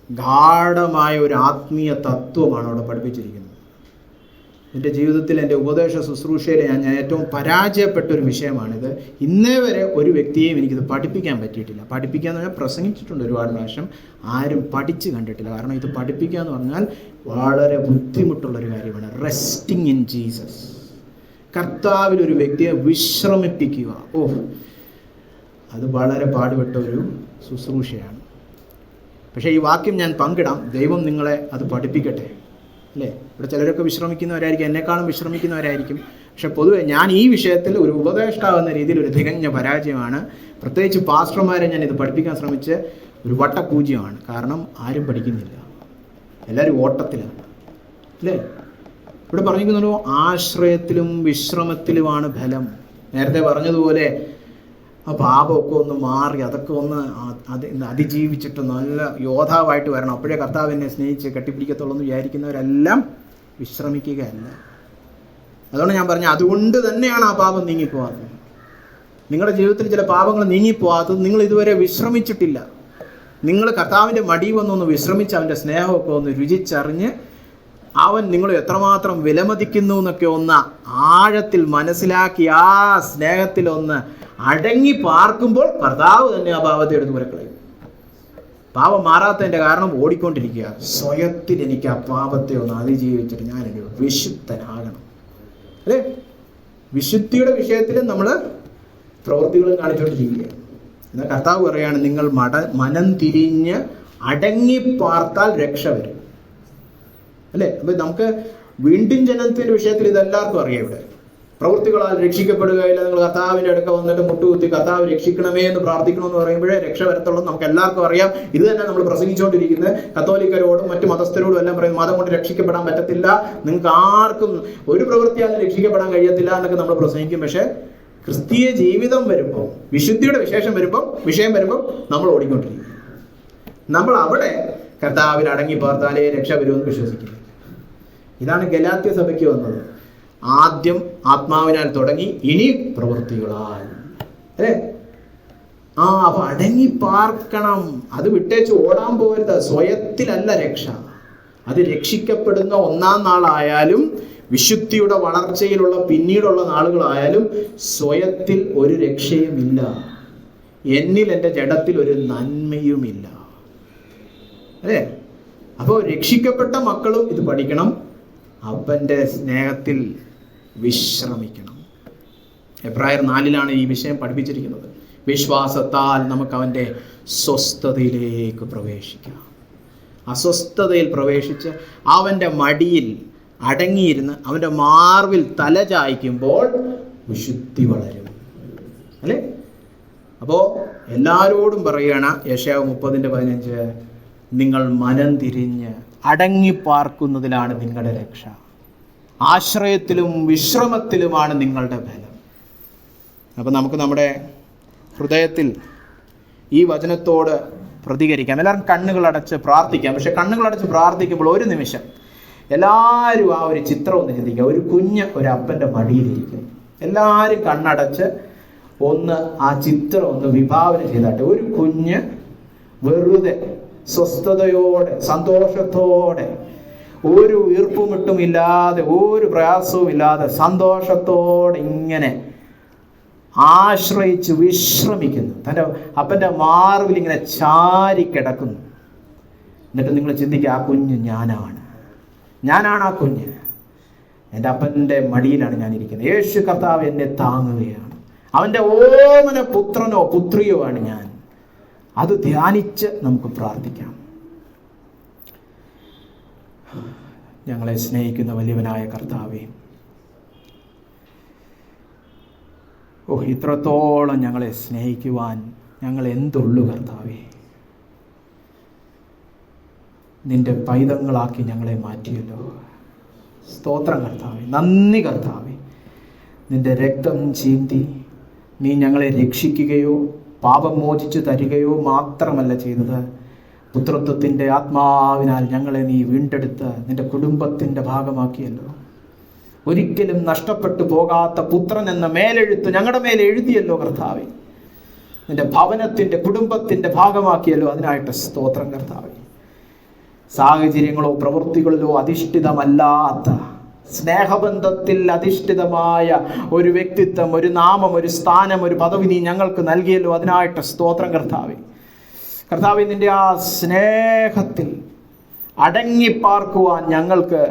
ഗാഢമായ ഒരു ആത്മീയ തത്വമാണ് അവിടെ പഠിപ്പിച്ചിരിക്കുന്നത്. എൻ്റെ ജീവിതത്തിൽ, എൻ്റെ ഉപദേശ ശുശ്രൂഷയിൽ ഞാൻ ഏറ്റവും പരാജയപ്പെട്ട ഒരു വിഷയമാണിത്. ഇന്നേ വരെ ഒരു വ്യക്തിയെയും എനിക്കിത് പഠിപ്പിക്കാൻ പറ്റിയിട്ടില്ല. പഠിപ്പിക്കാന്ന് പറഞ്ഞാൽ പ്രസംഗിച്ചിട്ടുണ്ട് ഒരുപാട് പ്രാവശ്യം, ആരും പഠിച്ച് കണ്ടിട്ടില്ല. കാരണം ഇത് പഠിപ്പിക്കുക എന്ന് പറഞ്ഞാൽ വളരെ ബുദ്ധിമുട്ടുള്ളൊരു കാര്യമാണ്. റെസ്റ്റിംഗ് ഇൻ ജീസസ്, കർത്താവിൽ ഒരു വ്യക്തിയെ വിശ്രമിപ്പിക്കുക. അത് വളരെ പാടുപെട്ട ഒരു ശുശ്രൂഷയാണ്. പക്ഷേ ഈ വാക്യം ഞാൻ പങ്കിടാം, ദൈവം നിങ്ങളെ അത് പഠിപ്പിക്കട്ടെ അല്ലേ? ഇവിടെ ചിലരൊക്കെ വിശ്രമിക്കുന്നവരായിരിക്കും, എന്നെക്കാളും വിശ്രമിക്കുന്നവരായിരിക്കും. പക്ഷെ പൊതുവെ ഞാൻ ഈ വിഷയത്തിൽ ഒരു ഉപദേഷ്ടാവെന്ന രീതിയിൽ ഒരു തികഞ്ഞ പരാജയമാണ്. പ്രത്യേകിച്ച് പാസ്റ്റർമാരെ ഞാൻ ഇത് പഠിപ്പിക്കാൻ ശ്രമിച്ച് ഒരു വട്ടപൂജ്യമാണ്. കാരണം ആരും പഠിക്കുന്നില്ല, എല്ലാവരും ഓട്ടത്തിലാണ് അല്ലേ? ഇവിടെ പറഞ്ഞിരിക്കുന്നല്ലോ, ആശ്രയത്തിലും വിശ്രമത്തിലുമാണ് ഫലം. നേരത്തെ പറഞ്ഞതുപോലെ ആ പാപമൊക്കെ ഒന്ന് മാറി, അതൊക്കെ ഒന്ന് അതിജീവിച്ചിട്ട് നല്ല യോദ്ധാവായിട്ട് വരണം, അപ്പോഴേ കർത്താവ് എന്നെ സ്നേഹിച്ച് കെട്ടിപ്പിടിക്കത്തുള്ളൂ എന്ന് വിചാരിക്കുന്നവരെല്ലാം വിശ്രമിക്കുകയല്ല. അതുകൊണ്ട് ഞാൻ പറഞ്ഞു, അതുകൊണ്ട് തന്നെയാണ് ആ പാപം നീങ്ങിപ്പോകാത്തത്. നിങ്ങളുടെ ജീവിതത്തിൽ ചില പാപങ്ങൾ നീങ്ങിപ്പോകാത്തത് നിങ്ങൾ ഇതുവരെ വിശ്രമിച്ചിട്ടില്ല. നിങ്ങൾ കർത്താവിൻ്റെ മടി വന്നൊന്ന് വിശ്രമിച്ച് അവൻ്റെ സ്നേഹമൊക്കെ ഒന്ന് രുചിച്ചറിഞ്ഞ് അവൻ നിങ്ങൾ എത്രമാത്രം വിലമതിക്കുന്നു എന്നൊക്കെ ഒന്ന് ആഴത്തിൽ മനസ്സിലാക്കി ആ സ്നേഹത്തിലൊന്ന് അടങ്ങി പാർക്കുമ്പോൾ കർത്താവ് തന്നെ ആ പാപത്തെ എടുത്ത് പുറക്കളയും. പാപം മാറാത്തതിൻ്റെ കാരണം ഓടിക്കൊണ്ടിരിക്കുക. സ്വയത്തിൽ എനിക്ക് ആ പാപത്തെ ഒന്ന് അതിജീവിച്ചിട്ട് ഞാനൊരു വിശുദ്ധനാകണം അല്ലേ? വിശുദ്ധിയുടെ വിഷയത്തിൽ നമ്മൾ പ്രവൃത്തികളും കാണിച്ചുകൊണ്ടിരിക്കുക. എന്നാൽ കർത്താവ് പറയുകയാണ്, നിങ്ങൾ മനം തിരിഞ്ഞ് അടങ്ങി പാർത്താൽ രക്ഷ വരും അല്ലേ? അപ്പം നമുക്ക് വീണ്ടും ജനനത്തിൻ്റെ വിഷയത്തിൽ ഇതെല്ലാവർക്കും അറിയാം. ഇവിടെ പ്രവൃത്തികളാൽ രക്ഷിക്കപ്പെടുകയില്ല. നിങ്ങൾ കർത്താവിൻ്റെ അടുക്ക വന്നിട്ട് മുട്ടുകുത്തി കർത്താവ് രക്ഷിക്കണമേ എന്ന് പ്രാർത്ഥിക്കണമെന്ന് പറയുമ്പോഴേ രക്ഷ വരത്തുള്ളൂ. നമുക്ക് എല്ലാവർക്കും അറിയാം. ഇത് തന്നെ നമ്മൾ പ്രസംഗിച്ചുകൊണ്ടിരിക്കുന്നത്. കത്തോലിക്കരോടും മറ്റു മതസ്ഥരോടും എല്ലാം പറയും, മതം കൊണ്ട് രക്ഷിക്കപ്പെടാൻ പറ്റത്തില്ല, നിങ്ങൾക്ക് ആർക്കും ഒരു പ്രവൃത്തിയാൽ രക്ഷിക്കപ്പെടാൻ കഴിയത്തില്ല എന്നൊക്കെ നമ്മൾ പ്രസംഗിക്കും. പക്ഷേ ക്രിസ്തീയ ജീവിതം വരുമ്പോൾ, വിശുദ്ധിയുടെ വിശേഷം വിഷയം വരുമ്പോൾ നമ്മൾ ഓടിക്കൊണ്ടിരിക്കും. നമ്മൾ അവിടെ കർത്താവിൽ അടങ്ങി പാർത്താലേ രക്ഷ വരുമെന്ന് വിശ്വസിക്കുന്നു. ഇതാണ് ഗലാത്യ സഭയ്ക്ക് വന്നത്. ആദ്യം ആത്മാവിനാൽ തുടങ്ങി, ഇനി പ്രവൃത്തികളാൽ അല്ലേ? അപ്പൊ അടങ്ങി പാർക്കണം. അത് വിട്ടേച്ച് ഓടാൻ പോകരുത്. സ്വയത്തിലല്ല രക്ഷ. അത് രക്ഷിക്കപ്പെടുന്ന ഒന്നാം നാളായാലും വിശുദ്ധിയുടെ വളർച്ചയിലുള്ള പിന്നീടുള്ള നാളുകളായാലും സ്വയത്തിൽ ഒരു രക്ഷയുമില്ല. എന്നിൽ എൻ്റെ ജഡത്തിൽ ഒരു നന്മയുമില്ല. അല്ലേ? അപ്പോൾ രക്ഷിക്കപ്പെട്ട മക്കളും ഇത് പഠിക്കണം. അപ്പൻ്റെ സ്നേഹത്തിൽ വിശ്രമിക്കണം. എബ്രായർ 4 ഈ വിഷയം പഠിപ്പിച്ചിരിക്കുന്നത്. വിശ്വാസത്താൽ നമുക്ക് അവൻ്റെ സ്വസ്ഥതയിലേക്ക് പ്രവേശിക്കാം. അസ്വസ്ഥതയിൽ പ്രവേശിച്ച് അവൻ്റെ മടിയിൽ അടങ്ങിയിരുന്ന് അവൻ്റെ മാർവിൽ തല ചായ്ക്കുമ്പോൾ വിശുദ്ധി വളരും. അല്ലേ? അപ്പോൾ എല്ലാവരോടും പറയുകയാണ് യെശയ്യാവ് 30:15, നിങ്ങൾ മനം തിരിഞ്ഞ് അടങ്ങിപ്പാർക്കുന്നതിലാണ് നിങ്ങളുടെ രക്ഷ, ആശ്രയത്തിലും വിശ്രമത്തിലുമാണ് നിങ്ങളുടെ ബലം. അപ്പം നമുക്ക് നമ്മുടെ ഹൃദയത്തിൽ ഈ വചനത്തോട് പ്രതികരിക്കാം. എല്ലാവരും കണ്ണുകളടച്ച് പ്രാർത്ഥിക്കാം. പക്ഷെ കണ്ണുകളടച്ച് പ്രാർത്ഥിക്കുമ്പോൾ ഒരു നിമിഷം എല്ലാവരും ആ ഒരു ചിത്രം ഒന്ന് ചിന്തിക്കുക. ഒരു കുഞ്ഞ് ഒരു അപ്പൻ്റെ മടിയിലിരിക്കും. എല്ലാവരും കണ്ണടച്ച് ഒന്ന് ആ ചിത്രം ഒന്ന് വിഭാവന ചെയ്താട്ടെ. ഒരു കുഞ്ഞ് വെറുതെ സ്വസ്ഥതയോടെ സന്തോഷത്തോടെ ഒരു ഈർപ്പുമിട്ടും ഇല്ലാതെ ഒരു പ്രയാസവും ഇല്ലാതെ സന്തോഷത്തോടെ ഇങ്ങനെ ആശ്രയിച്ച് വിശ്രമിക്കുന്നു. തൻ്റെ അപ്പൻ്റെ മാർവിൽ ഇങ്ങനെ ചാരി കിടക്കുന്നു. എന്നിട്ട് നിങ്ങൾ ചിന്തിക്കുക, ആ കുഞ്ഞ് ഞാനാണ് ആ കുഞ്ഞ്. എൻ്റെ അപ്പൻ്റെ മടിയിലാണ് ഞാനിരിക്കുന്നത്. യേശു കർത്താവ് എന്നെ താങ്ങുകയാണ്. അവൻ്റെ ഓമന പുത്രനോ പുത്രിയോ ആണ് ഞാൻ. അത് ധ്യാനിച്ച് നമുക്ക് പ്രാർത്ഥിക്കാം. ഞങ്ങളെ സ്നേഹിക്കുന്ന വലിയവനായ കർത്താവേ, ഇത്രത്തോളം ഞങ്ങളെ സ്നേഹിക്കുവാൻ ഞങ്ങൾ എന്തുള്ളൂ കർത്താവേ. നിന്റെ പൈതങ്ങളാക്കി ഞങ്ങളെ മാറ്റിയല്ലോ. സ്തോത്രം കർത്താവേ, നന്ദി കർത്താവേ. നിന്റെ രക്തം ചീന്തി നീ ഞങ്ങളെ രക്ഷിക്കുകയോ പാപം മോചിച്ചു തരികയോ മാത്രമല്ല ചെയ്തത്, പുത്രത്വത്തിൻ്റെ ആത്മാവിനാൽ ഞങ്ങളെ നീ വീണ്ടെടുത്ത് നിന്റെ കുടുംബത്തിൻ്റെ ഭാഗമാക്കിയല്ലോ. ഒരിക്കലും നഷ്ടപ്പെട്ടു പോകാത്ത പുത്രൻ എന്ന മേലെഴുത്ത് ഞങ്ങളുടെ മേലെ എഴുതിയല്ലോ കർത്താവേ. നിന്റെ ഭവനത്തിൻ്റെ കുടുംബത്തിൻ്റെ ഭാഗമാക്കിയല്ലോ. അതിനായിട്ട് സ്തോത്രം കർത്താവേ. സാഹചര്യങ്ങളോ പ്രവൃത്തികളിലോ അധിഷ്ഠിതമല്ലാത്ത സ്നേഹബന്ധത്തിൽ അധിഷ്ഠിതമായ ഒരു വ്യക്തിത്വം, ഒരു നാമം, ഒരു സ്ഥാനം, ഒരു പദവി നീ ഞങ്ങൾക്ക് നൽകിയല്ലോ. അതിനായിട്ട് സ്തോത്രം കർത്താവേ. കർത്താവേ, നിന്റെ ആ സ്നേഹത്തിൽ അടങ്ങിപ്പാർക്കുവാൻ ഞങ്ങൾക്ക്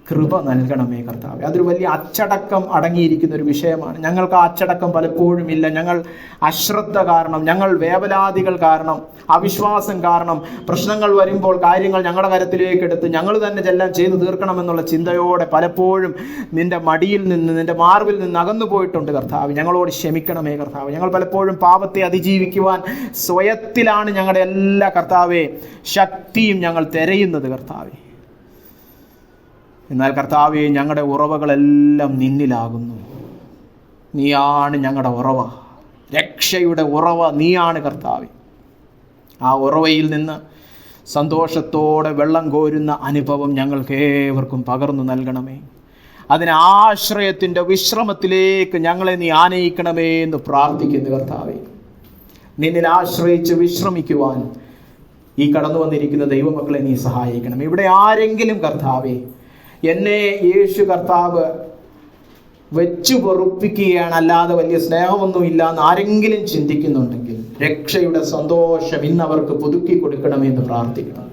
കൃപ നൽകണമേ കർത്താവേ. അതൊരു വലിയ അച്ചടക്കം അടങ്ങിയിരിക്കുന്ന ഒരു വിഷയമാണ്. ഞങ്ങൾക്ക് ആ അച്ചടക്കം പലപ്പോഴും ഇല്ല. ഞങ്ങൾ അശ്രദ്ധ കാരണം, ഞങ്ങൾ വേവലാതികൾ കാരണം, അവിശ്വാസം കാരണം പ്രശ്നങ്ങൾ വരുമ്പോൾ കാര്യങ്ങൾ ഞങ്ങളുടെ കരത്തിലേക്ക് എടുത്ത് ഞങ്ങൾ തന്നെ എല്ലാം ചെയ്തു തീർക്കണമെന്നുള്ള ചിന്തയോടെ പലപ്പോഴും നിന്റെ മടിയിൽ നിന്ന്, നിന്റെ മാർവിൽ നിന്ന് അകന്നു പോയിട്ടുണ്ട് കർത്താവ്. ഞങ്ങളോട് ക്ഷമിക്കണമേ കർത്താവ്. ഞങ്ങൾ പലപ്പോഴും പാപത്തെ അതിജീവിക്കുവാൻ സ്വയത്തിലാണ് ഞങ്ങളുടെ എല്ലാ കർത്താവേ ശക്തിയും ഞങ്ങൾ തിരയുന്നത് കർത്താവേ. എന്നാൽ കർത്താവേ, ഞങ്ങളുടെ ഉറവകളെല്ലാം നിന്നിലാകുന്നു. നീയാണ് ഞങ്ങളുടെ ഉറവ, രക്ഷയുടെ ഉറവ നീയാണ് കർത്താവേ. ആ ഉറവയിൽ നിന്ന് സന്തോഷത്തോടെ വെള്ളം കോരുന്ന അനുഭവം ഞങ്ങൾക്ക് ഏവർക്കും പകർന്നു നൽകണമേ. അതിന് ആശ്രയത്തിൻ്റെ വിശ്രമത്തിലേക്ക് ഞങ്ങളെ നീ ആനയിക്കണമേ എന്ന് പ്രാർത്ഥിക്കുന്നു കർത്താവേ. നിന്നിൽ ആശ്രയിച്ച് വിശ്രമിക്കുവാൻ ഈ കടന്നു വന്നിരിക്കുന്ന ദൈവമക്കളെ നീ സഹായിക്കണം. ഇവിടെ ആരെങ്കിലും കർത്താവേ എന്നെ യേശു കർത്താവ് വെച്ചു പൊറുപ്പിക്കുകയാണ്, അല്ലാതെ വലിയ സ്നേഹമൊന്നും ഇല്ല എന്ന് ആരെങ്കിലും ചിന്തിക്കുന്നുണ്ടെങ്കിൽ രക്ഷയുടെ സന്തോഷം ഇന്ന് അവർക്ക് പുതുക്കി കൊടുക്കണമെന്ന് പ്രാർത്ഥിക്കണം.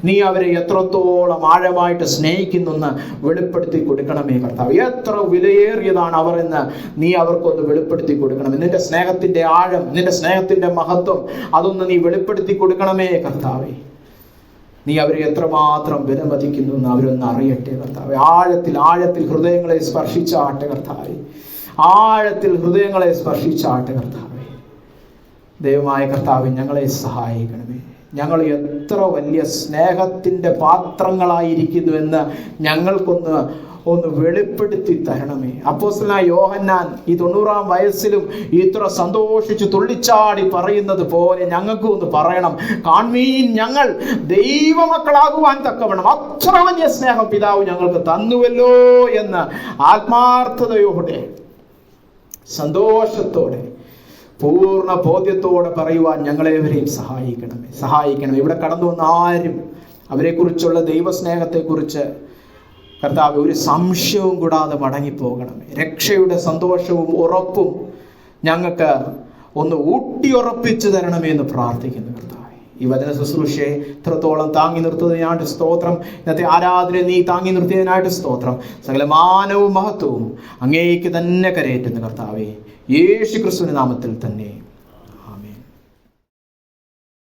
നീ അവരെ എത്രത്തോളം ആഴമായിട്ട് സ്നേഹിക്കുന്നെന്ന് വെളിപ്പെടുത്തി കൊടുക്കണമേ കർത്താവ്. എത്ര വിലയേറിയതാണ് അവർ എന്ന് നീ അവർക്കൊന്ന് വെളിപ്പെടുത്തി കൊടുക്കണം. നിന്റെ സ്നേഹത്തിൻ്റെ ആഴം, നിന്റെ സ്നേഹത്തിൻ്റെ മഹത്വം അതൊന്ന് നീ വെളിപ്പെടുത്തി കൊടുക്കണമേ കർത്താവേ. നീ അവരെ എത്രമാത്രം വിലമതിക്കുന്നു എന്ന് അവരൊന്ന് അറിയട്ടെ കർത്താവേ. ആഴത്തിൽ ഹൃദയങ്ങളെ സ്പർശിച്ചാട്ടെ കർത്താവേ. ആഴത്തിൽ ഹൃദയങ്ങളെ സ്പർശിച്ചാട്ടെ കർത്താവേ. ദൈവമായ കർത്താവേ, ഞങ്ങളെ സഹായിക്കണമേ. ഞങ്ങൾ എത്ര വലിയ സ്നേഹത്തിൻ്റെ പാത്രങ്ങളായിരിക്കുന്നു എന്ന് ഞങ്ങൾക്കൊന്ന് വെളിപ്പെടുത്തി തരണമേ. അപ്പോസ്തലനായ യോഹന്നാൻ ഈ 90-ാം വയസ്സിലും ഇത്ര സന്തോഷിച്ച് തുള്ളിച്ചാടി പറയുന്നത് പോലെ ഞങ്ങൾക്കും ഒന്ന് പറയണം. കാൺമീൻ, ഞങ്ങൾ ദൈവമക്കളാകുവാൻ തക്കവണ്ണം അത്ര വലിയ സ്നേഹം പിതാവ് ഞങ്ങൾക്ക് തന്നുവല്ലോ എന്ന് ആത്മാർത്ഥതയോടെ, സന്തോഷത്തോടെ, പൂർണ്ണ ബോധ്യത്തോടെ പറയുവാൻ ഞങ്ങളെവരെയും സഹായിക്കണമേ. ഇവിടെ കടന്നു വന്ന ആരും അവരെക്കുറിച്ചുള്ള ദൈവസ്നേഹത്തെക്കുറിച്ച് കർത്താവ് ഒരു സംശയവും കൂടാതെ മടങ്ങിപ്പോകണമേ. രക്ഷയുടെ സന്തോഷവും ഉറപ്പും ഞങ്ങൾക്ക് ഒന്ന് ഊട്ടിയുറപ്പിച്ചു തരണമെന്ന് പ്രാർത്ഥിക്കുന്നു കർത്താവേ. ഈ വചന ശുശ്രൂഷയെ ഇത്രത്തോളം താങ്ങി നിർത്തുന്നതിനായിട്ട് സ്തോത്രം. ഇന്നത്തെ ആരാധന നീ താങ്ങി നിർത്തിയതിനായിട്ട് സ്തോത്രം. സകല മാനവും മഹത്വവും അങ്ങേക്ക് തന്നെ കരയേറ്റുന്നു കർത്താവേ, യേശു ക്രിസ്തുവിന്റെ നാമത്തിൽ തന്നെ.